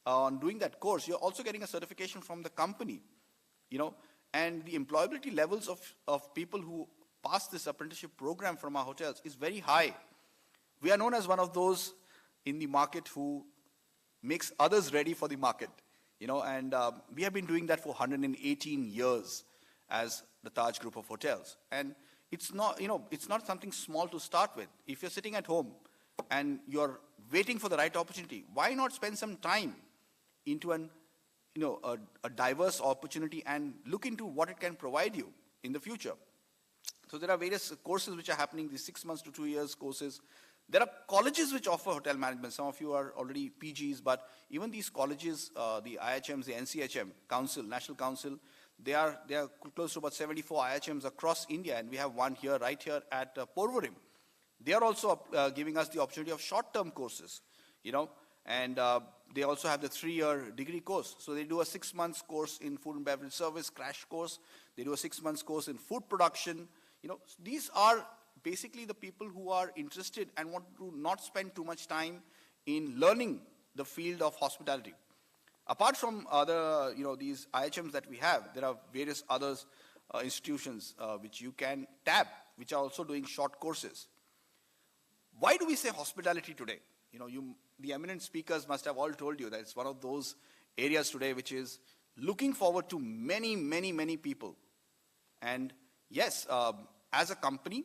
on doing that course, you're also getting a certification from the company, and the employability levels of people who pass this apprenticeship program from our hotels is very high. We are known as one of those in the market who makes others ready for the market, and we have been doing that for 118 years as the Taj Group of hotels. And it's not something small to start with. If you're sitting at home and you're waiting for the right opportunity, why not spend some time into a diverse opportunity and look into what it can provide you in the future? So there are various courses which are happening, these 6 months to 2 years courses. There are colleges which offer hotel management. Some of you are already PGs, but even these colleges, the IHMs, the NCHM Council, National Council, they are close to about 74 IHMs across India, and we have one here, right here at Porvorim. They are also giving us the opportunity of short-term courses, and they also have the 3-year degree course. So they do a 6 months course in food and beverage service, crash course. They do a 6 months course in food production. These are basically the people who are interested and want to not spend too much time in learning the field of hospitality. Apart from other, these IHMs that we have, there are various other institutions which you can tap, which are also doing short courses. why do we say hospitality today? You know, the eminent speakers must have all told you that it's one of those areas today which is looking forward to many, many, many people. And yes, as a company,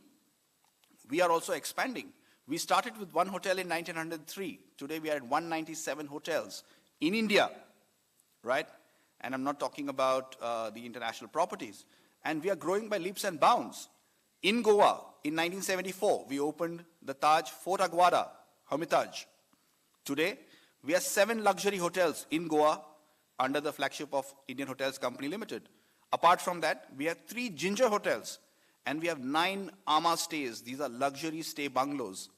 we are also expanding. We started with one hotel in 1903. Today we are at 197 hotels in India, right? And I'm not talking about the international properties. And we are growing by leaps and bounds. In Goa, in 1974, we opened the Taj Fort Aguada, Hermitage. Today, we have 7 luxury hotels in Goa under the flagship of Indian Hotels Company Limited. Apart from that, we have 3 Ginger hotels, and we have 9 Ama stays. These are luxury stay bungalows,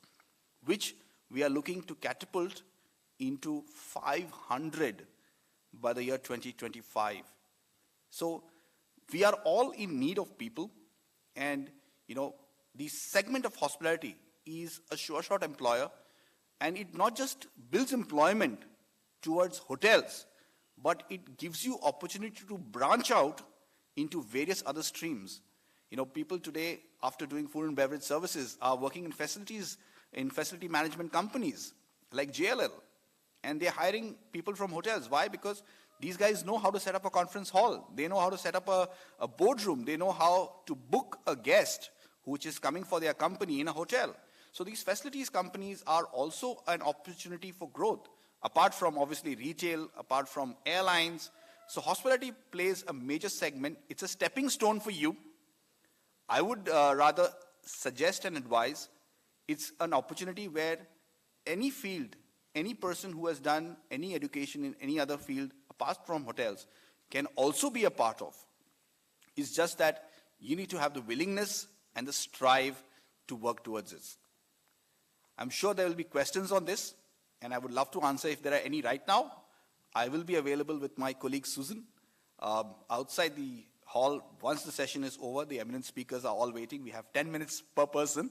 which we are looking to catapult into 500 by the year 2025. So we are all in need of people, and you know, the segment of hospitality is a sure shot employer, and it not just builds employment towards hotels, but it gives you opportunity to branch out into various other streams. You know, people today, after doing food and beverage services, are working in facility management companies like JLL, and they're hiring people from hotels. Why? Because these guys know how to set up a conference hall. They know how to set up a boardroom. They know how to book a guest which is coming for their company in a hotel. So these facilities companies are also an opportunity for growth, apart from obviously retail, apart from airlines. So hospitality plays a major segment. It's a stepping stone for you. I would rather suggest and advise it's an opportunity where any field, any person who has done any education in any other field apart from hotels can also be a part of. It's just that you need to have the willingness and the strive to work towards this. I'm sure there will be questions on this, and I would love to answer if there are any right now. I will be available with my colleague Susan outside the hall. Once the session is over, the eminent speakers are all waiting. We have 10 minutes per person.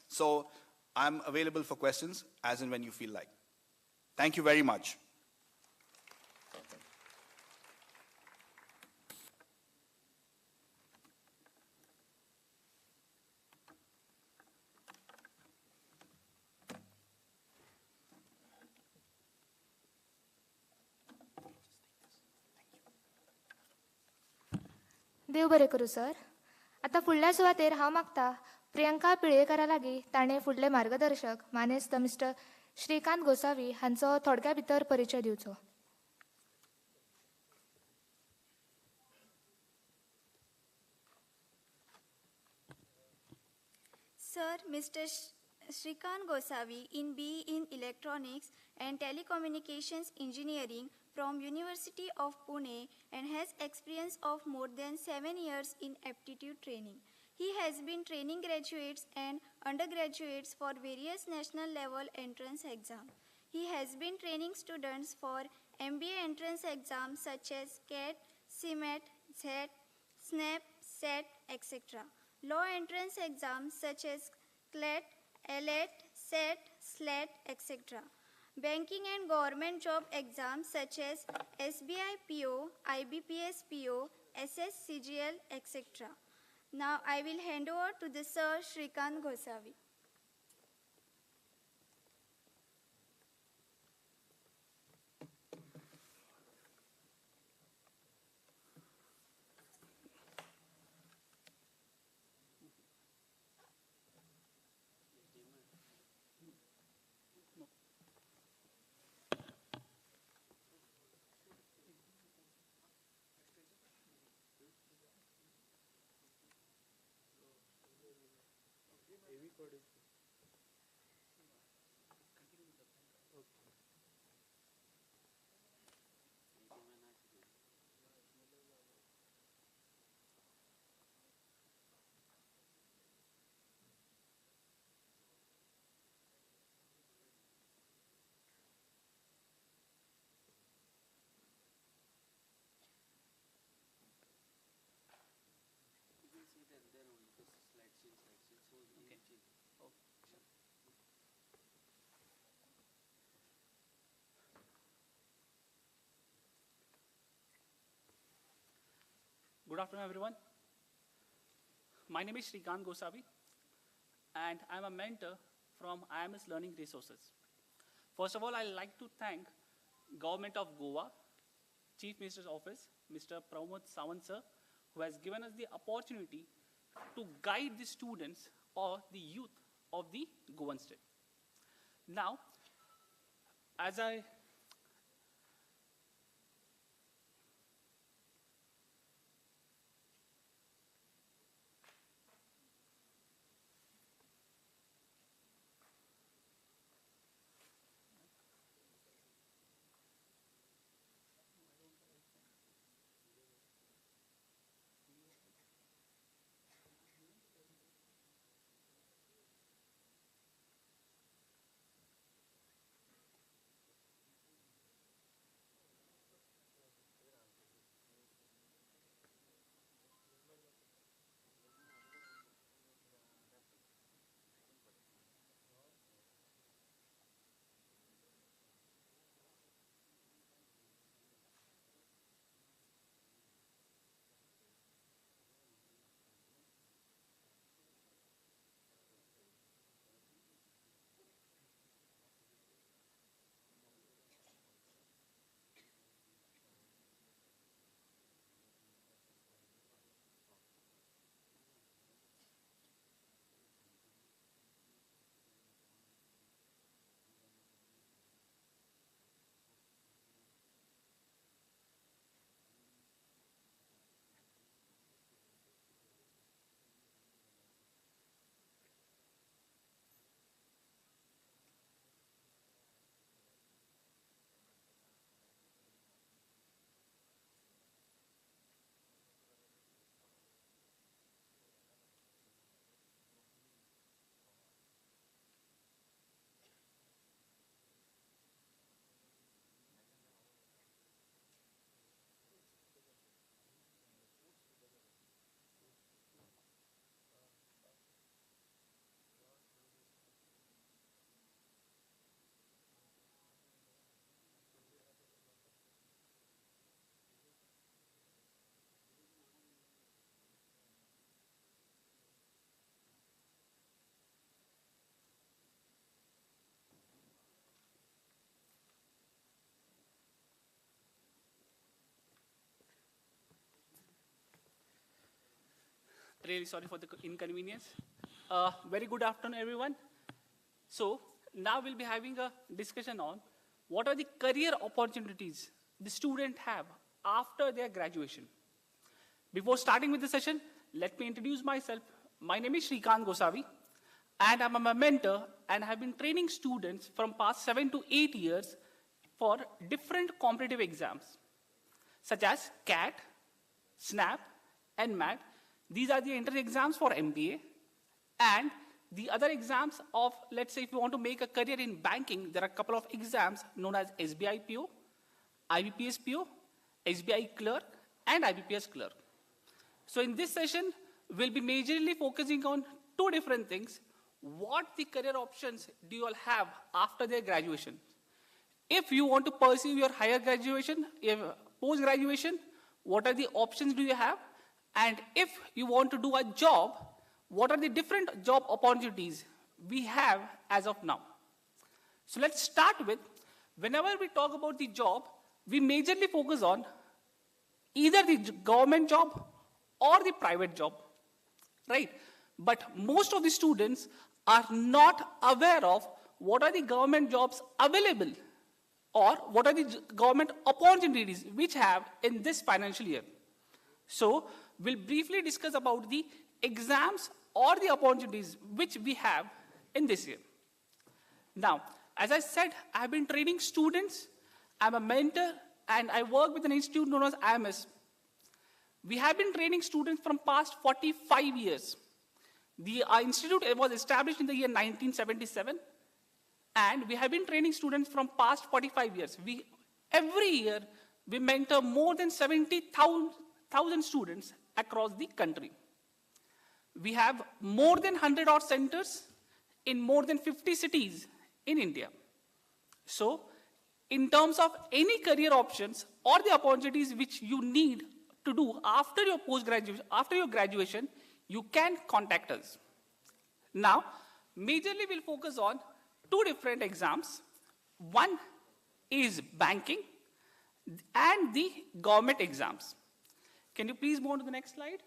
So I'm available for questions as and when you feel like. Thank you very much. देव बरें करूं sir. आतां फुडल्या सुवातेर हांव मागता प्रियंका पिळयेकारा लागीं ताणें फुडले मार्गदर्शक मानेस्त मिस्टर श्रीकांत गोसावी हांचो थोडक्या भितर परिचय दिवचो. Sir, Mr. Shrikant Gosavi in BE in Electronics and Telecommunications Engineering from University of Pune and has experience of more than 7 years in aptitude training. He has been training graduates and undergraduates for various national level entrance exams. He has been training students for MBA entrance exams such as CAT, CMAT, ZET, SNAP, SET, etc. Law entrance exams such as CLET, LET, SET, SLET, etc. Banking and government job exams such as SBI PO, IBPS PO, SSCGL, etc. Now I will hand over to the Sir Shrikant Gosavi. Good afternoon, everyone. My name is Shrikant Gosavi, and I'm a mentor from IMS Learning Resources. First of all, I'd like to thank Government of Goa, Chief Minister's Office, Mr. Pramod Sawant sir, who has given us the opportunity to guide the students or the youth of the Goan state. Now, as I really sorry for the inconvenience. Very good afternoon, everyone. So now we'll be having a discussion on what are the career opportunities the student have after their graduation. Before starting with the session, let me introduce myself. My name is Shrikant Gosavi, and I'm a mentor and have been training students from past 7 to 8 years for different competitive exams, such as CAT, SNAP, and MAT. These are the entrance exams for MBA. And the other exams of, let's say, if you want to make a career in banking, there are a couple of exams known as SBI PO, IBPS PO, SBI Clerk, and IBPS Clerk. So in this session, we'll be majorly focusing on two different things. What the career options do you all have after their graduation? If you want to pursue your higher graduation, post-graduation, what are the options do you have? And if you want to do a job, what are the different job opportunities we have as of now? So let's start with, whenever we talk about the job, we majorly focus on either the government job or the private job, right? But most of the students are not aware of what are the government jobs available or what are the government opportunities which have in this financial year. So we'll briefly discuss about the exams or the opportunities which we have in this year. Now, as I said, I've been training students, I'm a mentor, and I work with an institute known as IMS. We have been training students from past 45 years. The institute was established in the year 1977, and we have been training students from past 45 years. Every year, we mentor more than 70,000 students across the country. We have more than 100 odd centers in more than 50 cities in India. So, in terms of any career options or the opportunities which you need to do after your post-graduation, after your graduation, you can contact us. Now, majorly will focus on two different exams. One is banking and the government exams. Can you please move on to the next slide?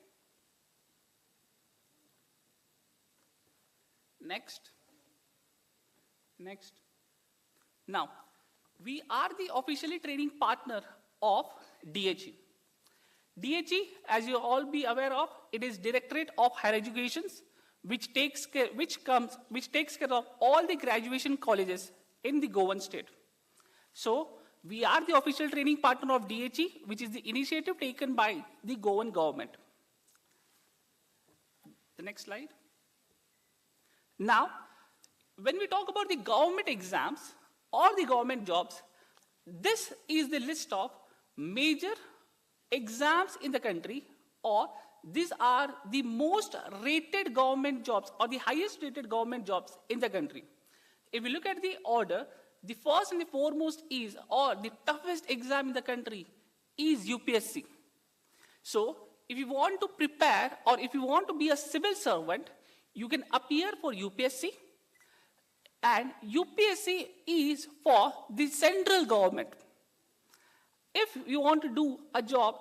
Next. Next. Now, we are the officially training partner of DHE. DHE, as you all be aware of, it is Directorate of Higher Education, which takes care of all the graduation colleges in the Goan state. So, we are the official training partner of DHE, which is the initiative taken by the Goan government. The next slide. Now, when we talk about the government exams or the government jobs, this is the list of major exams in the country, or these are the most rated government jobs or the highest rated government jobs in the country. If we look at the order, the first and the foremost is, or the toughest exam in the country is UPSC. So, if you want to prepare or if you want to be a civil servant, you can appear for UPSC. And UPSC is for the central government. If you want to do a job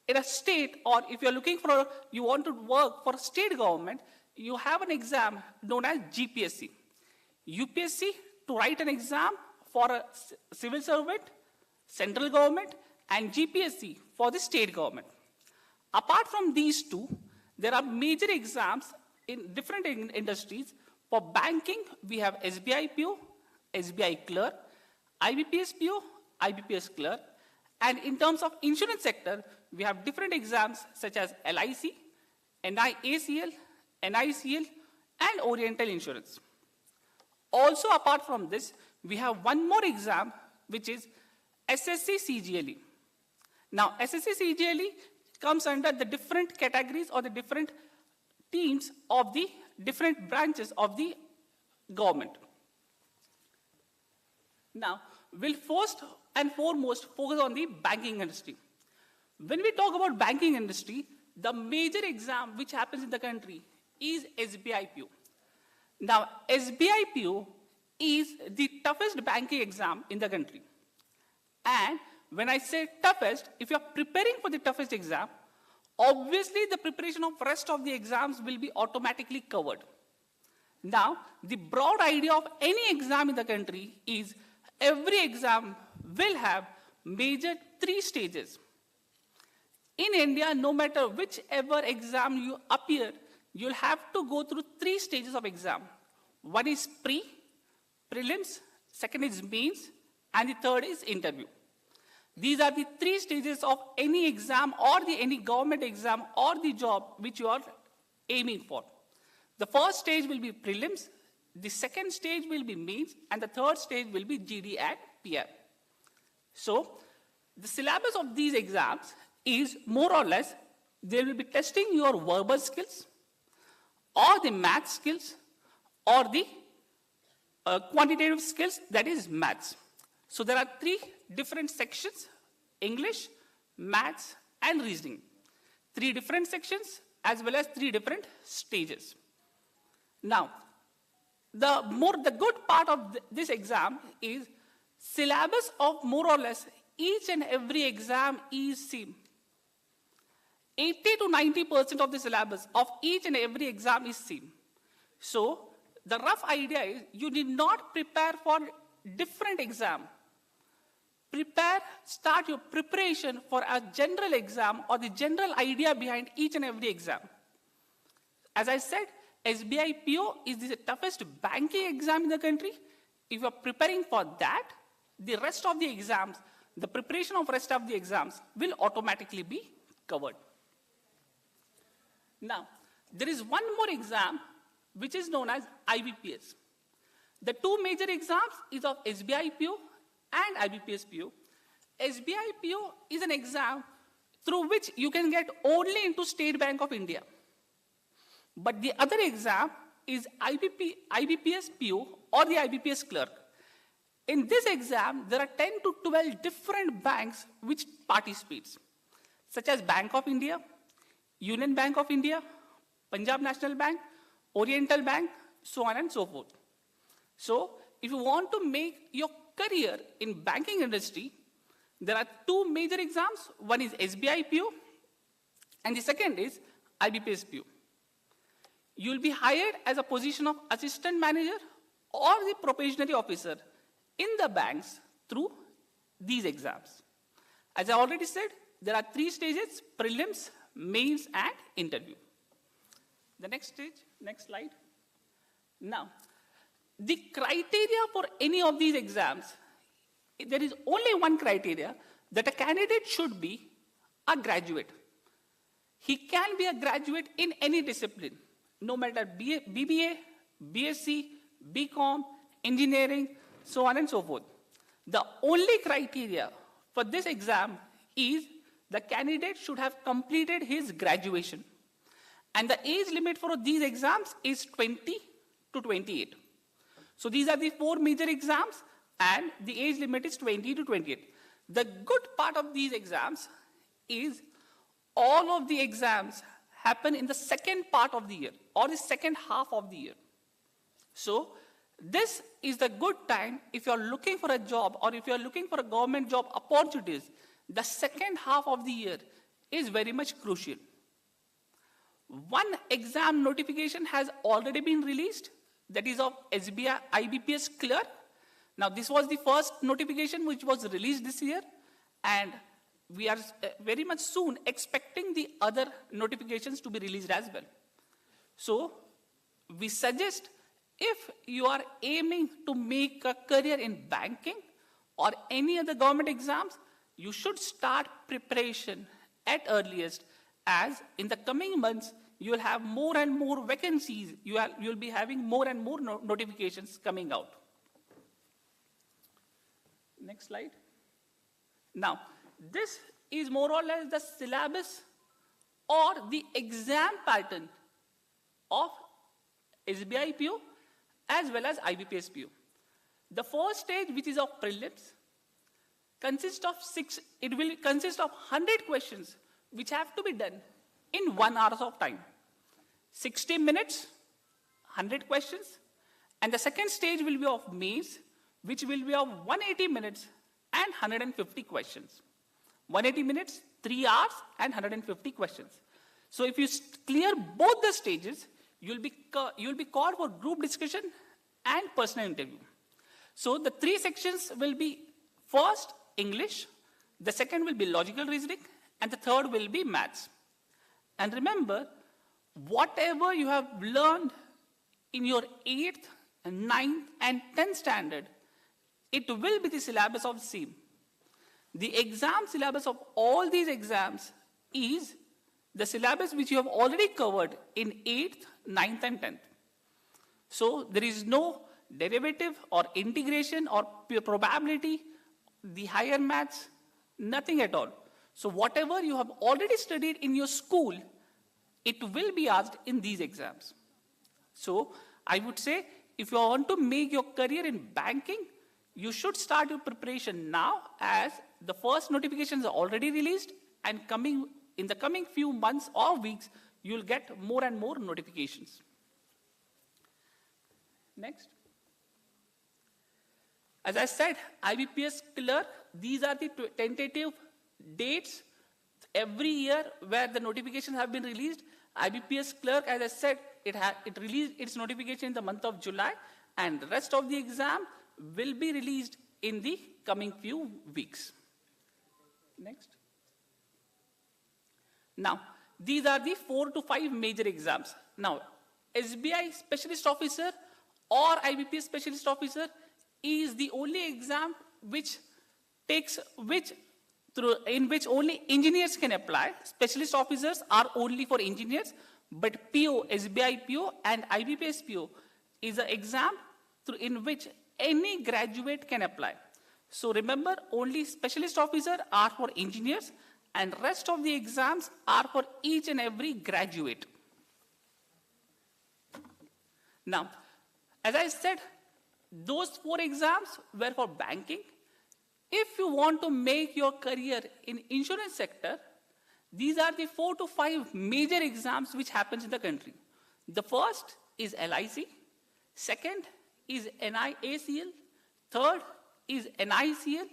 in a state, or if you're looking for, you want to work for a state government, you have an exam known as GPSC. UPSC to write an exam for a civil servant, central government, and GPSC for the state government. Apart from these two, there are major exams in different industries. For banking, we have SBI PO, SBI Clerk, IBPS PO, IBPS Clerk. And in terms of insurance sector, we have different exams such as LIC, NIACL, NICL, and Oriental Insurance. Also, apart from this, we have one more exam, which is SSC CGLE. Now, SSC CGLE comes under the different categories or the different teams of the different branches of the government. Now, we'll first and foremost focus on the banking industry. When we talk about banking industry, the major exam which happens in the country is SBI PO. Now, SBI PO is the toughest banking exam in the country. And when I say toughest, if you're preparing for the toughest exam, obviously the preparation of rest of the exams will be automatically covered. Now, the broad idea of any exam in the country is every exam will have major 3 stages. In India, no matter whichever exam you appear, you'll have to go through 3 stages of exam. One is prelims, second is mains, and the third is interview. These are the 3 stages of any exam or any government exam or the job which you are aiming for. The first stage will be prelims, the second stage will be mains, and the third stage will be GD and PR. So, the syllabus of these exams is more or less, they will be testing your verbal skills, or the math skills, or the quantitative skills, that is maths. So there are 3 different sections: English, maths, and reasoning. 3 different sections as well as 3 different stages. Now, the good part of this exam is syllabus of more or less each and every exam is same. 80 to 90% of the syllabus of each and every exam is same. So, the rough idea is you need not prepare for different exam. Start your preparation for a general exam or the general idea behind each and every exam. As I said, SBI PO is the toughest banking exam in the country. If you are preparing for that, the rest of the exams, the preparation of rest of the exams will automatically be covered. Now, there is one more exam which is known as IBPS. The 2 major exams is of SBI PO and IBPS PO. SBI PO is an exam through which you can get only into State Bank of India. But the other exam is IBPS PO or the IBPS clerk. In this exam, there are 10 to 12 different banks which participates, such as Bank of India, Union Bank of India, Punjab National Bank, Oriental Bank, so on and so forth. So if you want to make your career in banking industry, there are two major exams. One is SBI PO and the second is IBPS PO. You will be hired as a position of assistant manager or the probationary officer in the banks through these exams. As I already said, there are 3 stages: prelims, mains, and interview. The next stage, next slide. Now, the criteria for any of these exams, there is only one criteria, that a candidate should be a graduate. He can be a graduate in any discipline, no matter BBA, BSc, BCom, engineering, so on and so forth. The only criteria for this exam is the candidate should have completed his graduation. And the age limit for these exams is 20 to 28. So these are the 4 major exams, and the age limit is 20 to 28. The good part of these exams is all of the exams happen in the second part of the year or the second half of the year. So this is the good time if you're looking for a job or if you're looking for a government job opportunities. The second half of the year is very much crucial. One exam notification has already been released, that is of SBI IBPS clerk. Now this was the first notification which was released this year, and we are very much soon expecting the other notifications to be released as well. So we suggest, if you are aiming to make a career in banking or any other government exams, you should start preparation at earliest, as in the coming months you will have more and more vacancies. You will be having more and more notifications coming out. Next slide. Now, this is more or less the syllabus or the exam pattern of SBI PO as well as IBPS PO. The first stage, which is of prelims, consists of 100 questions which have to be done in 1 hour of time. 60 minutes, 100 questions. And the second stage will be of mains, which will be of 180 minutes and 150 questions. 180 minutes, 3 hours, and 150 questions. So if you clear both the stages, you'll be called for group discussion and personal interview. So the 3 sections will be: first, English; the second will be logical reasoning; and the third will be maths. And remember, whatever you have learned in your 8th, 9th, and 10th standard, it will be the syllabus of same. The exam syllabus of all these exams is the syllabus which you have already covered in 8th, 9th, and 10th. So there is no derivative or integration or probability, the higher maths, nothing at all. So whatever you have already studied in your school, it will be asked in these exams. So I would say, if you want to make your career in banking, you should start your preparation now, as the first notifications are already released, and in the coming few months or weeks, you will get more and more notifications. Next. As I said, IBPS clerk, these are the tentative dates every year where the notifications have been released. IBPS clerk, as I said, it released its notification in the month of July, and the rest of the exam will be released in the coming few weeks. Next. Now, these are the 4 to 5 major exams. Now, SBI Specialist Officer or IBPS Specialist Officer is the only exam in which only engineers can apply. Specialist officers are only for engineers, but PO, SBI PO and IBPS PO is an exam in which any graduate can apply. So remember, only specialist officers are for engineers, and rest of the exams are for each and every graduate. Now, as I said, those 4 exams were for banking. If you want to make your career in insurance sector, these are the 4 to 5 major exams which happens in the country. The first is LIC, Second is NIACL. Third is NICL.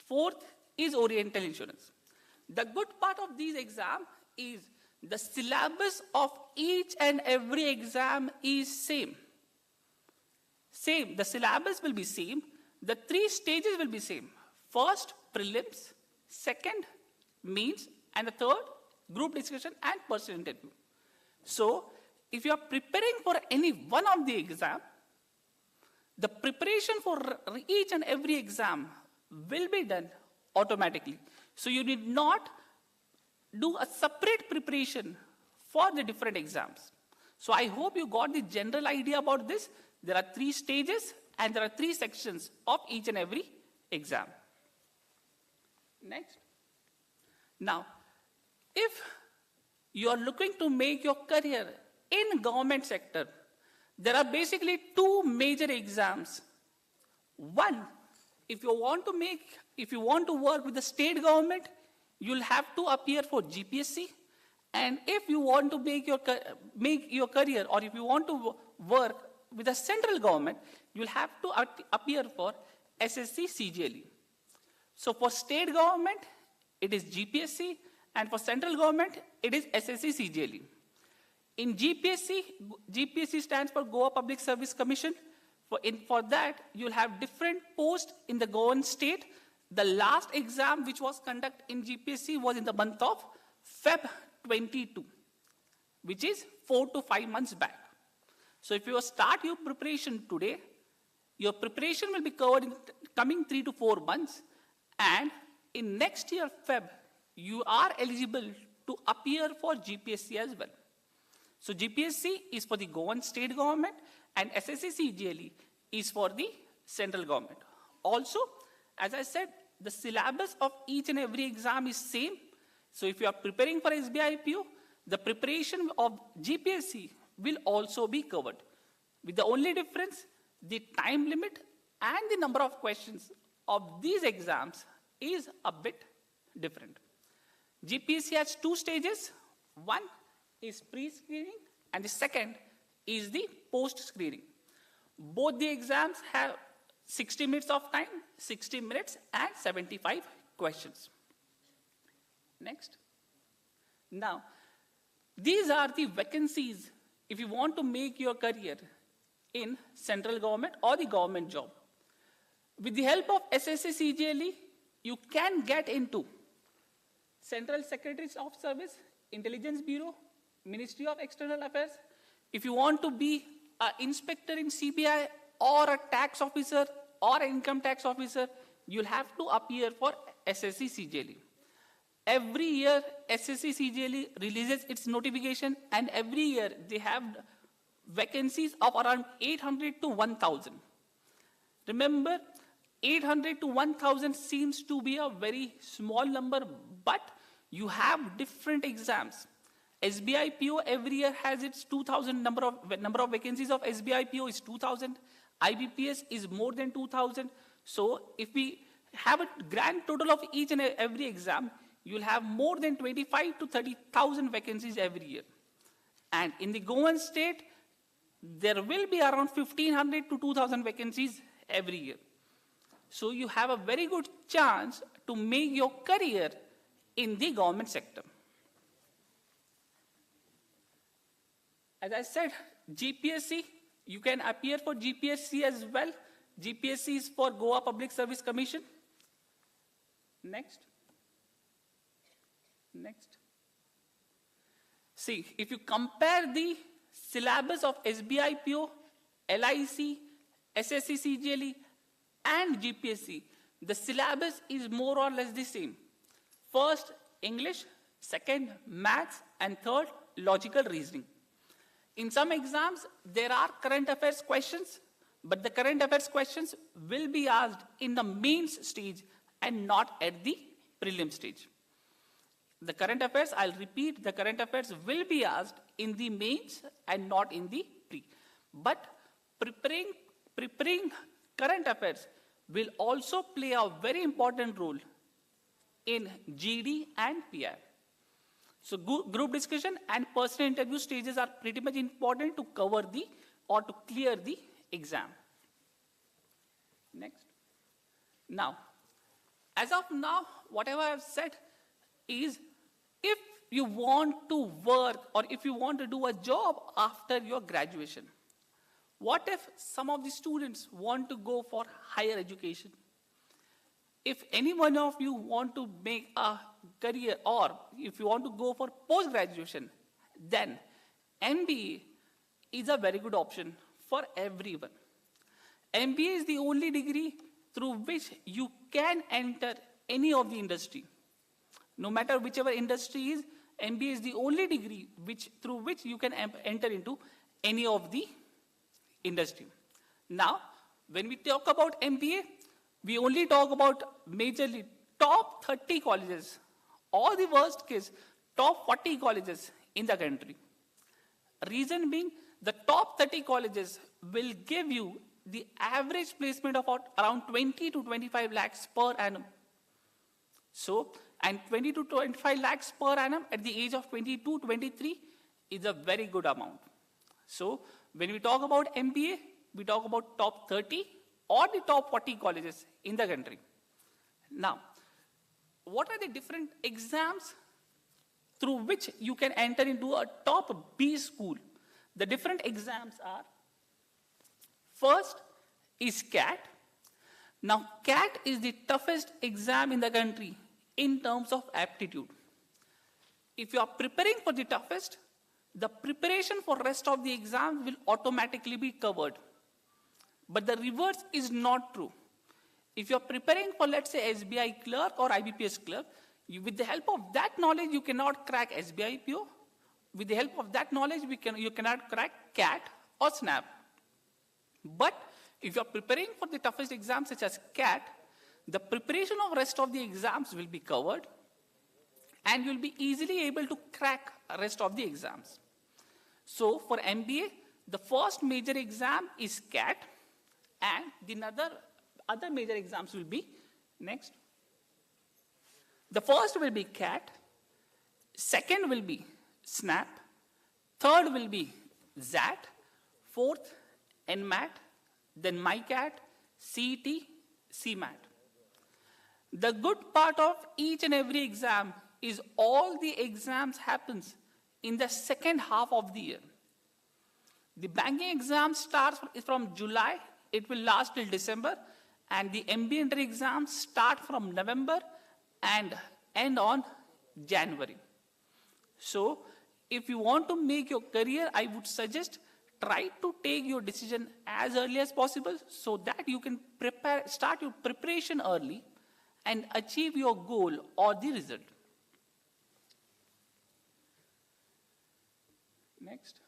Fourth is Oriental Insurance. The good part of these exams is the syllabus of each and every exam is same. Same, the syllabus will be same. The 3 stages will be same. First, prelims. Second, means. And the third, group discussion and personal interview. So, if you are preparing for any one of the exam, the preparation for each and every exam will be done automatically. So you need not do a separate preparation for the different exams. So I hope you got the general idea about this. There are 3 stages and there are 3 sections of each and every exam. Next. Now, if you are looking to make your career in government sector, there are basically 2 major exams. One, if you want to work with the state government, you'll have to appear for GPSC. And if you want to make your career, or if you want to work with the central government, you'll have to appear for SSC CGLE. So for state government, it is GPSC, and for central government, it is SSC CGLE. In GPSC stands for Goa Public Service Commission. For that, you'll have different posts in the Goan state. The last exam which was conducted in GPSC was in the month of Feb 22, which is 4 to 5 months back. So if you start your preparation today, your preparation will be covered in coming 3 to 4 months, and in next year Feb, you are eligible to appear for GPSC as well. So GPSC is for the Goan state government and SSC CGLE is for the central government. Also, as I said, the syllabus of each and every exam is same. So if you are preparing for SBI IPO, the preparation of GPSC will also be covered. With the only difference, the time limit and the number of questions of these exams is a bit different. GPSC has 2 stages. One is pre-screening and the second is the post-screening. Both the exams have 60 minutes of time, 60 minutes and 75 questions. Next. Now, these are the vacancies if you want to make your career in central government or the government job. With the help of SSC CGLE, you can get into Central Secretaries of Service, Intelligence Bureau, Ministry of External Affairs. If you want to be an inspector in CBI or a tax officer or an income tax officer, you'll have to appear for SSC CGLE. Every year, SSC CGLE releases its notification, and every year they have vacancies of around 800 to 1,000. Remember, 800 to 1,000 seems to be a very small number, but you have different exams. SBI PO every year has its 2,000 number of vacancies of SBI PO is 2,000. IBPS is more than 2,000. So if we have a grand total of each and every exam, you'll have more than 25 to 30,000 vacancies every year. And in the Goan state, there will be around 1,500 to 2,000 vacancies every year. So you have a very good chance to make your career in the government sector. As I said, GPSC, you can appear for GPSC as well. GPSC is for Goa Public Service Commission. Next. Next. See, if you compare the syllabus of SBI PO, LIC, SSC CGLE, and GPSC, the syllabus is more or less the same. First, English, second, maths, and third, logical reasoning. In some exams, there are current affairs questions, but the current affairs questions will be asked in the mains stage and not at the prelim stage. The current affairs, I'll repeat, the current affairs will be asked in the mains and not in the pre. But preparing current affairs will also play a very important role in GD and PI. So group discussion and personal interview stages are pretty much important to cover the or to clear the exam. Next. Now, as of now, whatever I've said is if you want to work or if you want to do a job after your graduation, what if some of the students want to go for higher education? If any one of you want to make a career or if you want to go for post-graduation, then MBA is a very good option for everyone. MBA is the only degree through which you can enter any of the industry. No matter whichever industry is, MBA is the only degree through which you can enter into any of the industry. Now, when we talk about MBA, we only talk about majorly top 30 colleges, or the worst case, top 40 colleges in the country. Reason being, the top 30 colleges will give you the average placement of around 20 to 25 lakhs per annum. So, and 20 to 25 lakhs per annum at the age of 22, 23 is a very good amount. So, when we talk about MBA, we talk about top 30 or the top 40 colleges in the country. Now, what are the different exams through which you can enter into a top B school? The different exams are, first is CAT. Now, CAT is the toughest exam in the country in terms of aptitude. If you are preparing for the toughest, the preparation for rest of the exam will automatically be covered. But the reverse is not true. If you are preparing for, let's say, SBI clerk or IBPS clerk, with the help of that knowledge, you cannot crack SBI PO. With the help of that knowledge, you cannot crack CAT or SNAP. But if you are preparing for the toughest exams such as CAT, the preparation of rest of the exams will be covered and you will be easily able to crack the rest of the exams. So for MBA, the first major exam is CAT and the other major exams will be, next. The first will be CAT, second will be SNAP, third will be ZAT, fourth NMAT, then MyCAT, CET, CMAT. The good part of each and every exam is all the exams happens in the second half of the year. The banking exam starts from July, it will last till December, and the MBA entry exams start from November and end on January. So, if you want to make your career, I would suggest try to take your decision as early as possible so that you can start your preparation early and achieve your goal or the result. Next.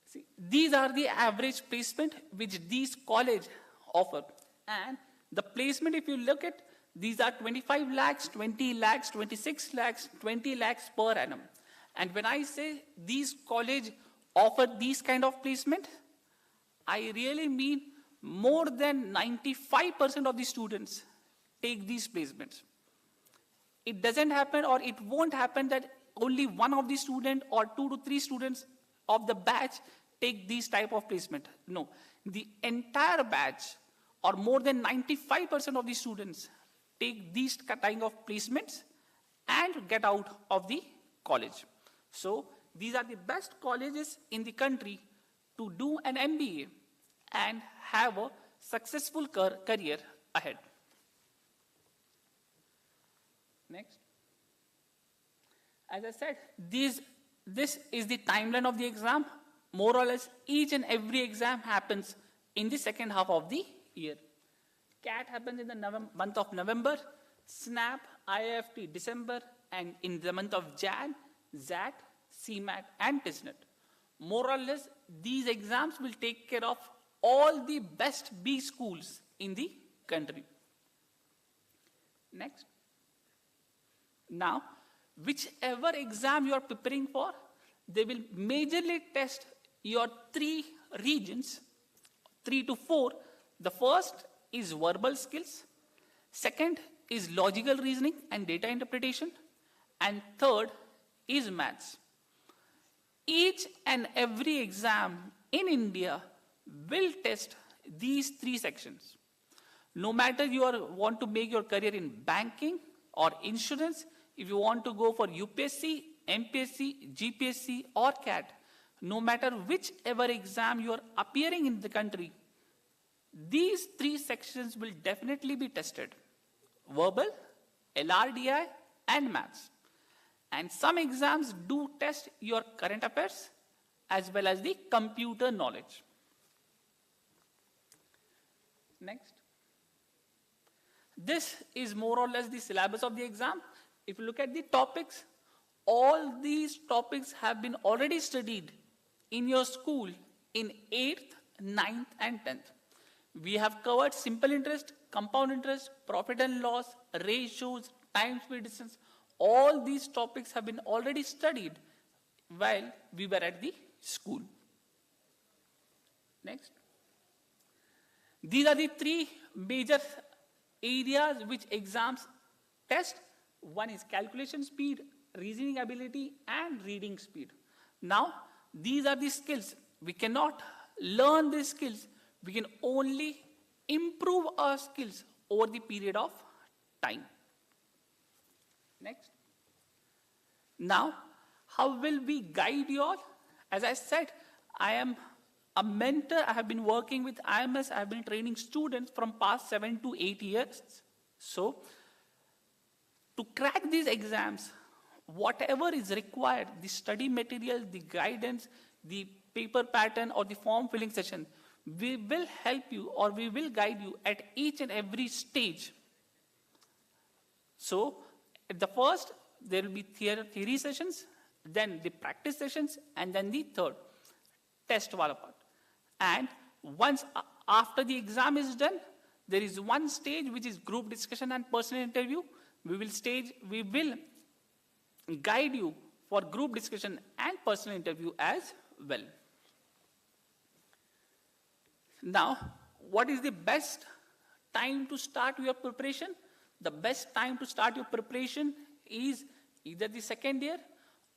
See, these are the average placement which these colleges offer. And the placement, if you look at, these are 25 lakhs, 20 lakhs, 26 lakhs, 20 lakhs per annum. And when I say these colleges offer these kind of placement, I really mean more than 95% of the students take these placements. It doesn't happen or it won't happen that only one of the student or 2 to 3 students of the batch take these type of placement. No, the entire batch or more than 95% of the students take these kind of placements and get out of the college. So these are the best colleges in the country to do an MBA and have a successful career ahead. Next. As I said, this is the timeline of the exam. More or less, each and every exam happens in the second half of the year. CAT happens in the month of November, SNAP, IIFT, December, and in the month of Jan, ZAT, CMAT, and TISNET. More or less, these exams will take care of all the best B schools in the country. Next. Now, whichever exam you are preparing for, they will majorly test your 3 regions, 3 to 4. The first is verbal skills, second is logical reasoning and data interpretation, and third is maths. Each and every exam in India will test these three sections. No matter want to make your career in banking or insurance, if you want to go for UPSC, MPSC, GPSC or CAT, no matter whichever exam you are appearing in the country, these three sections will definitely be tested. Verbal, LRDI and maths. And some exams do test your current affairs as well as the computer knowledge. Next. This is more or less the syllabus of the exam. If you look at the topics, all these topics have been already studied in your school in 8th, 9th and 10th. We have covered simple interest, compound interest, profit and loss, ratios, time, speed, distance. All these topics have been already studied while we were at the school. Next. These are the three major areas which exams test. One is calculation speed, reasoning ability, and reading speed. Now, these are the skills. We cannot learn these skills. We can only improve our skills over the period of time. Next. Now, how will we guide you all? As I said, I am a mentor. I have been working with IMS. I have been training students from past 7 to 8 years. So, to crack these exams, whatever is required, the study material, the guidance, the paper pattern or the form filling session, we will help you or we will guide you at each and every stage. So, at the first, there will be theory sessions, then the practice sessions, and then the third, test wala part. And once after the exam is done, there is one stage which is group discussion and personal interview. We will guide you for group discussion and personal interview as well. Now, what is the best time to start your preparation? The best time to start your preparation is either the second year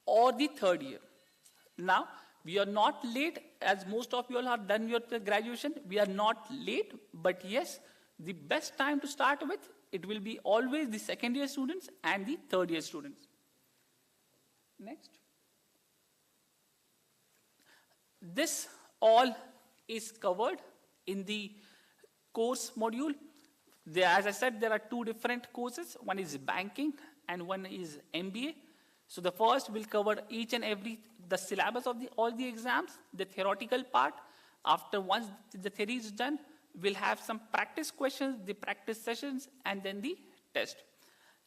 or the third year. Now, we are not late, as most of you all have done your graduation. We are not late, but yes, the best time to start with, it will be always the second year students and the third year students. Next. This all is covered in the course module. As I said, there are two different courses. One is banking and one is MBA. So the first will cover each and every, the syllabus of all the exams, the theoretical part. After once the theory is done, we'll have some practice questions, the practice sessions, and then the test.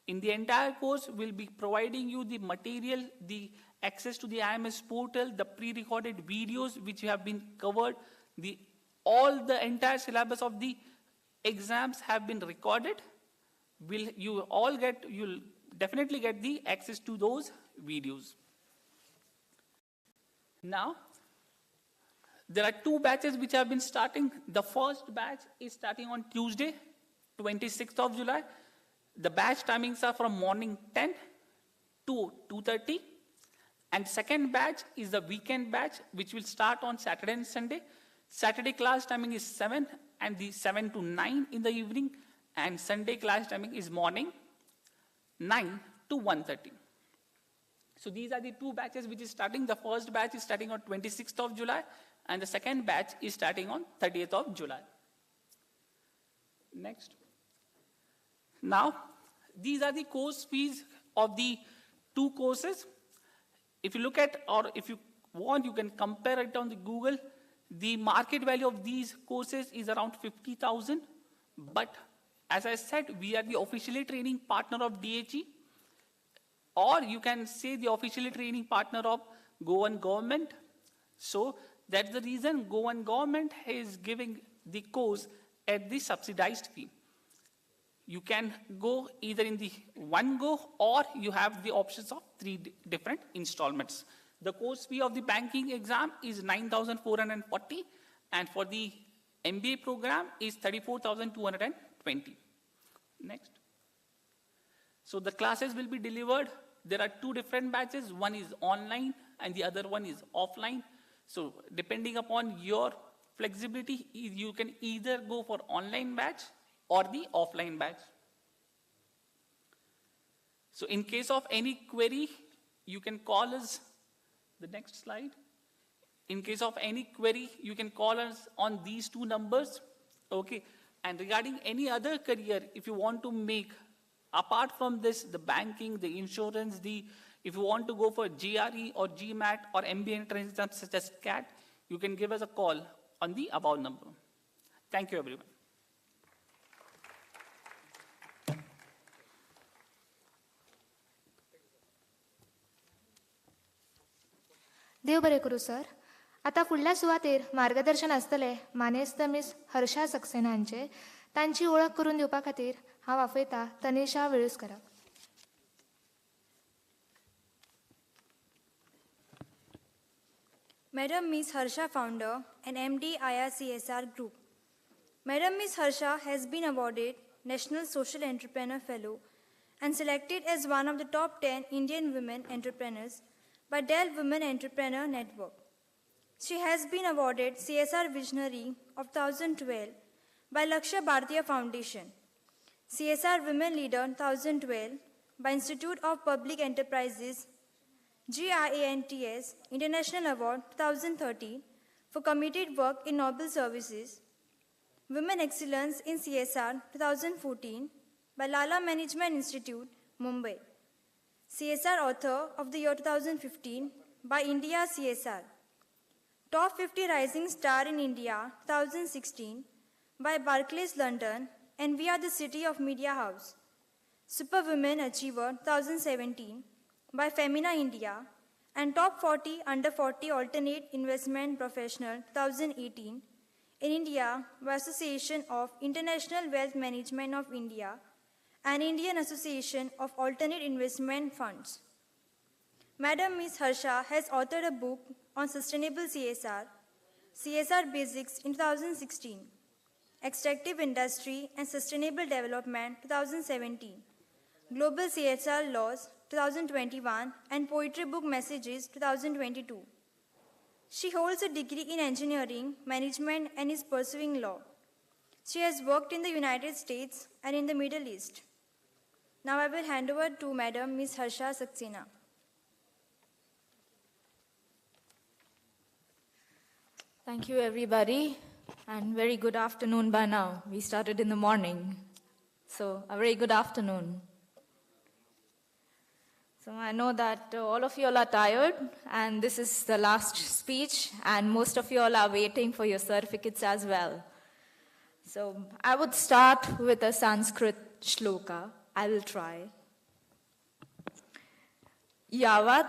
In the entire course, we'll be providing you the material, the access to the IMS portal, the pre-recorded videos which have been covered, all the entire syllabus of the exams have been recorded. You'll definitely get the access to those videos. Now, there are two batches which have been starting. The first batch is starting on Tuesday, 26th of July. The batch timings are from morning 10 to 2:30. And second batch is the weekend batch, which will start on Saturday and Sunday. Saturday class timing is 7 and the 7 to 9 in the evening. And Sunday class timing is morning 9 to 1:30. So these are the two batches which is starting. The first batch is starting on 26th of July and the second batch is starting on 30th of July. Next. Now, these are the course fees of the two courses. If you look at, or if you want, you can compare it on the Google. The market value of these courses is around 50,000. But as I said, we are the officially training partner of DHE. Or you can say the officially training partner of Goan government. So that's the reason Goan government is giving the course at the subsidized fee. You can go either in the one go or you have the options of 3 different installments. The course fee of the banking exam is 9,440 and for the MBA program is 34,220. Next. So the classes will be delivered. There are 2 different batches. One is online and the other one is offline. So depending upon your flexibility is you can either go for online batch or the offline batch. So in case of any query, you can call us, the next slide. In case of any query, you can call us on these two numbers, okay? And regarding any other career, if you want to make, apart from this, the banking, the insurance, if you want to go for GRE or GMAT or MBA entrance exams such as CAT, you can give us a call on the above number. Thank you, everyone. देव बरें करूं sir. आता फुडल्या सुवातेर मार्गदर्शन आसतलें मानेस्त miss Harsha Saxena हांचे. तांची ओळख करून दिवपा खातीर हांव आपयतां Tanisha वेळुस्कराक. Madam Ms. Harsha, founder and MD IRCSR Group. Madam Ms. Harsha has been awarded National Social Entrepreneur Fellow and selected as one of the top 10 Indian women entrepreneurs by Dell Women Entrepreneur Network. She has been awarded CSR Visionary of 2012 by Lakshya Bhartiya Foundation, CSR Women Leader 2012 by Institute of Public Enterprises, GRANTS International Award 2013 for committed work in noble services, Women Excellence in CSR 2014 by Lala Management Institute, Mumbai, CSR Author of the Year 2015 by India CSR, Top 50 Rising Star in India 2016 by Barclays London and We Are the City of Media House, Superwomen Achiever 2017 by Femina India, and Top 40 Under 40 Alternate Investment Professional 2018 in India by Association of International Wealth Management of India and Indian Association of Alternate Investment Funds. Madam Ms. Harsha has authored a book on sustainable CSR, CSR Basics in 2016, Extractive Industry and Sustainable Development 2017, Global CSR Laws 2021 and Poetry Book Messages 2022. She holds a degree in engineering, management and is pursuing law. She has worked in the United States and in the Middle East. Now I will hand over to Madam Ms. Harsha Saxena. Thank you, everybody, and very good afternoon by now. We started in the morning, so a very good afternoon. So I know that all of you all are tired, and this is the last speech, and most of you all are waiting for your certificates as well. So I would start with a Sanskrit shloka. I will try. Yavat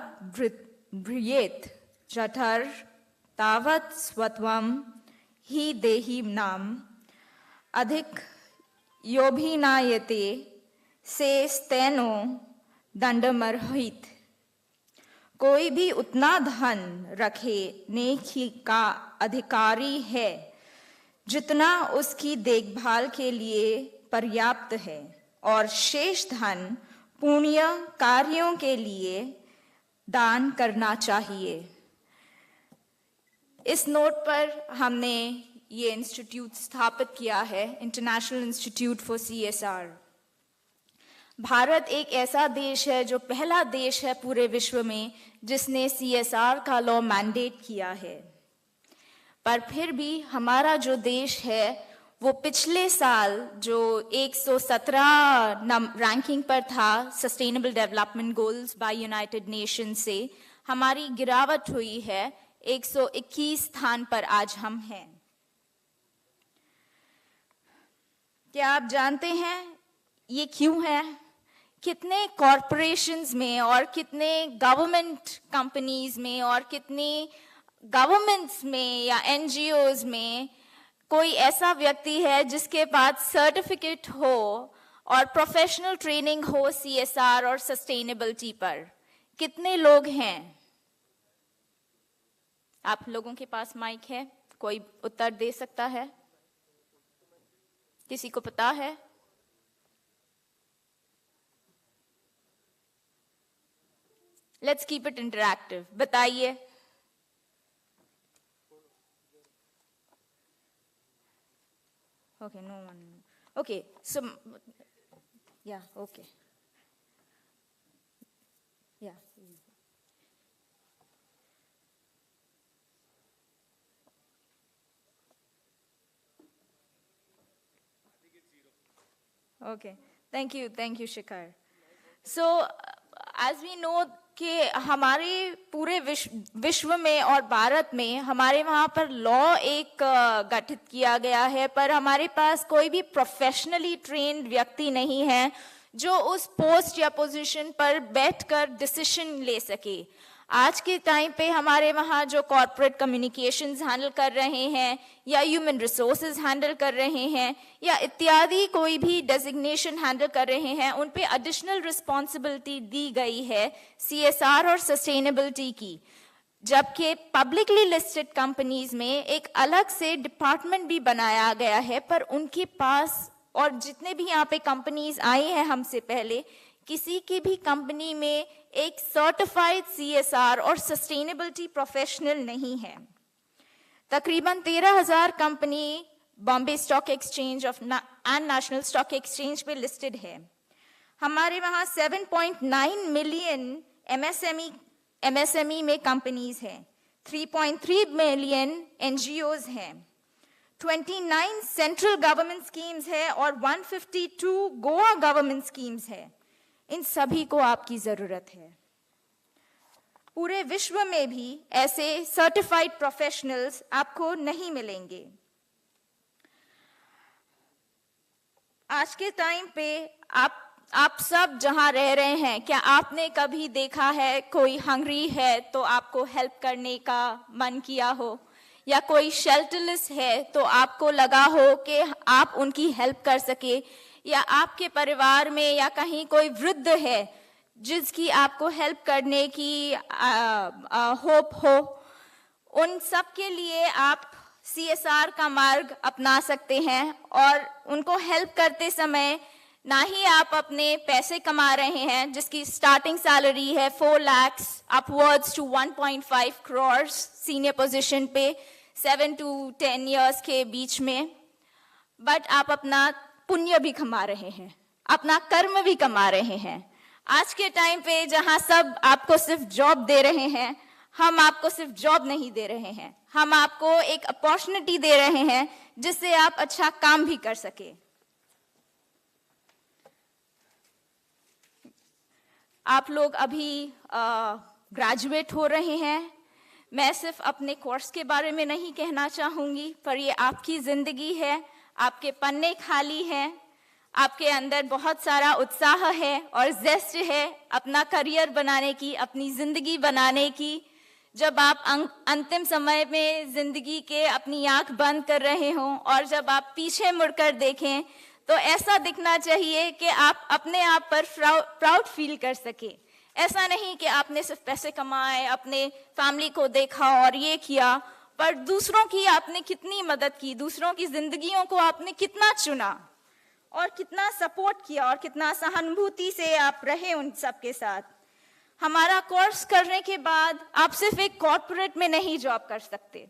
bhriyet jathar tavat swatvam hi dehim nam adhik yobhinayate se steno दंडमर्हित. कोई भी उतना धन रखने का अधिकारी है जितना उसकी देखभाल के लिए पर्याप्त है, और शेष धन पुण्य कार्यों के लिए दान करना चाहिए. इस नोट पर हमने ये इंस्टीट्यूट स्थापित किया है, international institute for CSR. Bharat एक ऐसा देश है जो पहला देश है पूरे विश्व में जिसने CSR का लॉ मैंडेट किया है, पर फिर भी हमारा जो देश है वो पिछले साल जो 117 रैंकिंग पर था sustainable development goals by United Nation से, हमारी गिरावट हुई है, 121 स्थान पर आज हम हैं. क्या आप जानते हैं ये क्यों है? कितने कॉरपोरेशंस में और कितने गवर्नमेंट कंपनीज में और कितने गवर्नमेंट्स में या NGOs में कोई ऐसा व्यक्ति है जिसके पास सर्टिफिकेट हो और प्रोफेशनल ट्रेनिंग हो CSR और सस्टेनेबिलिटी पर? कितने लोग हैं? आप लोगों के पास माइक है, कोई उत्तर दे सकता है? किसी को पता है? Let's keep it interactive. बताइए. Okay, no one. Okay, so, yeah, okay. Yeah. Okay, thank you, Shikhar. So, as we know कि हमारे पूरे विश्व में और भारत में हमारे वहाँ पर लॉ एक गठित किया गया है, पर हमारे पास कोई भी प्रोफेशनली ट्रेन्ड व्यक्ति नहीं है जो उस पोस्ट या पोजीशन पर बैठकर डिसीजन ले सके। आज के टाइम पे हमारे वहाँ जो कॉर्पोरेट कम्युनिकेशंस हैंडल कर रहे हैं या ह्यूमन रिसोर्सेज हैंडल कर रहे हैं या इत्यादि कोई भी डेजिग्नेशन हैंडल कर रहे हैं, उन पे एडिशनल रिस्पॉन्सिबिलिटी दी गई है CSR और सस्टेनेबिलिटी की, जबकि पब्लिकली लिस्टेड कंपनीज में एक अलग से डिपार्टमेंट भी बनाया गया है, पर उनके पास और जितने भी यहाँ पे कंपनीज आई हैं हमसे पहले, किसी की भी कंपनी में एक सर्टिफाइड CSR और सस्टेनेबिलिटी प्रोफेशनल नहीं है। तकरीबन 13,000 company Bombay stock exchange and national stock exchange पे लिस्टेड है। हमारे वहाँ 7.9 मिलियन MSME में कंपनीज हैं, 3.3 मिलियन NGOs हैं, 29 सेंट्रल गवर्नमेंट स्कीम्स है और 152 गोवा गवर्नमेंट स्कीम्स है। इन सभी को आपकी जरूरत है। पूरे विश्व में भी ऐसे सर्टिफाइड प्रोफेशनल्स आपको नहीं मिलेंगे। आज के टाइम पे आप सब जहां रह रहे हैं, क्या आपने कभी देखा है कोई हंग्री है तो आपको हेल्प करने का मन किया हो, या कोई शेल्टरलेस है तो आपको लगा हो कि आप उनकी हेल्प कर सके, या आपके परिवार में या कहीं कोई वृद्ध है जिसकी आपको हेल्प करने की होप हो? उन सब के लिए आप CSR का मार्ग अपना सकते हैं और उनको हेल्प करते समय ना ही आप अपने पैसे कमा रहे हैं जिसकी स्टार्टिंग सैलरी है 4 lakhs upwards to 1.5 crores senior position पे 7 to 10 years के बीच में, बट आप अपना पुण्य भी कमा रहे हैं, अपना कर्म भी कमा रहे हैं। आज के टाइम पे जहां सब आपको सिर्फ जॉब दे रहे हैं, हम आपको सिर्फ जॉब नहीं दे रहे हैं, हम आपको एक अपॉर्चुनिटी दे रहे हैं जिससे आप अच्छा काम भी कर सके। आप लोग अभी ग्रेजुएट हो रहे हैं। मैं सिर्फ अपने कोर्स के बारे में नहीं कहना चाहूंगी, पर ये आपकी जिंदगी है, आपके पन्ने खाली हैं, आपके अंदर बहुत सारा उत्साह है और जेस्ट है अपना करियर बनाने की, अपनी जिंदगी बनाने की। जब आप अंतिम समय में जिंदगी के अपनी आंख बंद कर रहे हों और जब आप पीछे मुड़कर देखें तो ऐसा दिखना चाहिए कि आप अपने आप पर प्राउड फील कर सके। ऐसा नहीं कि आपने सिर्फ पैसे कमाए, अपने फैमिली को देखा और ये किया, पर दूसरों की आपने कितनी मदद की, दूसरों की जिंदगियों को आपने कितना चुना और कितना सपोर्ट किया और कितना सहानुभूति से आप रहे उन सब के साथ। हमारा कोर्स करने के बाद आप सिर्फ एक कॉर्पोरेट में नहीं जॉब कर सकते,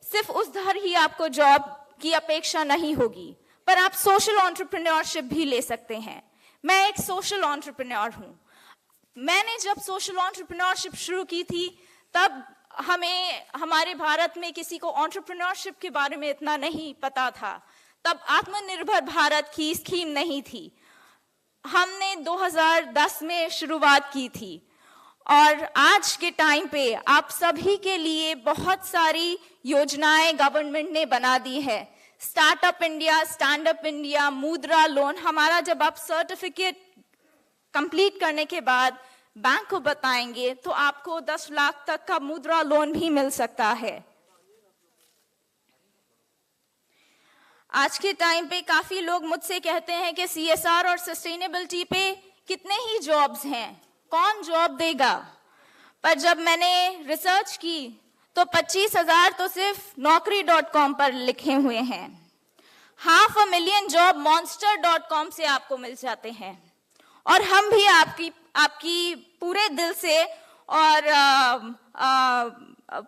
सिर्फ उधर ही आपको जॉब की अपेक्षा नहीं होगी, पर आप सोशल एंटरप्रेन्योरशिप भी ले सकते हैं। मैं एक सोशल एंटरप्रेन्योर हूं। मैंने जब सोशल एंटरप्रेन्योरशिप शुरू की थी तब हमें हमारे भारत में किसी को एंटरप्रेन्योरशिप के बारे में इतना नहीं पता था। तब आत्मनिर्भर भारत की स्कीम नहीं थी। हमने 2010 में शुरुआत की थी और आज के टाइम पे आप सभी के लिए बहुत सारी योजनाएं गवर्नमेंट ने बना दी है। Startup India, stand up India, मुद्रा लोन। हमारा जब आप सर्टिफिकेट कंप्लीट करने के बाद बैंक को बताएंगे तो आपको 10 लाख तक का मुद्रा लोन भी मिल सकता है। आज के टाइम पे काफी लोग मुझसे कहते हैं कि CSR और सस्टेनेबिलिटी पे कितने ही जॉब्स हैं, कौन जॉब देगा? पर जब मैंने रिसर्च की तो 25,000 तो सिर्फ naukri.com पर लिखे हुए हैं। 500,000 जॉब monster.com से आपको मिल जाते हैं और हम भी आपकी पूरे दिल से और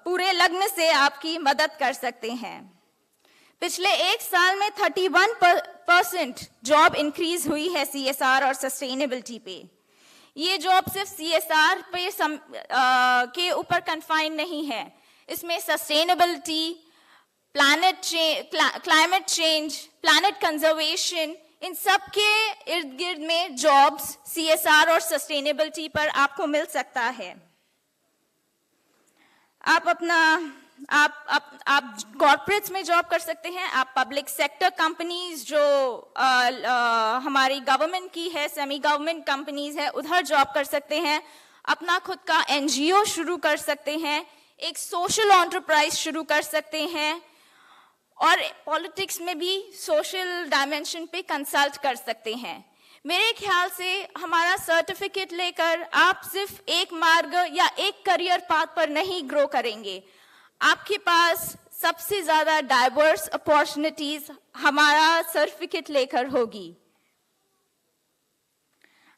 पूरे लग्न से आपकी मदद कर सकते हैं। पिछले एक साल में 31% जॉब इंक्रीज हुई है CSR और सस्टेनेबिलिटी पे। ये जॉब सिर्फ CSR पे के ऊपर कन्फाइन नहीं है, इसमें sustainability, climate change, planet conservation, इन सब के इर्द गिर्द में जॉब्स CSR और सस्टेनेबिलिटी पर आपको मिल सकता है। आप कॉर्पोरेट्स में जॉब कर सकते हैं, आप पब्लिक सेक्टर कंपनीज जो हमारी गवर्नमेंट की है, सेमी गवर्नमेंट कंपनीज है, उधर जॉब कर सकते हैं, अपना खुद का NGO शुरू कर सकते हैं, एक सोशल एंटरप्राइज शुरू कर सकते हैं, और पॉलिटिक्स में भी सोशल डायमेंशन पे कंसल्ट कर सकते हैं। मेरे ख्याल से हमारा सर्टिफिकेट लेकर आप सिर्फ एक मार्ग या एक करियर पाथ पर नहीं ग्रो करेंगे, आपके पास सबसे ज्यादा डाइवर्स अपॉर्चुनिटीज हमारा सर्टिफिकेट लेकर होगी।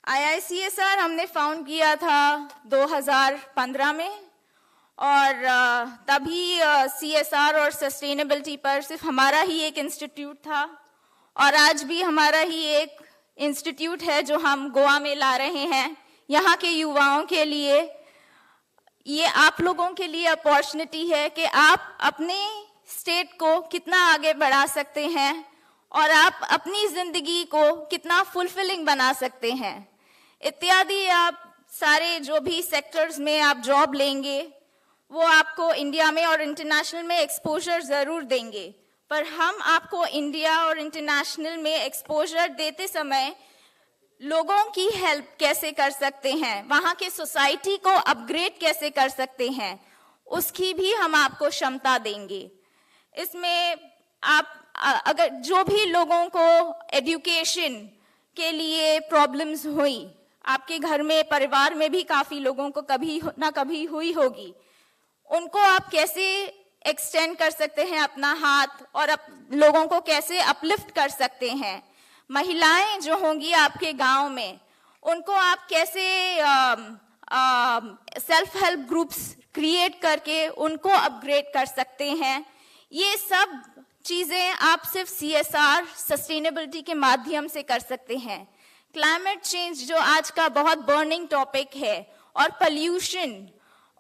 IICSR हमने फाउंड किया था 2015 में, और तभी CSR और सस्टेनेबिलिटी पर सिर्फ हमारा ही एक इंस्टीट्यूट था, और आज भी हमारा ही एक इंस्टीट्यूट है जो हम गोवा में ला रहे हैं। यहाँ के युवाओं के लिए, ये आप लोगों के लिए अपॉर्चुनिटी है कि आप अपने स्टेट को कितना आगे बढ़ा सकते हैं और आप अपनी जिंदगी को कितना फुलफिलिंग बना सकते हैं इत्यादि। आप सारे जो भी सेक्टर्स में आप जॉब लेंगे वो आपको इंडिया में और इंटरनेशनल में एक्सपोजर जरूर देंगे, पर हम आपको इंडिया और इंटरनेशनल में एक्सपोजर देते समय लोगों की हेल्प कैसे कर सकते हैं, वहाँ के सोसाइटी को अपग्रेड कैसे कर सकते हैं, उसकी भी हम आपको क्षमता देंगे। इसमें आप अगर जो भी लोगों को एजुकेशन के लिए प्रॉब्लम्स हुई, आपके घर में परिवार में भी काफ़ी लोगों को कभी ना कभी हुई होगी, उनको आप कैसे एक्सटेंड कर सकते हैं अपना हाथ और लोगों को कैसे अपलिफ्ट कर सकते हैं। महिलाएं जो होंगी आपके गांव में, उनको आप कैसे सेल्फ हेल्प ग्रुप्स क्रिएट करके उनको अपग्रेड कर सकते हैं। ये सब चीज़ें आप सिर्फ CSR सस्टेनेबिलिटी के माध्यम से कर सकते हैं। क्लाइमेट चेंज जो आज का बहुत बर्निंग टॉपिक है, और पोल्यूशन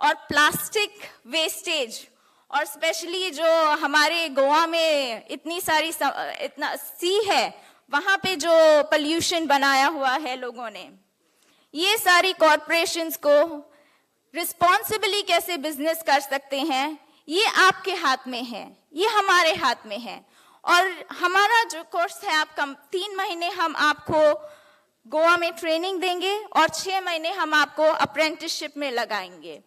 और प्लास्टिक वेस्टेज, और स्पेशली जो हमारे गोवा में इतना सी है, वहाँ पे जो पोल्यूशन बनाया हुआ है लोगों ने, ये सारी कॉरपोरेशंस को रिस्पॉन्सिबली कैसे बिजनेस कर सकते हैं, ये आपके हाथ में है, ये हमारे हाथ में है। और हमारा जो कोर्स है, आप 3 महीने हम आपको गोवा में ट्रेनिंग देंगे और 6 महीने हम आपको अप्रेंटिसशिप में लगाएंगे।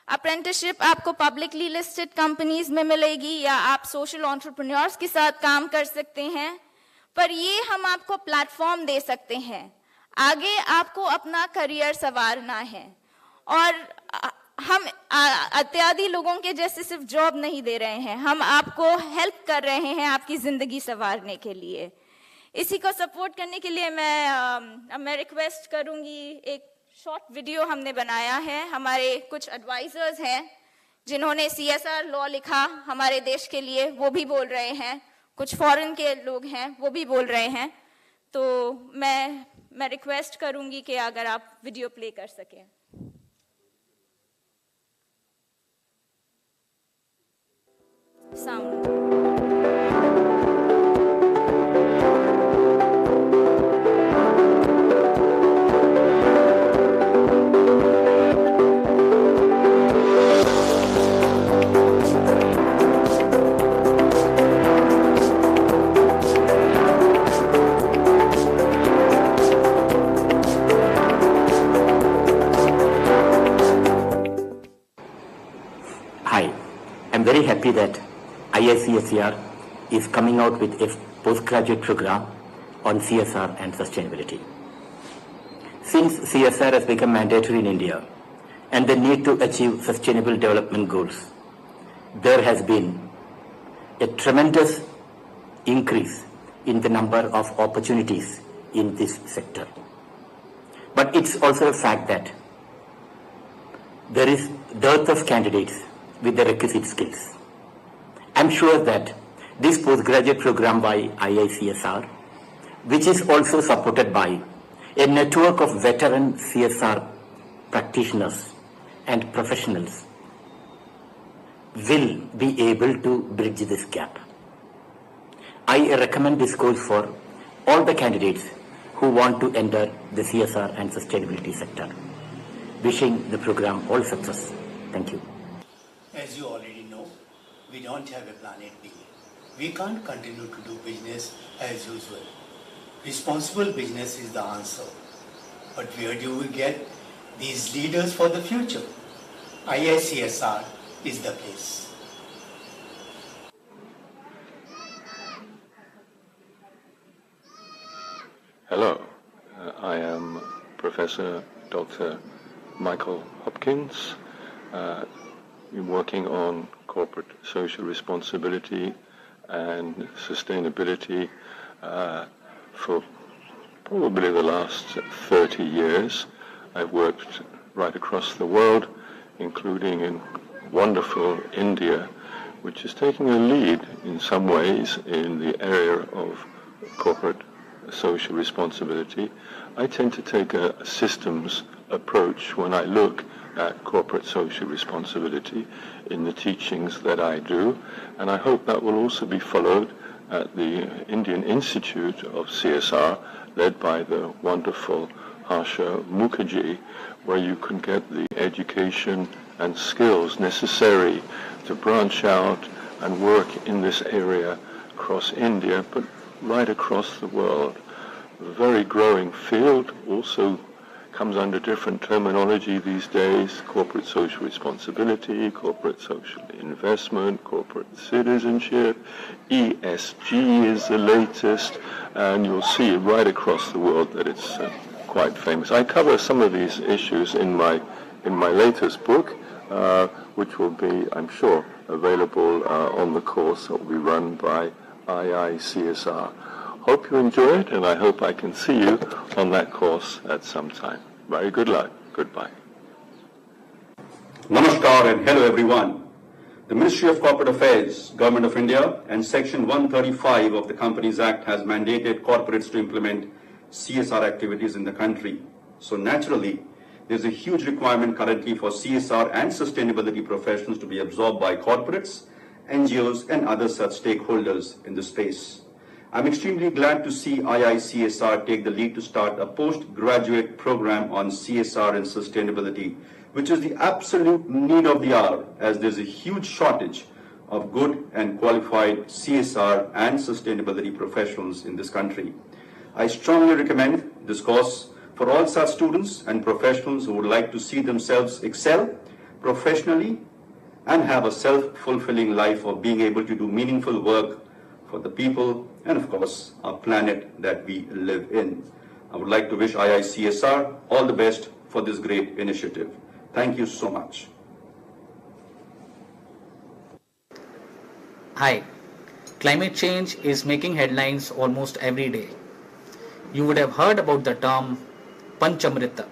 अप्रेंटिसशिप आपको पब्लिकली लिस्टेड कंपनीज में मिलेगी, या आप सोशल एंटरप्रेन्योर्स के साथ काम कर सकते हैं, पर ये हम आपको प्लेटफॉर्म दे सकते हैं। आगे आपको अपना करियर संवारना है, और हम इत्यादि लोगों के जैसे सिर्फ जॉब नहीं दे रहे हैं, हम आपको हेल्प कर रहे हैं आपकी जिंदगी संवारने के लिए। इसी को सपोर्ट करने के लिए मैं रिक्वेस्ट करूंगी, एक शॉर्ट वीडियो हमने बनाया है। हमारे कुछ एडवाइजर्स हैं जिन्होंने CSR लॉ लिखा हमारे देश के लिए, वो भी बोल रहे हैं, कुछ फॉरेन के लोग हैं वो भी बोल रहे हैं, तो मैं रिक्वेस्ट करूंगी कि अगर आप वीडियो प्ले कर सकें। Sound. Very happy that IICSR is coming out with a postgraduate program on CSR and sustainability. Since CSR has become mandatory in India and the need to achieve sustainable development goals, there has been a tremendous increase in the number of opportunities in this sector. But it's also a fact that there is dearth of candidates with the requisite skills. I'm sure that this postgraduate program by IICSR, which is also supported by a network of veteran CSR practitioners and professionals, will be able to bridge this gap. I recommend this course for all the candidates who want to enter the CSR and sustainability sector. Wishing the program all success. Thank you. As you already know, we don't have a planet B. We can't continue to do business as usual. Responsible business is the answer. But where do we get these leaders for the future? IICSR is the place. Hello, I am Professor Dr. Michael Hopkins. I'm working on corporate social responsibility and sustainability for probably the last 30 years. I've worked right across the world, including in wonderful India, which is taking a lead in some ways in the area of corporate social responsibility. I tend to take a systems approach when I look at corporate social responsibility in the teachings that I do, and I hope that will also be followed at the Indian Institute of CSR, led by the wonderful Harsha Mukherjee, where you can get the education and skills necessary to branch out and work in this area across India, but right across the world. A very growing field, also comes under different terminology these days: corporate social responsibility, corporate social investment, corporate citizenship, ESG is the latest, and you'll see right across the world that it's quite famous. I cover some of these issues in my latest book, which will be, I'm sure, available on the course that will be run by IICSR. Hope you enjoy it, and I hope I can see you on that course at some time. Very good luck. Goodbye. Namaskar and hello everyone. The Ministry of Corporate Affairs, Government of India, and Section 135 of the Companies Act has mandated corporates to implement CSR activities in the country. So naturally, there's a huge requirement currently for CSR and sustainability professionals to be absorbed by corporates, NGOs, and other such stakeholders in the space. I'm extremely glad to see IICSR take the lead to start a postgraduate program on CSR and sustainability, which is the absolute need of the hour, as there's a huge shortage of good and qualified CSR and sustainability professionals in this country. I strongly recommend this course for all such students and professionals who would like to see themselves excel professionally and have a self-fulfilling life of being able to do meaningful work for the people and, of course, our planet that we live in. I would like to wish IICSR all the best for this great initiative. Thank you so much. Hi. Climate change is making headlines almost every day. You would have heard about the term Panchamrita,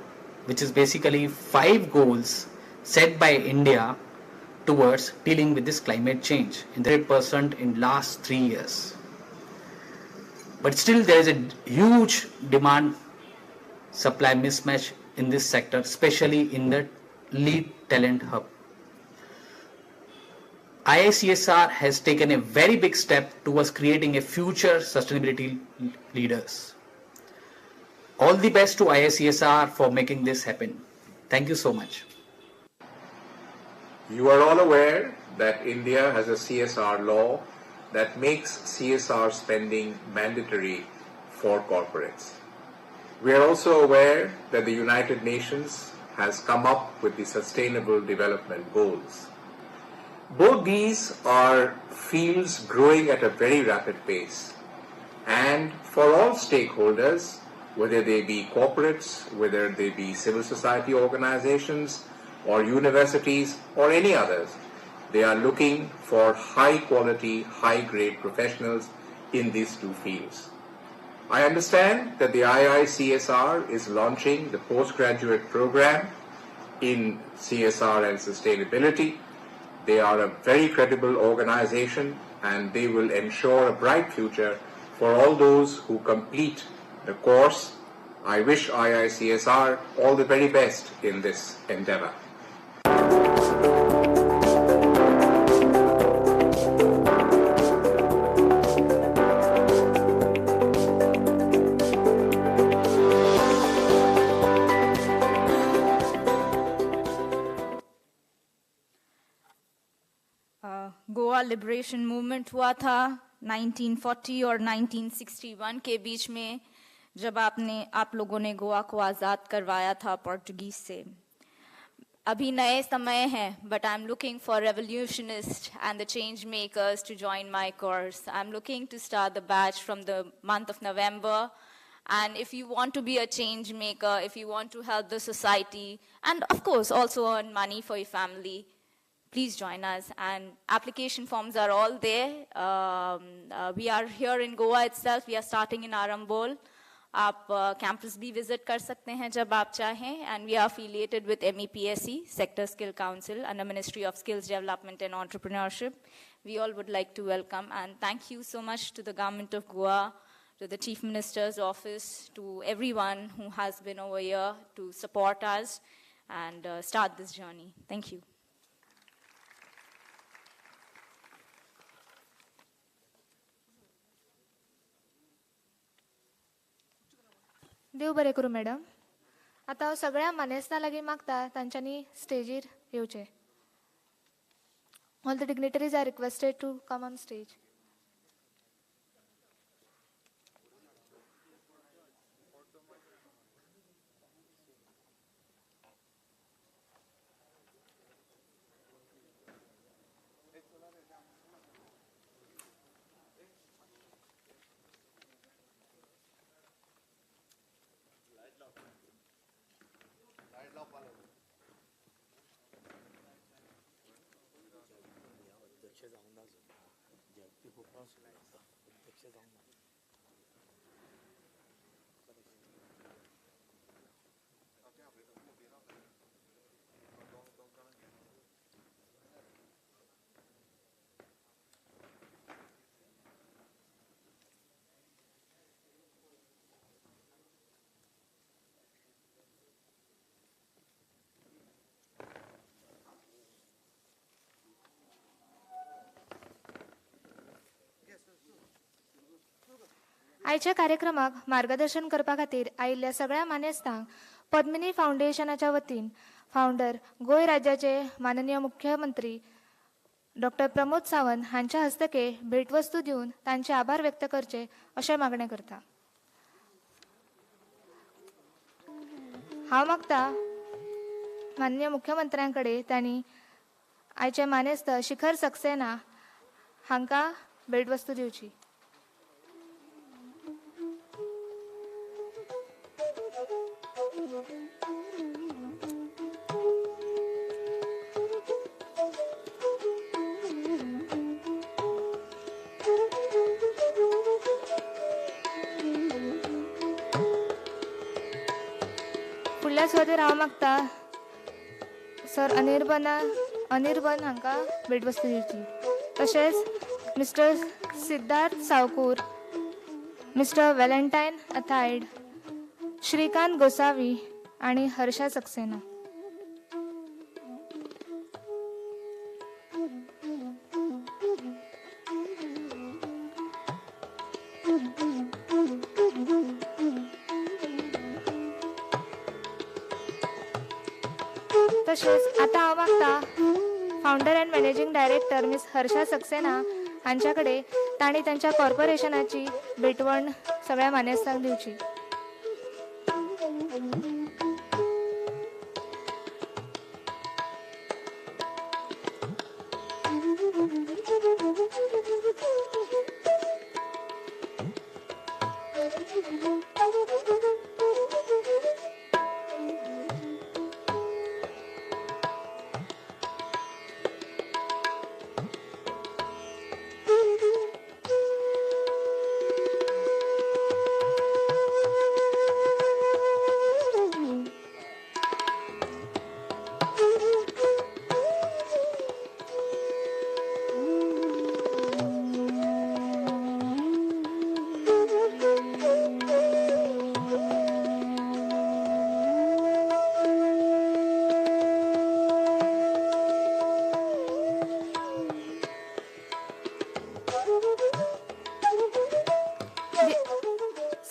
which is basically 5 goals set by India towards dealing with this climate change in 100% in last 3 years. But still there is a huge demand supply mismatch in this sector, especially in the lead talent hub. IICSR has taken a very big step towards creating a future sustainability leaders. All the best to IICSR for making this happen. Thank you so much. You are all aware that India has a CSR law that makes CSR spending mandatory for corporates. We are also aware that the United Nations has come up with the Sustainable Development Goals. Both these are fields growing at a very rapid pace, and for all stakeholders, whether they be corporates, whether they be civil society organizations, or universities, or any others, they are looking for high-quality, high-grade professionals in these 2 fields. I understand that the IICSR is launching the postgraduate program in CSR and sustainability. They are a very credible organization, and they will ensure a bright future for all those who complete the course. I wish IICSR all the very best in this endeavor. Goa liberation movement हुआ था 1940 और 1961 के बीच में, जब आप लोगों ने गोवा को आज़ाद करवाया था पोर्टुगीज से. अभी नए समय है, but I'm looking for revolutionists and the change makers to join my course. I'm looking to start the batch from the month of November. And if you want to be a change maker, if you want to help the society, and of course also earn money for your family, please join us. And application forms are all there. We are here in Goa itself. We are starting in Arambol. आप campus भी visit कर सकते हैं जब आप चाहें. And we are affiliated with MEPSC, Sector Skill Council, under Ministry of Skills Development and Entrepreneurship. We all would like to welcome and thank you so much to the Government of Goa, to the Chief Minister's Office, to everyone who has been over here to support us and start this journey. Thank you. देव बरें करूं madam. आतां हांव सगळ्या मानेस्तां लागीं मागता तांच्यांनी स्टेजीर येवचें. All the dignitaries are requested to come on stage. आयच्या कार्यक्रमाक मार्गदर्शन करपा खातीर आयिल्ल्या सगळ्या मानेस्तांक पद्मिनी फाउंडेशनाच्या वतीन फाउंडर गोंय राज्याचे माननीय मुख्यमंत्री डॉक्टर प्रमोद सावंत हांच्या हस्तके भेटवस्तू दिवन तांचे आभार व्यक्त करचे अशें मागणें करता. हांव मागता माननीय मुख्यमंत्र्यां कडेन तांणी आयचे मानेस्त शिखर सक्सेना हांकां भेटवस्तू दिवची. फुडल्या सुवातेर हांव मागता सर अनिर्बन हांकां भेटवस्तू दिवची. तशेंच mister Siddharth Savkur, mister Valentine अथायड, श्रीकांत गोसावी आणि हर्षा सक्सेना. तशेंच आतां हांव मागता founder and managing director miss Harsha Saxena हांच्या कडेन तांणी तांच्या कॉर्पोरेशनाची भेटवण सगळ्या मानेस्तांक दिवची.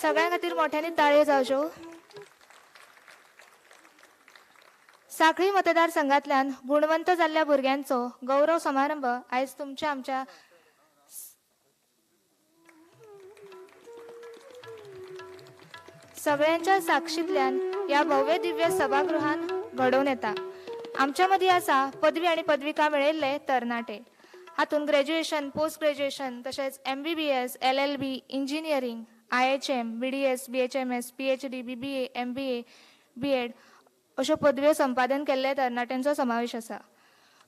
सगळ्यां खातीर मोठ्यांनी ताळयो जावच्यो. सांखळी मतदारसंघांतल्यान गुणवंत जाल्ल्या भुरग्यांचो गौरव समारंभ आयज तुमच्या आमच्या सगळ्यांच्या साक्षींतल्यान ह्या भव्य दिव्य सभागृहान घडोवन येता. आमच्या मदीं आसा पदवी आनी पदविका मेळयल्ले तरणाटे. हातूंत ग्रॅज्युएशन, पोस्ट ग्रॅज्युएशन तशेंच MBBS, LLB, engineering, IHM, BDS, BHMS, PhD, BBA, MBA, B.Ed अश्यो पदव्यो संपादन केल्ले तरणाट्यांचो समावेश आसा.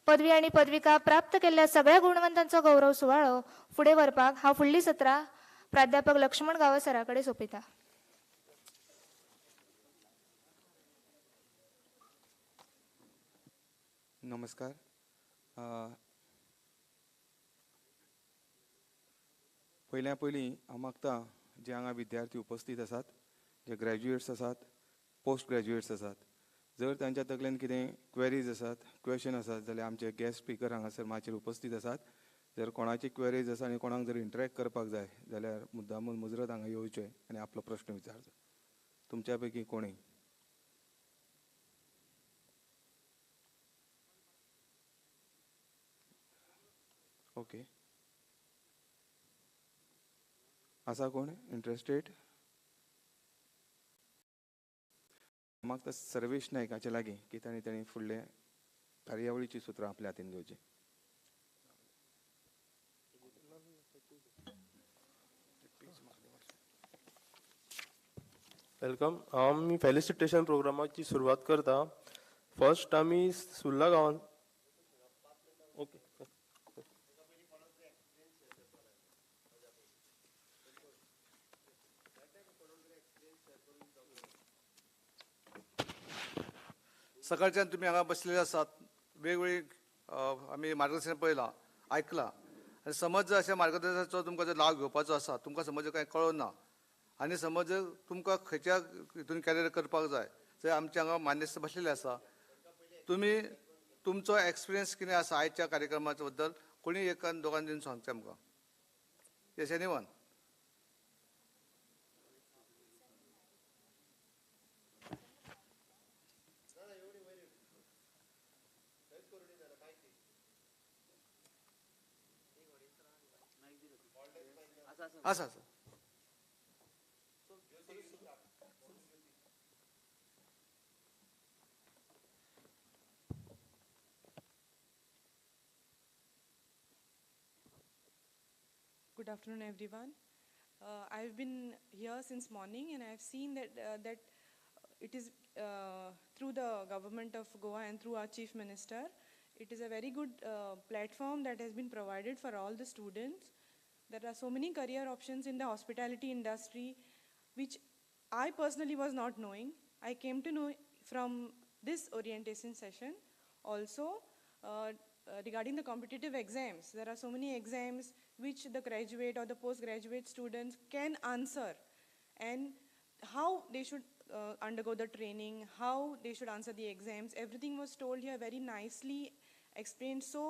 पदवी आनी पदविका प्राप्त केल्ल्या सगळ्या गुणवंतांचो गौरव सुवाळो फुडें व्हरपाक हांव फुडलीं सत्रां प्राध्यापक लक्ष्मण गांवस सरा कडेन सोंपयतां. नमस्कार. पयल्या पयलीं हांव मागतां जे हांगा विद्यार्थी उपस्थित आसात, जे ग्रॅज्युएट्स आसात, पोस्ट ग्रॅज्युएट्स आसात, जर तांच्या तकलेन कितें क्वेरीज आसात, क्वेश्चन आसात जाल्यार आमचे गेस्ट स्पिकर हांगासर माचयेर उपस्थित आसात. जर कोणाची क्वेरीज आसा आनी कोणाक जर इंटरॅक्ट करपाक जाय जाल्यार मुद्दामून मुजरत हांगा येवचें आनी आपलो प्रश्न विचारचो. तुमच्या पैकी कोणूय. ओके. आसा कोण इंटरेस्टेड? म्हाका सर्वेश नायकाचे लागीं की तांणी फुडले कार्यावळीची सुत्रां आपल्या हातीन घेवची. वेलकम. आमी फेलिसिटेशन प्रोग्रामाची सुरवात करता. फर्स्ट आमी सुर्ला गांवांत ओके सकाळच्यान तुम्ही हांगा बसलेले आसात. वेगवेगळी आमी मार्गदर्शन पळयलां, आयकलां. आनी समज जर अशें मार्गदर्शनाचो तुमकां जर लाव घेवपाचो आसा, तुमकां समज जर कांय कळना आनी समज जर तुमकां खंयच्या हितून कॅरियर करपाक जाय, जर आमचे हांगा मान्यस्थ बसलेले आसा, तुमी तुमचो एक्सपिरियन्स कितें आसा आयच्या कार्यक्रमाच्या बद्दल कोणी एकान दोगान दिवन सांगचें आमकां. Yes anyone? आसा. Good afternoon, everyone. I've been here since morning, and I've seen that it is through the government of Goa and through our Chief Minister, it is a very good platform that has been provided for all the students. There are so many career options in the hospitality industry, which I personally was not knowing. I came to know from this orientation session. Also, regarding the competitive exams, there are so many exams which the graduate or the postgraduate students can answer, and how they should undergo the training, how they should answer the exams. Everything was told here very nicely, explained so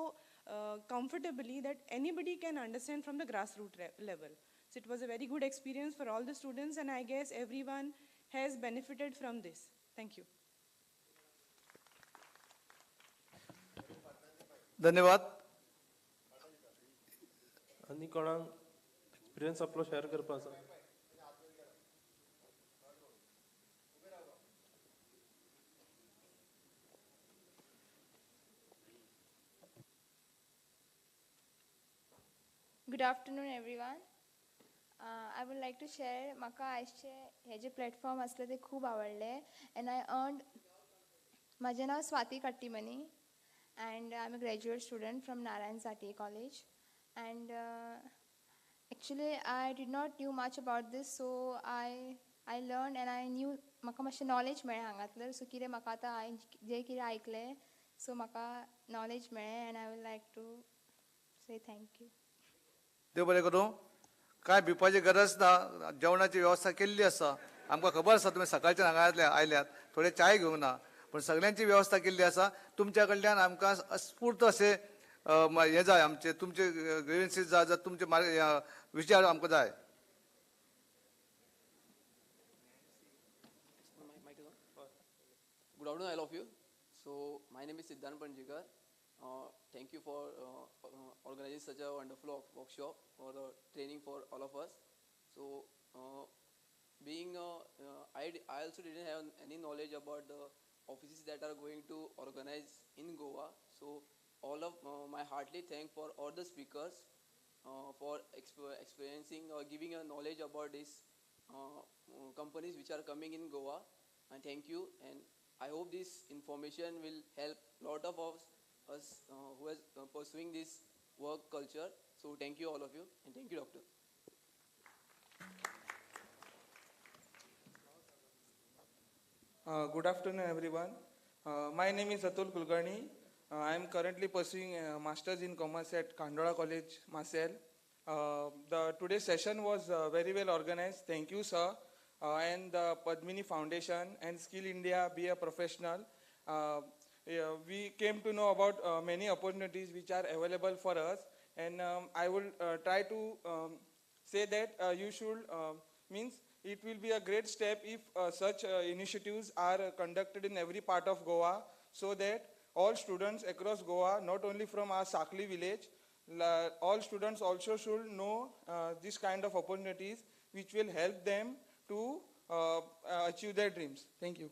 comfortably that anybody can understand from the grassroots level. So it was a very good experience for all the students, and I guess everyone has benefited from this. Thank you. धन्यवाद. आनी कोणाक experience आपलो share करपाचो? Good afternoon, everyone. I would like to share म्हाका आयजचे हे जे platform असले ते खूब आवडले, and I earned. माझे नाव Swati Kattimani, and I'm a graduate student from Narayan Sati College. And actually, I did not knew much about this, so I learned and I knew म्हाका मातशें knowledge मेळ्ळें हांगातलें. सो कितें म्हाका आतां हांवें जें कितें आयकलें, सो म्हाका नॉलेज मेळ्ळें, and I would like to say thank you. देव बरें करूं. कांय भिवपाची गरज ना. जेवणाची वेवस्था केल्ली आसा. आमकां खबर आसा तुमी सकाळच्यान हांगा आयल्यात, थोडे चाय घेवंक ना, पण सगळ्यांची वेवस्था केल्ली आसा. तुमच्या कडल्यान आमकां स्फूर्त अशें हें जाय, आमचे तुमचे ग्रेवियन्सीस जाय, तुमचे विचार आमकां जाय. Good afternoon, all of you. So, my name is Siddhan Panjikar. Thank you for organizing such a wonderful workshop for the training for all of us. So, I also didn't have any knowledge about the offices that are going to organize in Goa. So, all of my heartily thank for all the speakers for experiencing or giving a knowledge about these companies which are coming in Goa. And thank you. And I hope this information will help lot of us who is pursuing this work culture. So thank you all of you, and thank you, doctor. Good afternoon, everyone. My name is Atul Kulkarni. I am currently pursuing a Masters in Commerce at Khandola College, Marcel. Today's session was very well organized. Thank you, sir. And the Padmini Foundation and Skill India, Be a Professional. We came to know about many opportunities which are available for us. And I will try to say that you should, it will be a great step if such initiatives are conducted in every part of Goa, so that all students across Goa, not only from our Sakli village, all students also should know this kind of opportunities which will help them to achieve their dreams. Thank you.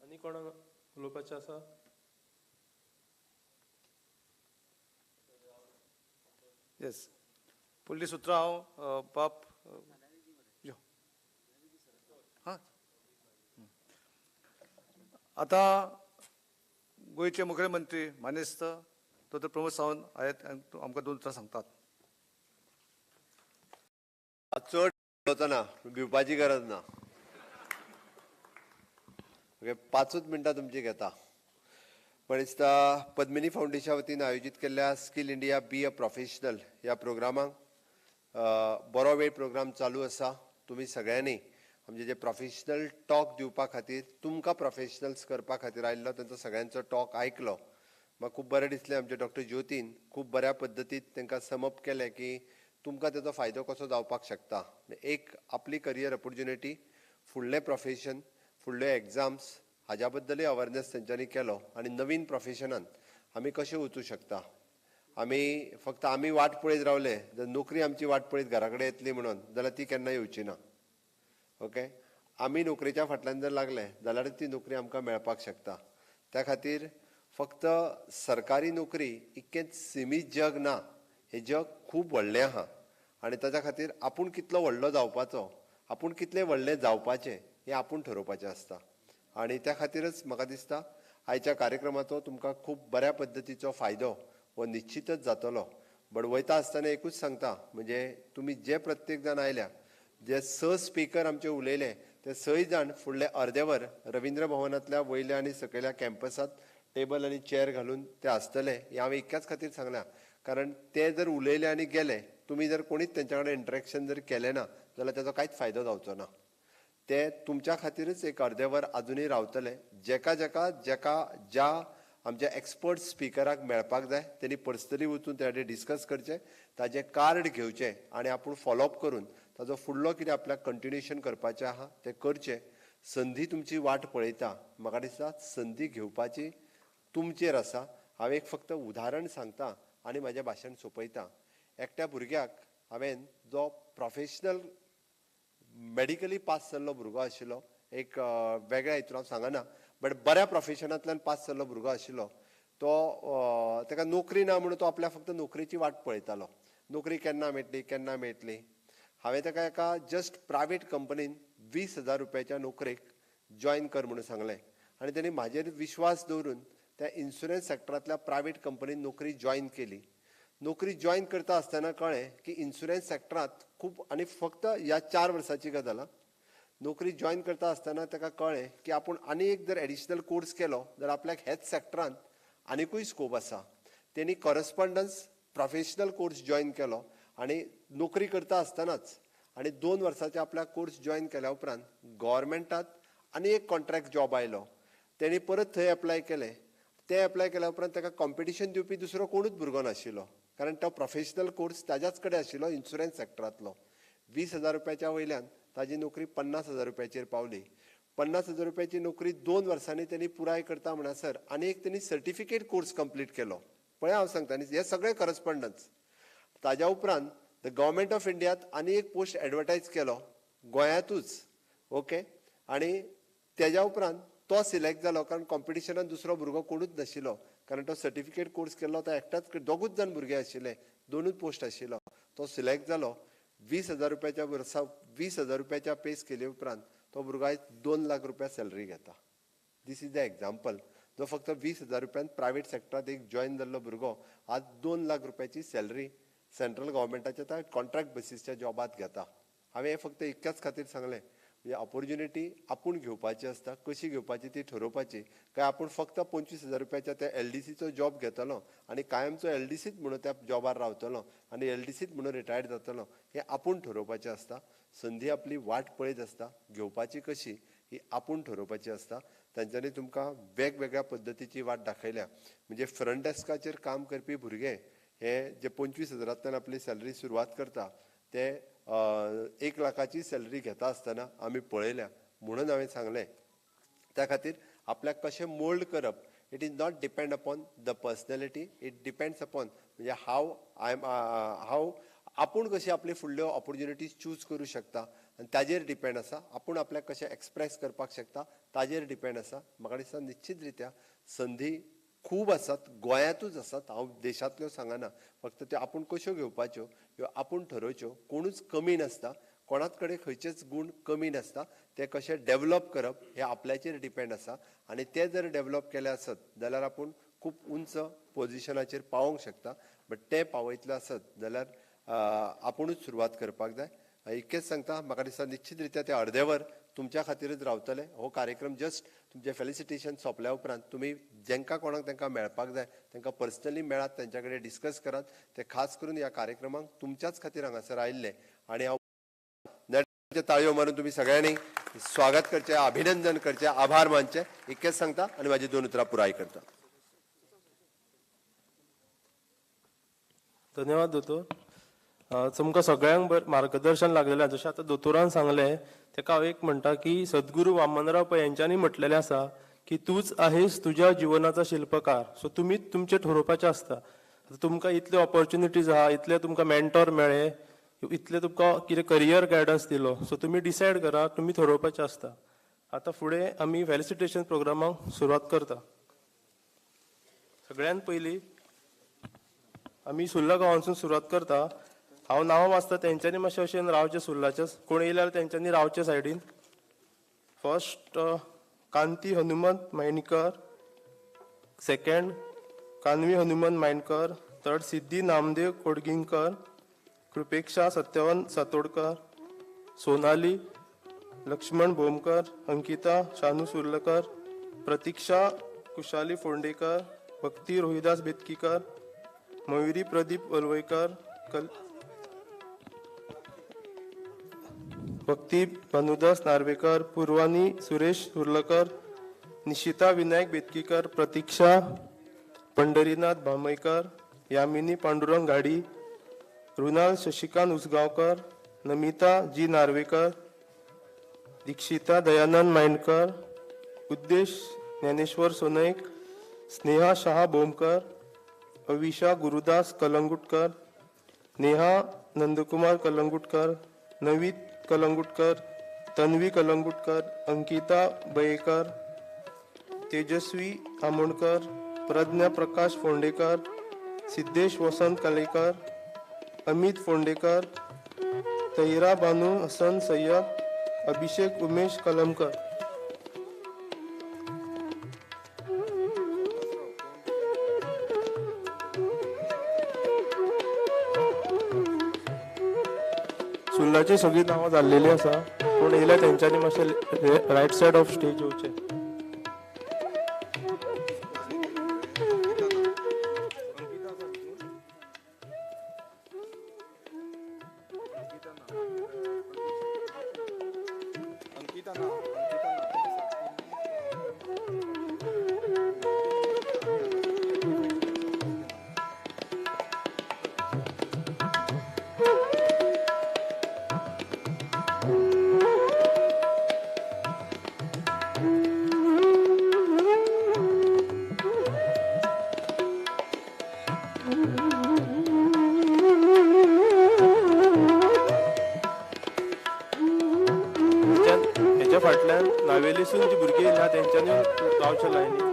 आनी कोणाक उलोवपाचें आसा? Yes, फुडलीं सुत्रां हांव बाप यो हां आतां गोंयचे मुखेलमंत्री मानेस्त डॉ. प्रमोद सावंत आहेत आनी आमकां 2 उतरां सांगतात. चड उलोवचना, भिवपाची गरज ना. ओके, 5 मिनटां तुमची घेता. पण दिसता पद्मिनी फाउंडेशना वतीन आयोजीत केल्ल्या skill India be a professional ह्या प्रोग्रामाक बरो वेळ प्रोग्राम चालू आसा. तुमी सगळ्यांनी आमचे जे प्रोफेशनल टॉक दिवपा खातीर तुमकां प्रोफेशनल्स करपा खातीर आयिल्लो तांचो सगळ्यांचो टॉक आयकलो. म्हाका खूब बरें दिसलें. आमचे डॉक्टर ज्योतीन खूब बऱ्या पद्दतीन तांकां समअप केलें की तुमकां ताचो फायदो कसो जावपाक शकता. एक आपली करियर ऑपॉर्च्युनिटी, फुडलें प्रोफेशन, फुडल्यो एग्जाम्स हाज्या बद्दलूय अवेरनेस तेंच्यांनी केलो. आनी नवीन प्रोफेशनान आमी कशें वचूं शकता. आमी वाट पळयत रावले, जर नोकरी आमची वाट पळयत घरा कडेन येतली म्हणून, जाल्यार ती केन्ना येवची ना. ओके, आमी नोकरेच्या फाटल्यान जर लागले जाल्यार ती नोकरी आमकां मेळपाक शकता. त्या खातीर फक्त सरकारी नोकरी इतकेंच सीमीत जग ना. हें जग खूब व्हडलें आहा. आनी ताच्या खातीर आपूण कितलो व्हडलो जावपाचो, आपूण कितलें व्हडलें जावपाचें हें आपूण ठरोवपाचें आसता. आनी त्या खातीरच म्हाका दिसता आयच्या कार्यक्रमाचो तुमकां खूब बऱ्या पद्दतीचो फायदो हो निश्चितच जातलो. बट वयता आसतना एकूच सांगता, म्हणजे तुमी जे प्रत्येक जाण आयल्या, जे 6 स्पीकर आमचे उलयले, ते 6 जाण फुडले अर्दे वर रविंद्र भवनांतल्या वयल्या आनी सकयल्या कॅम्पसांत टेबल आनी चेअर घालून ते आसतले. हें हांवें इतक्याच खातीर सांगलां, कारण ते जर उलयले आनी गेले, तुमी जर कोणीच तेंच्या कडेन इंटरेक्शन जर केलें ना जाल्यार ताचो कांयच फायदो जावचो ना. ते तुमच्या खातीरच एक अर्दे वर आजुनूय रावतले. ज्या आमच्या एक्सपर्ट स्पिकराक मेळपाक जाय त्यांनी पर्सनली वचून त्या कडेन डिस्कस करचें, ताजें कार्ड घेवचें आनी आपूण फॉलोअप करून ताजो फुडलो कितें आपल्याक कंटिन्युएशन करपाचें आहा तें करचें. संदी तुमची वाट पळयता. म्हाका दिसता संदी घेवपाची तुमचेर आसा. हांव एक फक्त उदाहरण सांगता आनी म्हाजें भाशण सोंपयता. एकट्या भुरग्याक हांवें जो प्रोफेशनल मेडिकली पास जाल्लो भुरगो आशिल्लो, एक वेगळ्या हितून हांव सांगना, बट बऱ्या प्रोफेशनांतल्यान पास जाल्लो भुरगो आशिल्लो, तो ताका नोकरी ना म्हणून तो आपल्या फक्त नोकरेची वाट पळयतालो. नोकरी केन्ना मेळटली. हांवें ताका एका जस्ट प्रायवेट कंपनीन 20,000 रुपयाच्या नोकरेक जॉयन कर म्हणून सांगलें. आनी ताणी म्हाजेर विश्वास दवरून त्या इन्शुरन्स सॅक्टरांतल्या प्रायवेट कंपनीन नोकरी जॉयन केली. नोकरी जॉयन करता आसतना कळ्ळें की इन्शुरन्स सॅक्टरांत खूब, आनी फक्त ह्या 4 वर्सांची गजाल. नोकरी जॉयन करता आसतना ताका कळ्ळें की आपूण आनी एक जर एडिशनल कोर्स केलो जाल्यार आपल्याक हेच सॅक्टरांत आनिकूय स्कोप आसा. तेणी कॉरस्पॉन्डन्स प्रोफेशनल कोर्स जॉयन केलो आनी नोकरी करता आसतनाच, आनी 2 वर्सांचे आपल्याक कोर्स जॉयन केल्या उपरांत गव्हर्मेंटांत आनी एक कॉन्ट्रॅक्ट जॉब आयलो. तेणी परत थंय एप्लाय केलें. ते अप्लाय केल्या उपरांत ताका कॉम्पिटिशन दिवपी दुसरो कोणूच भुरगो नाशिल्लो, कारण तो प्रोफेशनल कोर्स ताज्याच कडेन आशिल्लो इन्शुरन्स सेक्टरांतलो. 20,000 रुपयाच्या वयल्यान ताजी नोकरी 50,000 रुपयाचेर पावली. 50,000 रुपयाची नोकरी 2 वर्सांनी त्यांनी पुराय करता म्हणसर आनी एक त्यांनी सर्टिफिकेट कोर्स कंप्लीट केलो. पळय हांव सांगता न्ही, हे सगळे करस्पॉन्डन्स. ताज्या उपरांत द गव्हर्मेंट ऑफ इंडियांत आनी एक पोस्ट एडवर्टायज केलो गोंयांतूच. ओके, आनी तेज्या उपरांत तो सिलेक्ट जालो, कारण कॉम्पिटिशनान दुसरो भुरगो कोणूच नाशिल्लो, कारण तो सर्टिफिकेट कोर्स केल्लो तो एकटाच, दोगूच जाण भुरगे आशिल्ले, 2च पोस्ट आशिल्लो. तो सिलेक्ट जालो. 20,000 रुपयाच्या वर्सा 20,000 रुपयाच्या पे स्केली उपरांत तो भुरगो आयज 2 लाख रुपया सॅलरी घेता. This is the example. जो फक्त 20,000 रुपयान प्रायवेट सेक्टरांत एक जॉईन जाल्लो भुरगो आज 2 लाख रुपयाची सॅलरी सेंट्रल गव्हर्मेंटाच्या त्या कॉन्ट्रॅक्ट बेसिसच्या जॉबात घेता. हांवें हें फक्त इतक्याच खातीर सांगलें, म्हणजे ऑपॉर्च्युनिटी आपूण घेवपाची आसता, कशी घेवपाची ती ठरोवपाची. काय आपूण फक्त 25,000 रुपयाच्या त्या LDCचो जॉब घेतलो आनी कायमचो LDCच म्हणून त्या जॉबार रावतलो आनी LDCच म्हणून रिटायर्ड जातलो, हें आपूण ठरोवपाचें आसता. संदी आपली वाट पळयत आसता, घेवपाची कशी ही आपूण ठरोवपाची आसता. तांच्यांनी तुमकां वेगवेगळ्या पद्दतीची वाट दाखयल्या. म्हणजे फ्रंट डेस्काचेर काम करपी भुरगे हे जे 25,000तल्यान आपली सॅलरी सुरवात करता ते 1 लाखाची सॅलरी घेता आसतना आमी पळयल्या. म्हणून हांवें सांगलें त्या खातीर आपल्याक कशें मोल्ड करप, it is not depend upon the personality, it depends upon म्हणजे हाव आपूण कशी आपली फुडल्यो ऑपॉर्च्युनिटीज चूज करूं शकता आनी ताजेर डिपेंड आसा. आपूण आपल्याक कशें एक्सप्रेस करपाक शकता ताजेर डिपेंड आसा. म्हाका दिसता निश्चित रित्या संदी खूब आसात, गोंयांतूच आसात. हांव देशांतल्यो सांगना, फक्त त्यो आपूण कश्यो घेवपाच्यो ह्यो आपूण ठरोवच्यो. कोणूच कमी नासता, कोणाच कडेन खंयचेच गूण कमी नासता. ते कशें डेवलप करप हें आपल्याचेर डिपेंड आसा आनी ते जर डेवलप केले आसत जाल्यार आपूण खूब उंच पोजिशनाचेर पावोंक शकता. बट ते पावयतले आसत जाल्यार आपुणूच सुरवात करपाक जाय. इतकेंच सांगता, म्हाका दिसता निश्चित रित्या ते अर्दे वर तुमच्या खातीरच रावतले. हो कार्यक्रम जस्ट तुमचे फेलिसिटेशन सोंपल्या उपरांत तुमी जेंकां कोणाक तांकां मेळपाक जाय तांकां पर्सनली मेळात, तांच्या कडेन डिस्कस करात. ते खास करून ह्या कार्यक्रमाक तुमच्याच खातीर हांगासर आयिल्ले आनी हांव ताळयो मारून तुम्ही सगळ्यांनी स्वागत करचें, अभिनंदन करचें, आभार मानचे. इतकेंच सांगता आनी म्हाजी 2 उतरां पुराय करता. धन्यवाद दोतोर. तुमकां सगळ्यांक मार्गदर्शन लागलेलें. जशें आतां दोतोरान सांगलें तेका हांव एक म्हणटा की सद्गुरू वामनराव पै यांच्यांनी म्हटलेलें आसा की तूच आहेस तुझ्या जीवनाचा शिल्पकार. सो तुमीच तुमचें ठरोवपाचें आसता. तुमकां इतले ऑपॉर्च्युनिटीज आहा, इतले तुमकां मेंटॉर मेळ्ळे, इतले तुमकां कितें करियर गायडन्स दिलो. सो तुमी डिसायड करा, तुमी ठरोवपाचें आसता. आतां फुडें आमी फेलिसिटेशन प्रोग्रामाक सुरवात करता. सगळ्यांत पयलीं आमी सुर्ला गांवांतसून सुरवात करता. हांव नांवां वाचता, तेंच्यांनी मातशें अशें रावचें सुर्लाचें. कोण येयल्यार तेंच्यांनी रावचें सायडीन. फर्स्ट कांती हनुमंत मायणीकर, सेकंड कान्वी हनुमंत मायणकर, थर्ड सिद्धी नामदेव कोडगिंकर, कृपेक्षा सत्यवन सातोडकर, सोनाली लक्ष्मण भोमकर, अंकिता शानू सुर्लकर, प्रतीक्षा कुशाली फोंडेकर, भक्ती रोहिदास बेतकीकर, मयुरी प्रदीप वलवयकर, भक्ती भानुदास नार्वेकर, पूर्वानी सुरेश सुर्लकर, निशिता विनायक बेतकीकर, प्रतीक्षा पंढरीनाथ भामयकर, यामिनी पांडुरंग घाडी, रुणाल शशिकांत उसगांवकर, नमिता जी नार्वेकर, दीक्षिता दयानंद मायणकर, उद्देश ज्ञानेश्वर सोनैक, स्नेहा शाह बोमकर, अविशा गुरुदास कलंगुटकर, नेहा नंदकुमार कलंगुटकर, नवीत कलंगुटकर, तन्वी कलंगुटकर, अंकिता बयेकर, तेजस्वी आमोणकर, प्रज्ञा प्रकाश फोंडेकर, सिद्धेश वसंत कलेकर, अमित फोंडेकर, तैरा बानू हसन सय्यद, अभिषेक उमेश कलमकर. सुर्लाची सगळी नांवां जाल्लेली आसा. कोण येयल्यार तेंच्यांनी मातशें रायट सायड ऑफ स्टेज येवचें. रावच्या लायनी.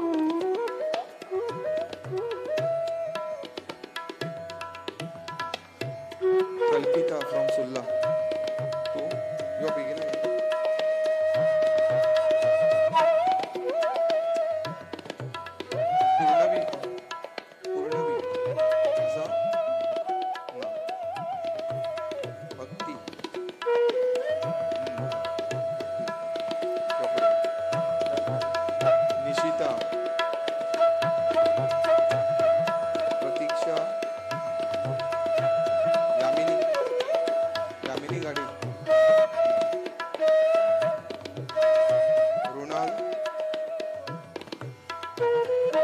Kalpita from Sulla. Two. You're beginning. Purnavi. Purnavi. Za. Na. Bhakti. Nishita. Pratiksha. Yamini. Yamini Gadi. Runal.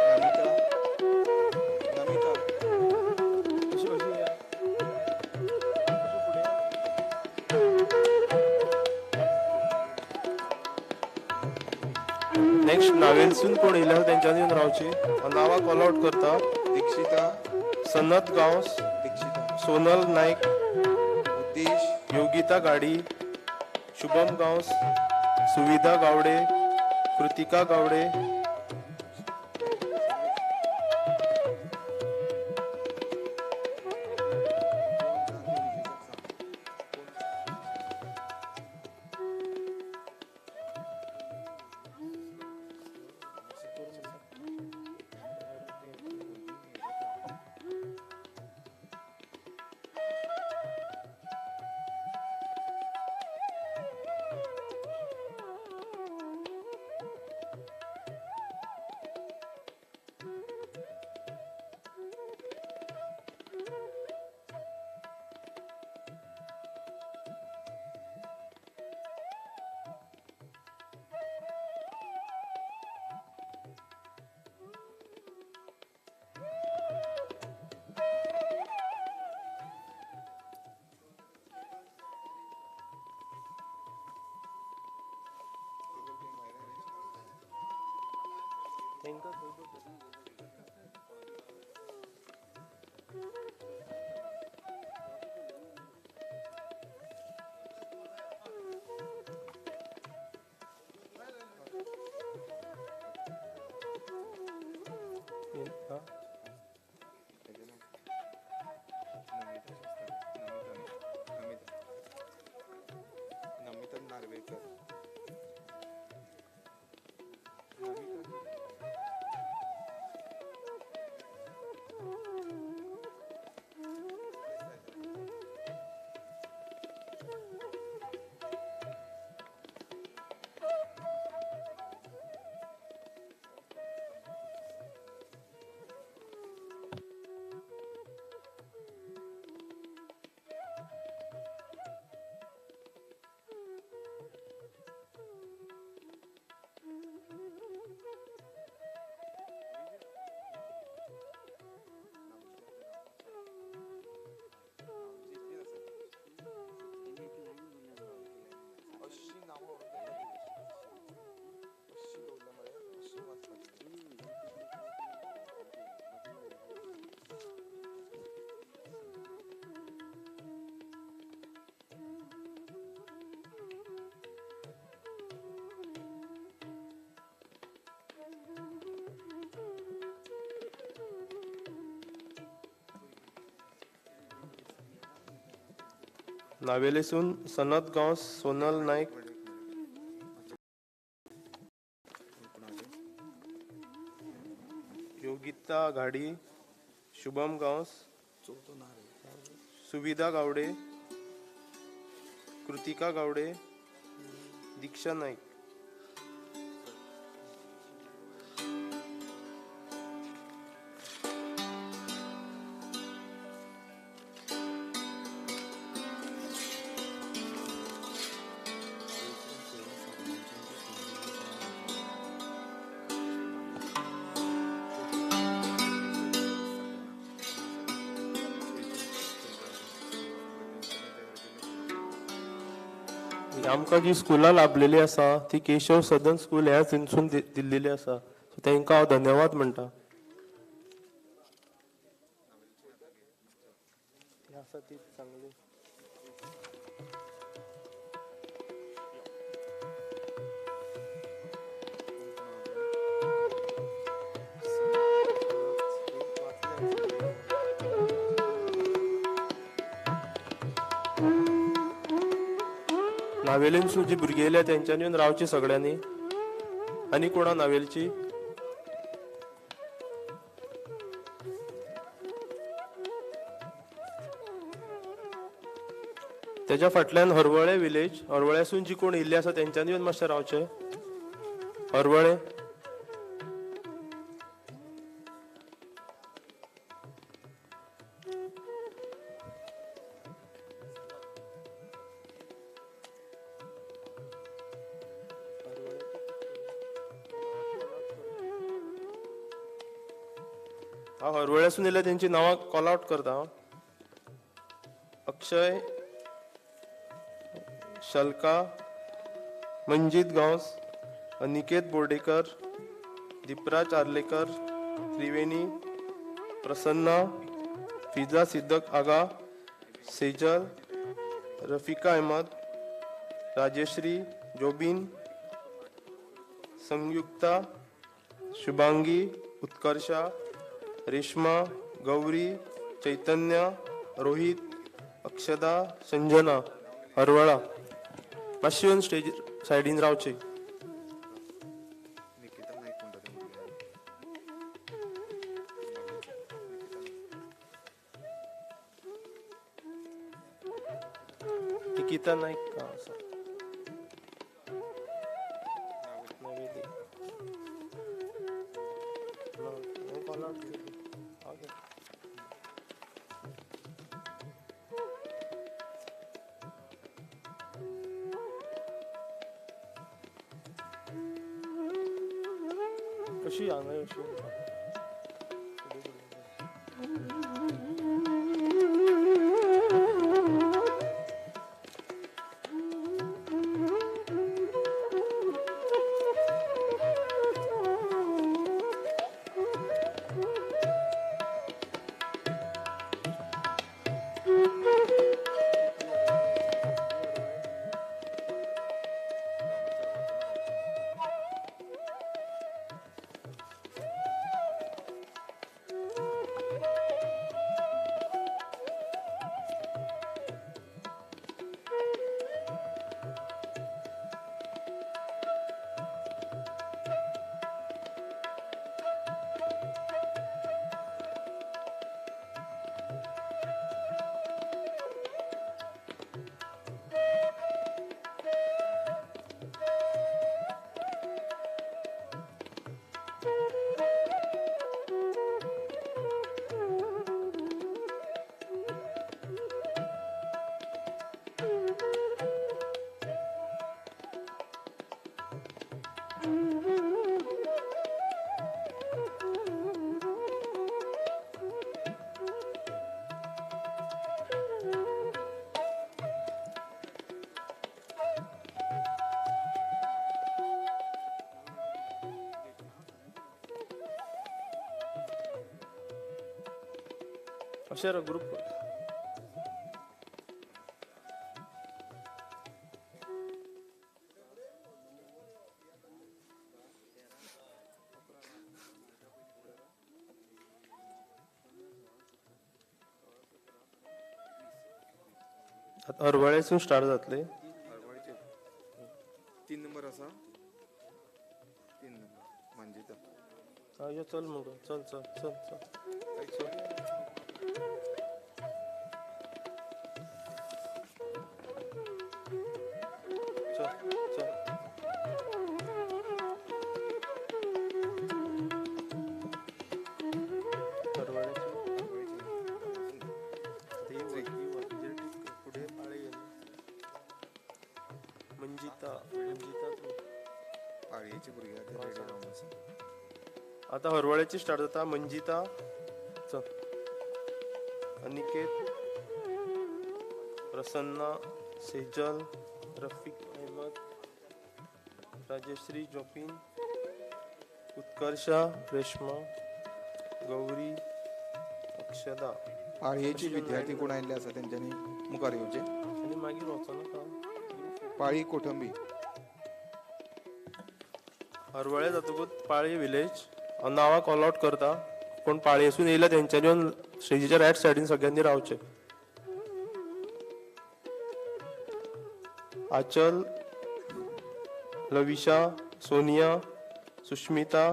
Namita. Namita. Next नावेलसून कोण येयला तेंच्यांनी येवन रावची. नांवां कॉल आउट करता. दीक्षिता. सनत गांवस. दीक्षिता. सोनल नाईक. उद्देश. योगिता गाडी. शुभम गांवस. सुविधा गावडे. कृतिका गावडे. नमिता नार्वेकर. नावेलेसून सनत गांवस. सोनल नाईक. योगिता गाडी. शुभम गांवस. सुविधा गावडे. कृतिका गावडे. दीक्षा नाईक. आमकां जी स्कुलां लाभलेली आसा ती केशव सदन स्कूल ह्या थंयसून दिल्लेली आसा. सो तांकां हांव धन्यवाद म्हणटा. नावेलींसून जी भुरगीं येयल्या तेंच्यांनी येवन रावची सगळ्यांनी. आनी कोणा नावेलची? तेच्या फाटल्यान हरवळे विलेज, हरवळ्यासून जी कोण येयल्ली आसा तेंच्यांनी येवन मातशें रावचे. हरवळे. हांव हरवळ्यासून येयल्या तेंची नांवां कॉल आउट करता. अक्षय शल्का, मंजीत गांवस, अनिकेत बोर्डेकर, दीपराज आर्लेकर, त्रिवेणी, प्रसन्ना, फिजा सिद्दक आगा, सेजल, रफिका अहमद, राजेश्री, जोबिन, संयुक्ता, शुभांगी, उत्कर्षा, रेश्मा, गौरी, चैतन्य, रोहित, अक्षदा, संजना, हरवळा. मातशी येवन स्टेज सायडीन रावचे. निकिता नाईक आसा. अशी हांगा अशी अशें ग्रुप हरवळेसून स्टार्ट जातले. 3 नंबर आसा. 3 नंबर मंजिता. यो चल मगो चल चल चल चल चल. आता हरवळ्याची स्टार्ट जाता. मंजिता, अनिकेत, प्रसन्ना, सेजल, रफिक अहमद, राजेश्री, जोपिन, उत्कर्षा, रेश्मा, गौरी, अक्षदा. पाळयेची विद्यार्थी कोण आयिल्ले आसा तेंच्यांनी मुखार येवचे आनी मागीर वचनाका. पाळी कोठंबी. हरवळे जातकूच पाळी विलेज नांवां कॉल आउट करता. कोण पाळयेसून येयल्या तेंच्यांनी येवन स्टेजीच्या रायट सायडीन सगळ्यांनी रावचे. आचल, लविशा, सोनिया, सुष्मिता,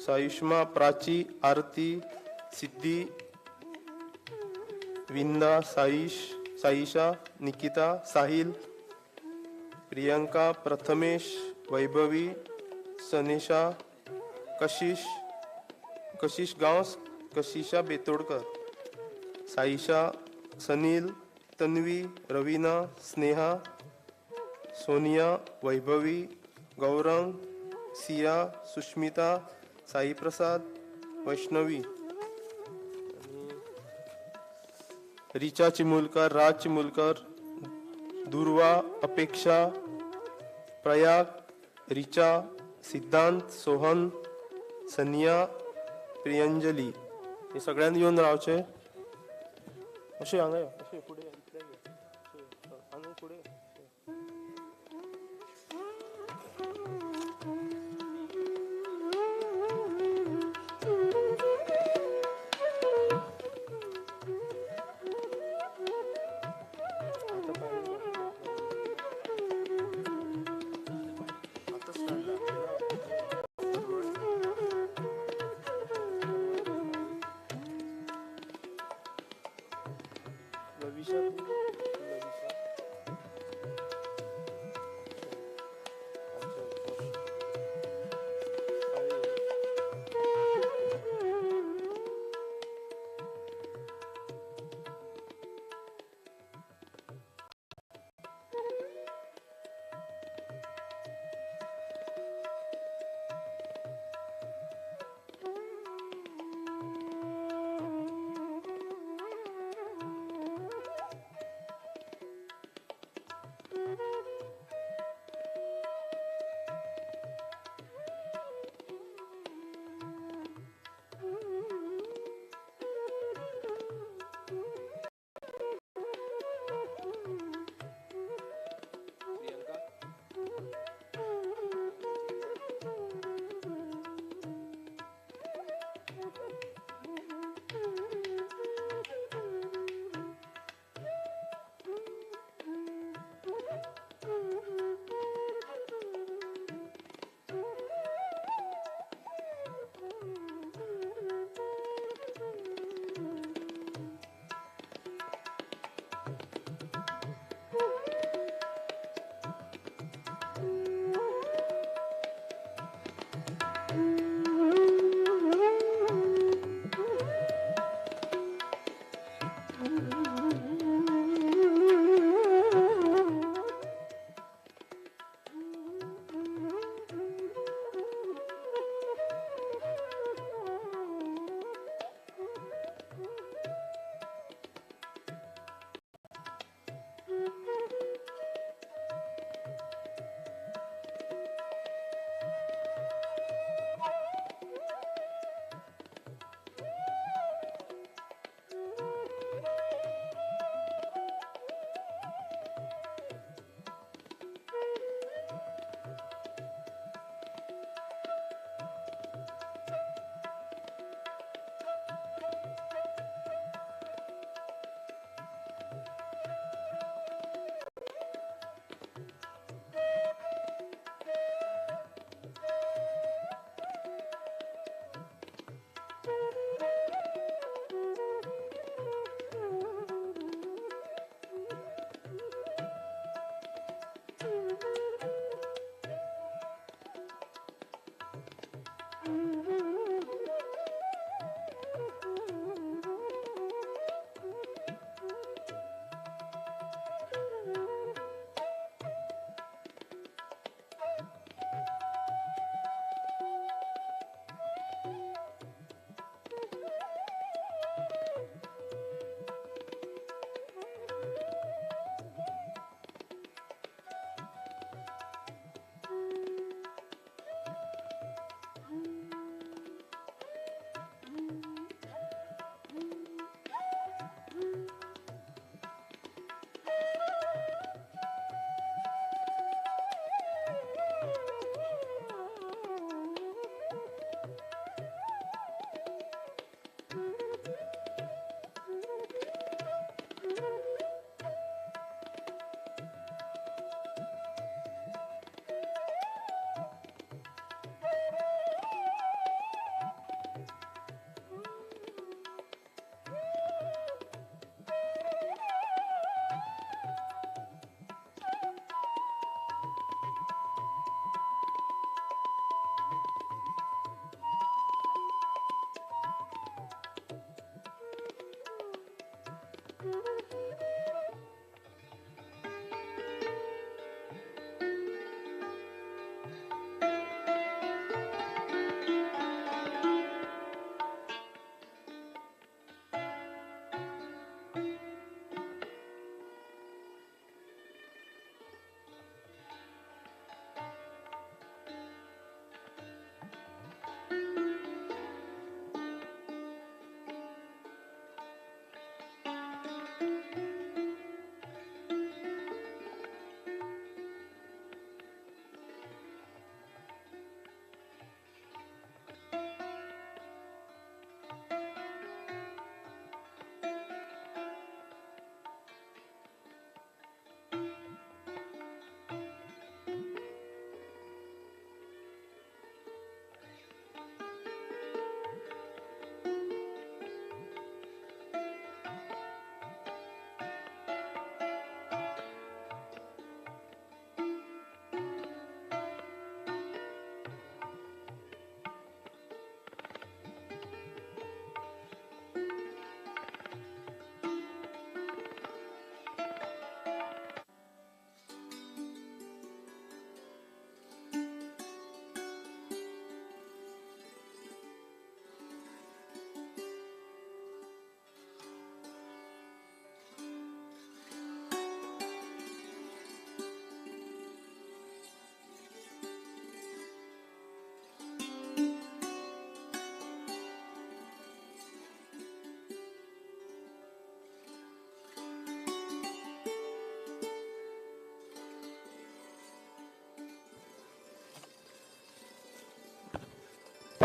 सायुष्मा, प्राची, आरती, सिद्धी, विंदा, साईशा, निकिता, साहिल, प्रियंका, प्रथमेश, वैभवी, सनेशा, कशिश गांवस, कशिशा बेतोडकर, साईशा, सनील, तन्वी, रवीना, स्नेहा, सोनिया, वैभवी, गौरंग, सिया, सुष्मिता, साई प्रसाद, वैष्णवी, रिचा चिमुलकर, राज चिमुलकर, दुर्वा, अपेक्षा, प्रयाग, रिचा, सिद्धांत, सोहन, सनिया, प्रियंजली, हे सगळ्यांनी येऊन रावचे. अशें हांगा यो, अशें फुडें हांगा फुडें. लविशा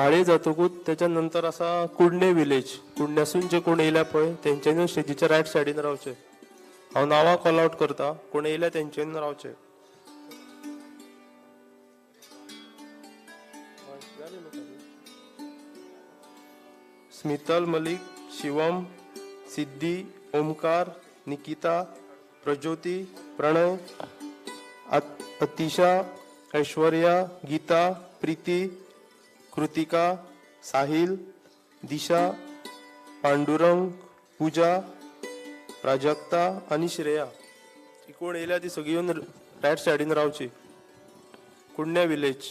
पाळी जातकूच त्याच्या नंतर असा कुडणे विलेज. कुडण्यासून जे कोण येयल्या पळय तेंच्यांनी स्टेजीच्या रायट सायडीन रावचे. हांव नांवां कॉल आउट करता, कोण येयल्या तेंच्यांनी रावचे. स्मितल मलिक, शिवम, सिद्धी, ओमकार, निकिता, प्रज्योती, प्रणय, अतिशा, ऐश्वर्या, गीता, प्रीती, कृतिका, साहिल, दिशा, पांडुरंग, पूजा, प्राजक्ता आणि श्रेया. ही कोण येयल्या ती सगळी येवन रायट सायडीन रावची. कुडण्या विलेज.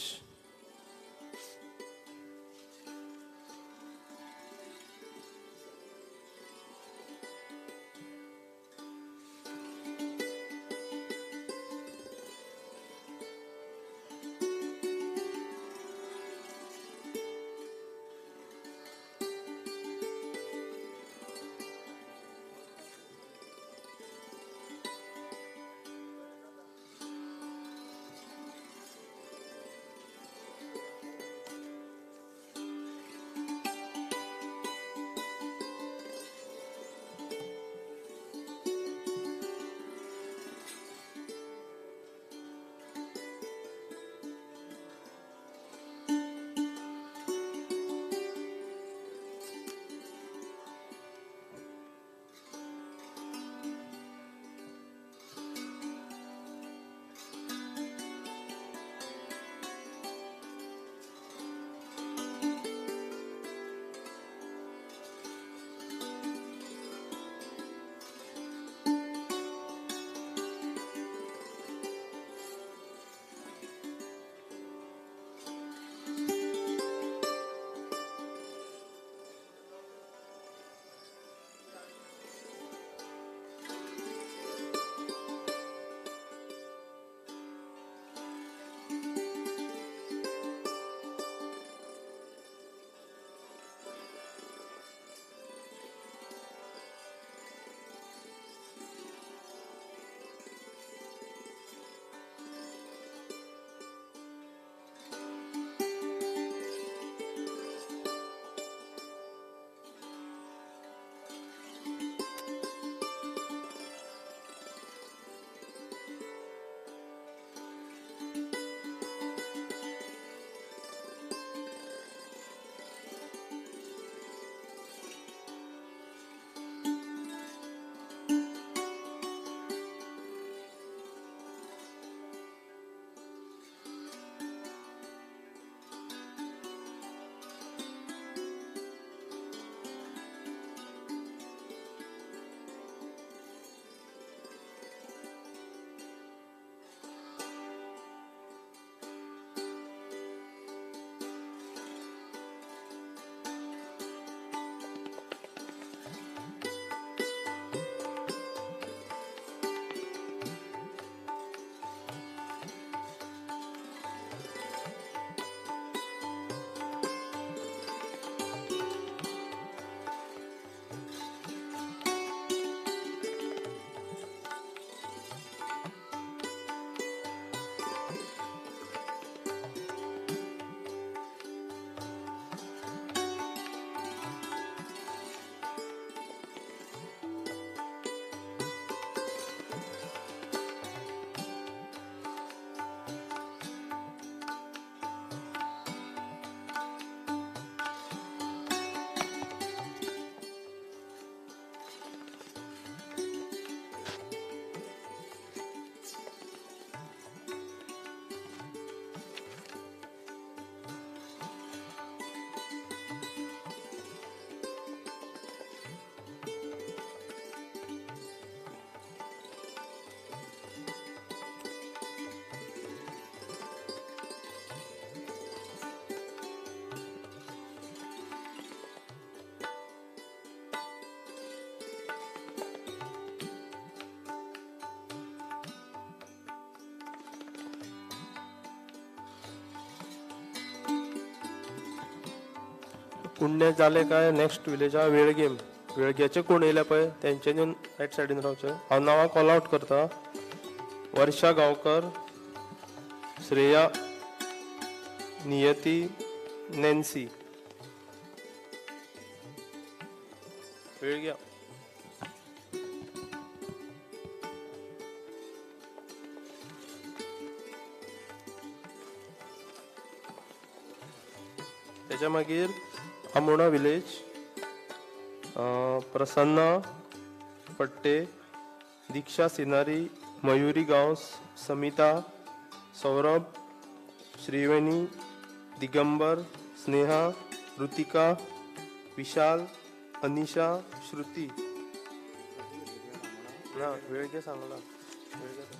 कुंडे जाले काय नेक्स्ट विलेज हा वेळगेम. वेळग्याचे कोण येयले पळय तेंच्यांनी रायट सायडीन रावचे. हांव नांवां कॉल आउट करता. वर्षा गांवकर, श्रेया, नियती, नॅन्सी. वेळ घ्या. त्याच्या मागीर आमोणा विलेज, प्रसन्ना पट्टे, दीक्षा सिनारी, मयुरी गांव, समिता, सौरभ, श्रीवेणी, दिगंबर, स्नेहा, ऋतिका, विशाल, अनिशा, श्रुती. ना वेळ घे सांगला. वेळ घे.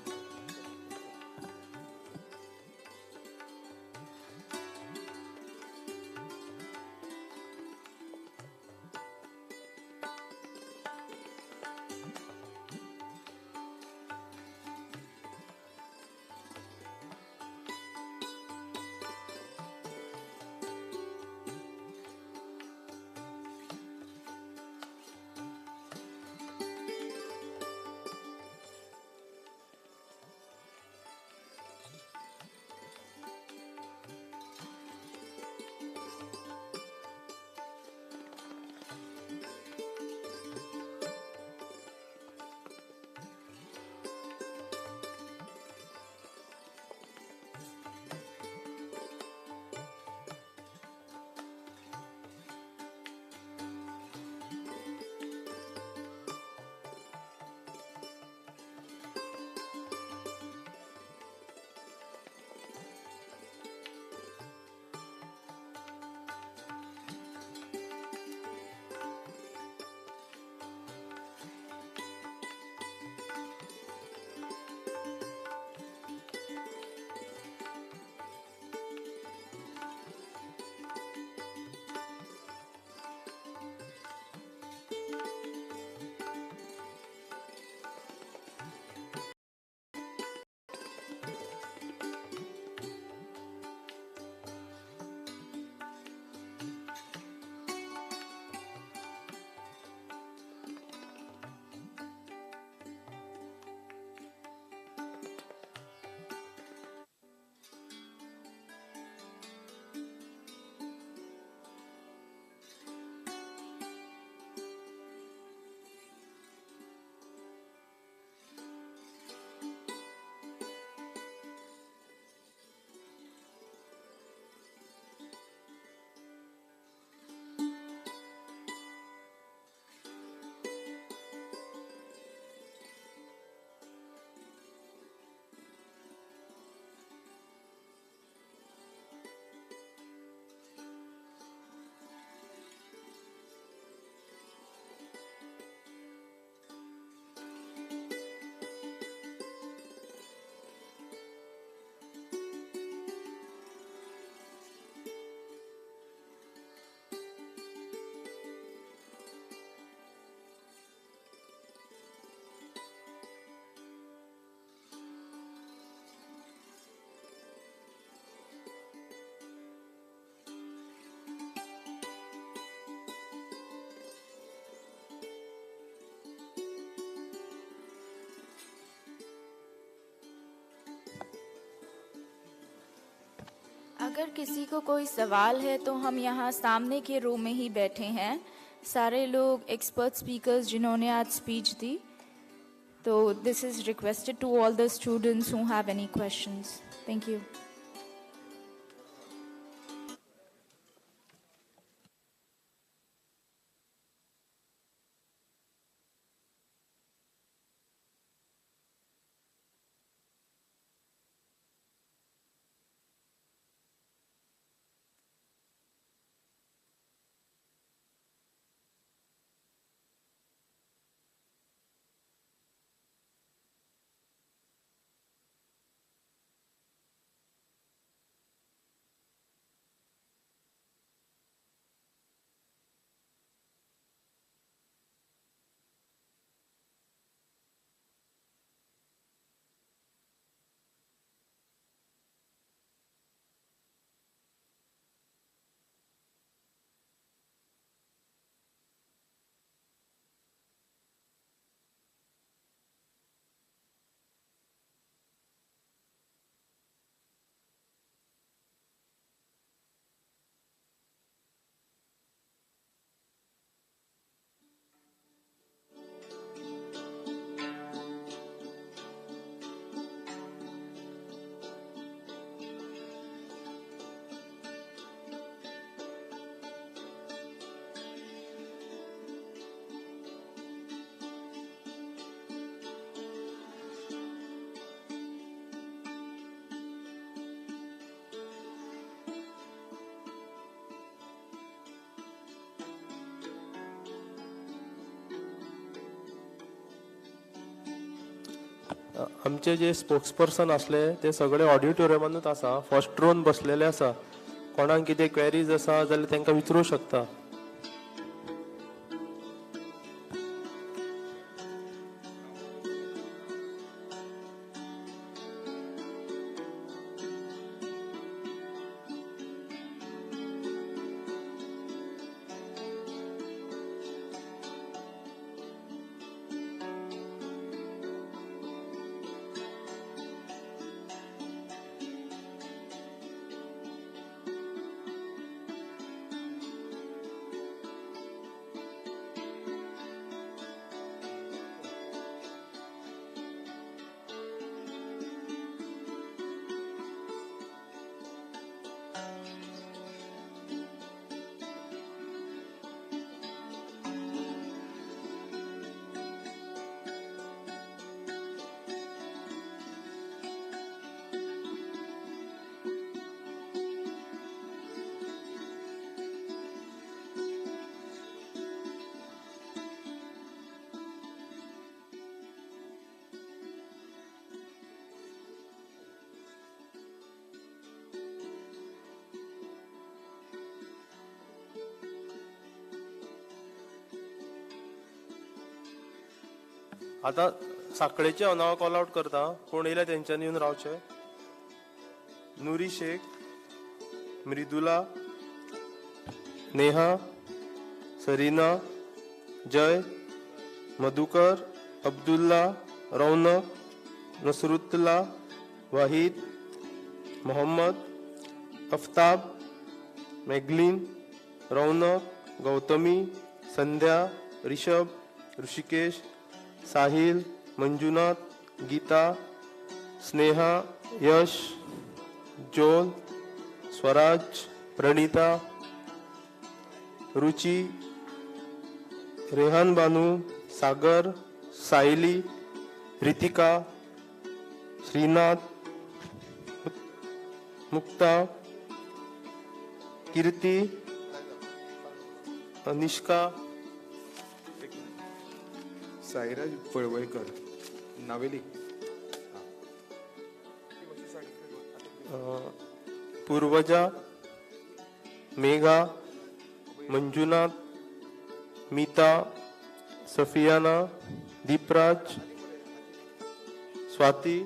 अगर किसी को कोई सवाल है तो हम यहाँ सामने के रो में ही बैठे हैं, सारे लोग एक्सपर्ट स्पीकर्स जिन्होंने आज स्पीच दी. तो this is requested to all the students who have any questions. Thank you. आमचे जे स्पोक्सपर्सन असले ते सगळे ऑडिटोरियमानूच आसा, फर्स्ट रोन बसलेले आसा. कोणाक कितें क्वेरीज आसा जाल्यार तांकां विचारूं शकता. आता साखळेचे हांव नांव कॉल आउट करता. कोण येयल्या तेंच्यांनी येवन रावचे. नुरी शेख, मृदुला, नेहा, सरीना, जय, मधुकर, अब्दुल्ला, रौनक, नसरुतुल्ला, वाहिद, मोहम्मद, अफ्ताब, मेघलीन, रौनक, गौतमी, संध्या, ऋषभ, ऋषिकेश, साहिल, मंजुनाथ, गीता, स्नेहा, यश, जोल, स्वराज, प्रणिता, रुची, रेहान बानू, सागर, सायली, रितिका, श्रीनाथ, मुक्ता, कीर्ती, अनिष्का, साईराज पळवयकर, नावेली, पूर्वजा, मेघा, मंजुनाथ, मीता, सफियाना, दीपराज, स्वाती,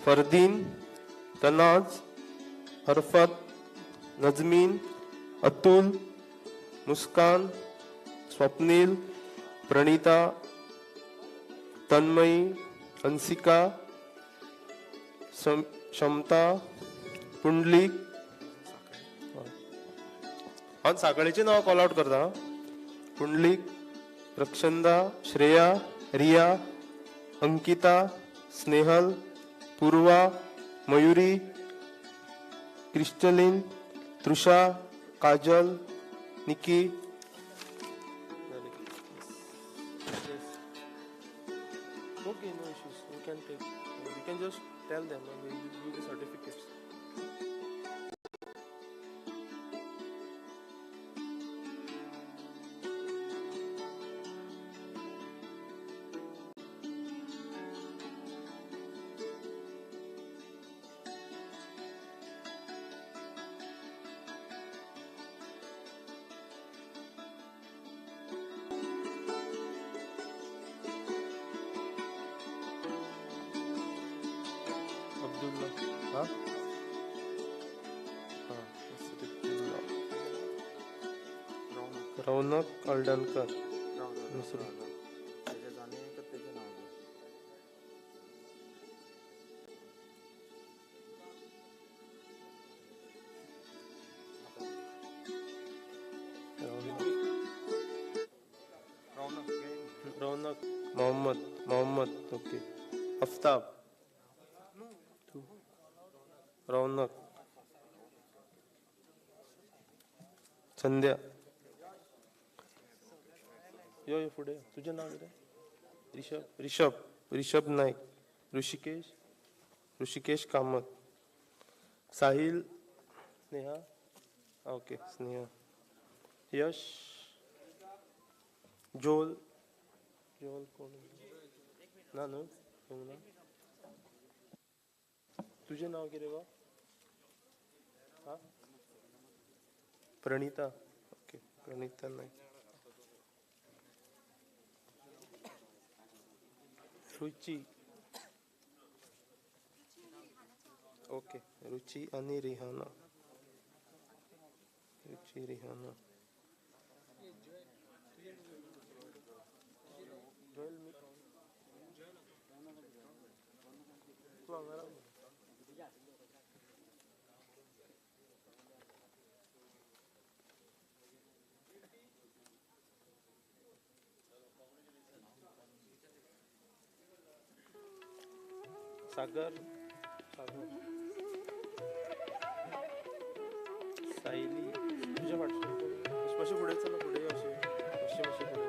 फरदीन, तनाज, हरफत, नजमीन, अतुल, मुस्कान, स्वप्नील, प्रणिता, तन्मयी, अंसिका, क्षमता, पुंडलिक. हांव साखळेचें नांव कॉल आउट करता. पुंडलिक, रक्षंदा, श्रेया, रिया, अंकिता, स्नेहल, पूर्वा, Mayuri, crystalline, Trisha, Kajal, Nikki. Okay, no issues. You can take. You can just tell them and we'll give you the certificates. Abdullah. Huh? Raunak Aldankar. Raunak Mohammed okay. Aftab, Raunak, Sandhya. यो फुडे तुझे नाव कितें? ऋषभ नाईक, ऋषिकेश कामत, साहिल, स्नेहा ओके स्नेहा, यश, जोल कोण ना न्हू येवंक ना. तुजें नांव कितें गो? हा प्रणिता. ओके प्रणिता नायक. रुची. ओके रुची आणि रिहाना. रुची रिहाना. तू हांगा राव. सागर. सागर. सायली. तुझ्या फाटल्यान मातशें फुडें चला. फुडें अशें मातशें फुडें.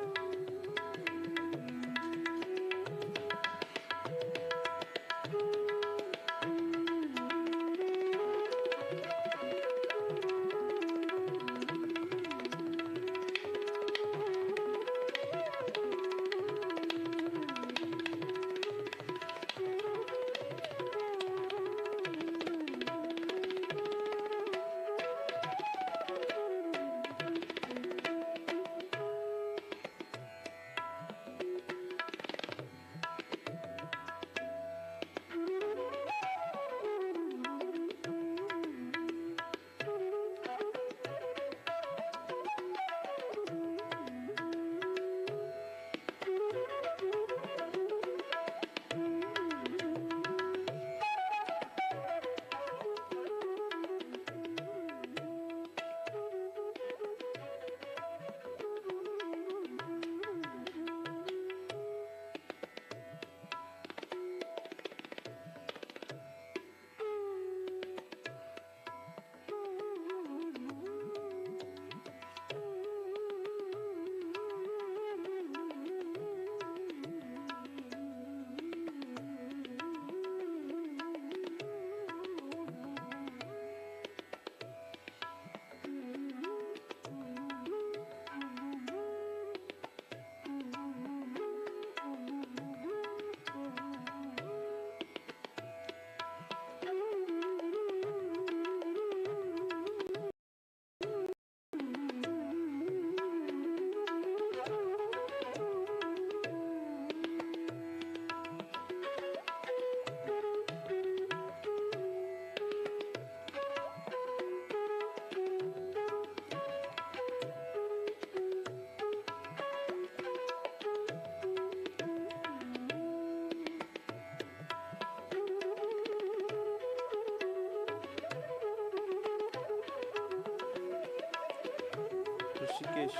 ऋषिकेश.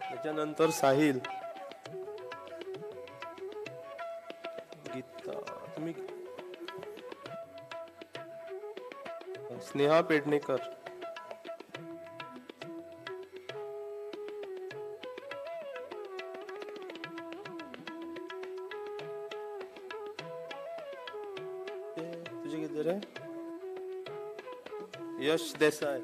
त्याच्यानंतर साहिल. गीता. तुम्ही स्नेहा पेडणेकर. तुझे किती रे? यश देसाई.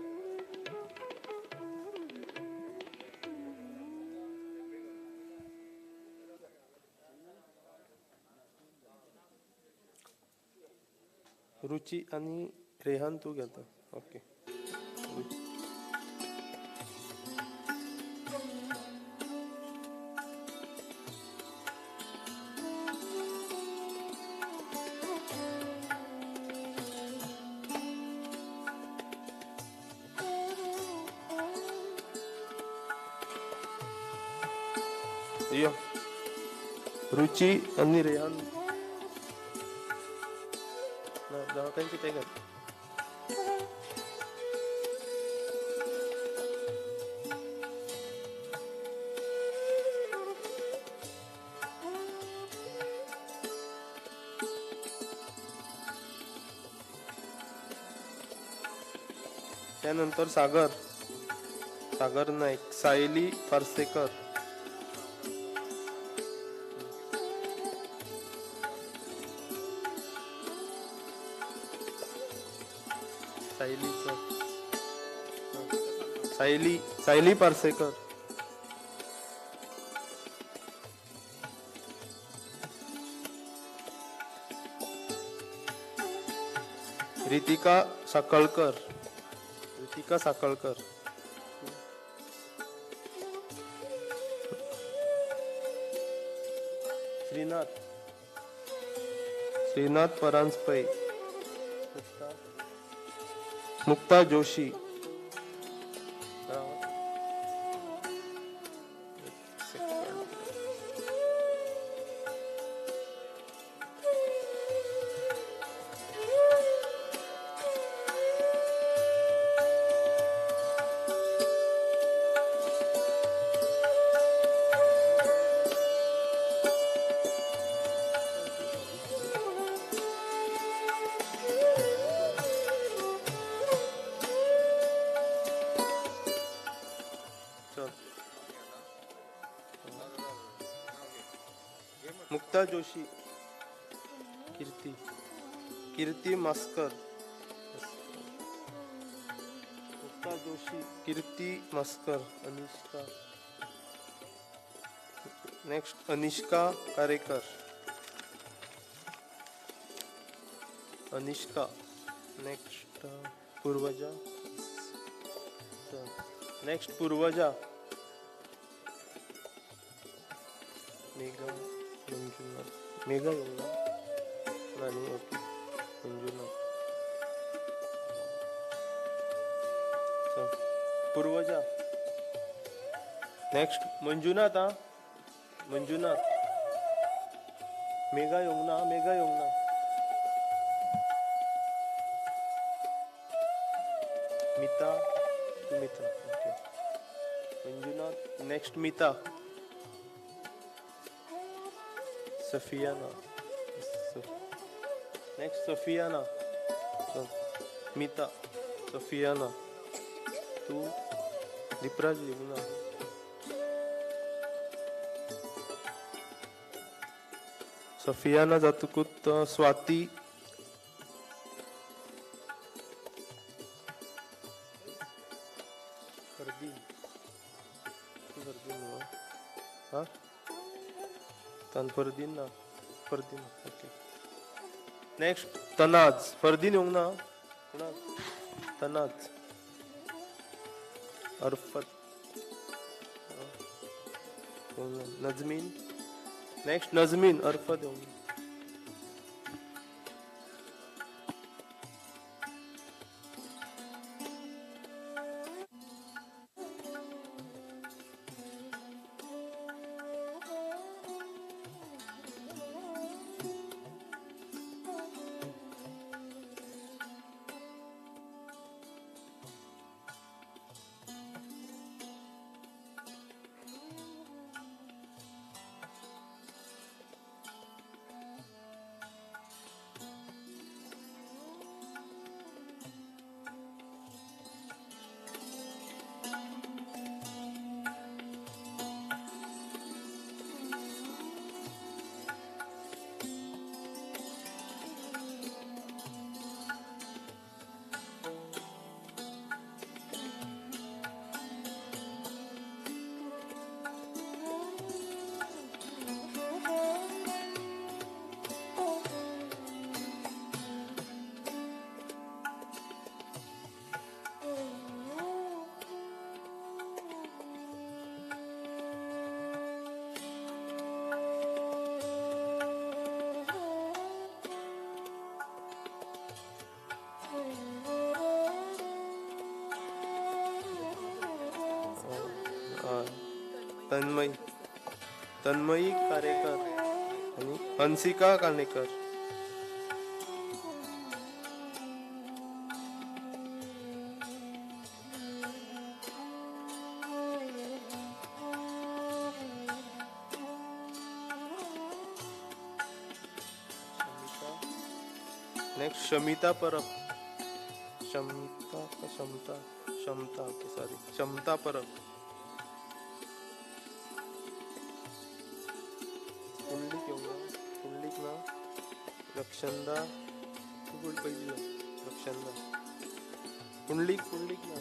रुची आणि रेहान तू घेता. ओके. यो रुची आणि रेहान त्यांची ते कर. त्यानंतर Sagar. Sagar Naik. Sayali Farsekar. Sayali Parsekar. Ritika Sakalkar. Ritika Sakalkar. Shrinath Paranjape. Mukta Joshi. Mukta Joshi. Kirti Maskar. Mukta Joshi, Kirti Maskar. Anishka. Next Anishka Karekar. Anishka. Next Purvaja. Next Purvaja. Megha Manjunath. Megha Yamuna Rani. Okay. Manjunath. Purvaja. Next Manjunath. Manjunath. Megha Yamuna. Megha Yamuna. Mita. Mita. Okay. Manjunath. Next Mita. Safiyana. Next Safiyana. Mita. Safiyana. तू दीपराज यमुना. सफियाना जातकूत स्वाती. फरदीन. हा फरदीन ना. फरदीन. ओके. नेक्स्ट तनाज. फरदीन येऊ ना. तनाज. अरफत. नजमीन. नेक्स्ट नजमीन. अरफत येऊ. तन्मयी कारेकर आणि हंसिका कानेकर. नेक्स्ट शमिता परब. क्षमता ओके सॉरी. क्षमता परब. पुंडलिक ना. रक्षंदा. पहिली रक्षंदा. पुंडलिक ना.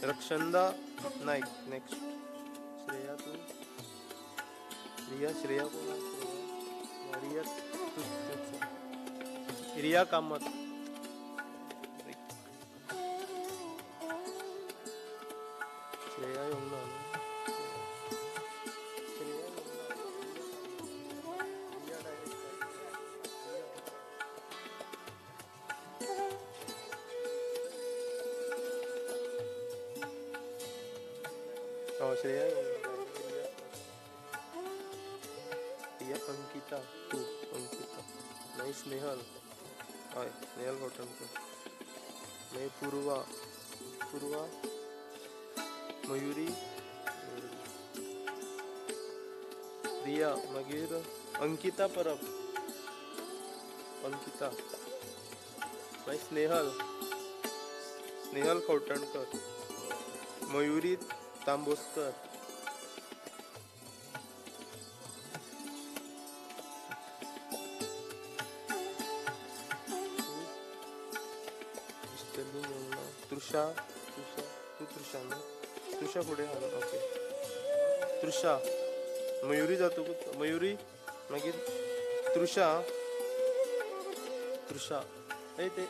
रक्षंदा नाईक. नेक्स्ट श्रेया. तू रिया. श्रेया कोण. रिया. रिया कामत, श्रेया यमुना, श्रेया रिया अंकिता, तू अंकिता, नाही स्नेहल, हय स्नेहल घोटणकर, नाही पूर्वा, मयुरी, रिया, मागीर अंकिता परब, अंकिता, मागीर स्नेहल खवटणकर, मयुरी तांबोसकर, तृषा, तृषा पुढे ओके, तृषा, मयुरी जातो, मयुरी मागीर तृषा, ते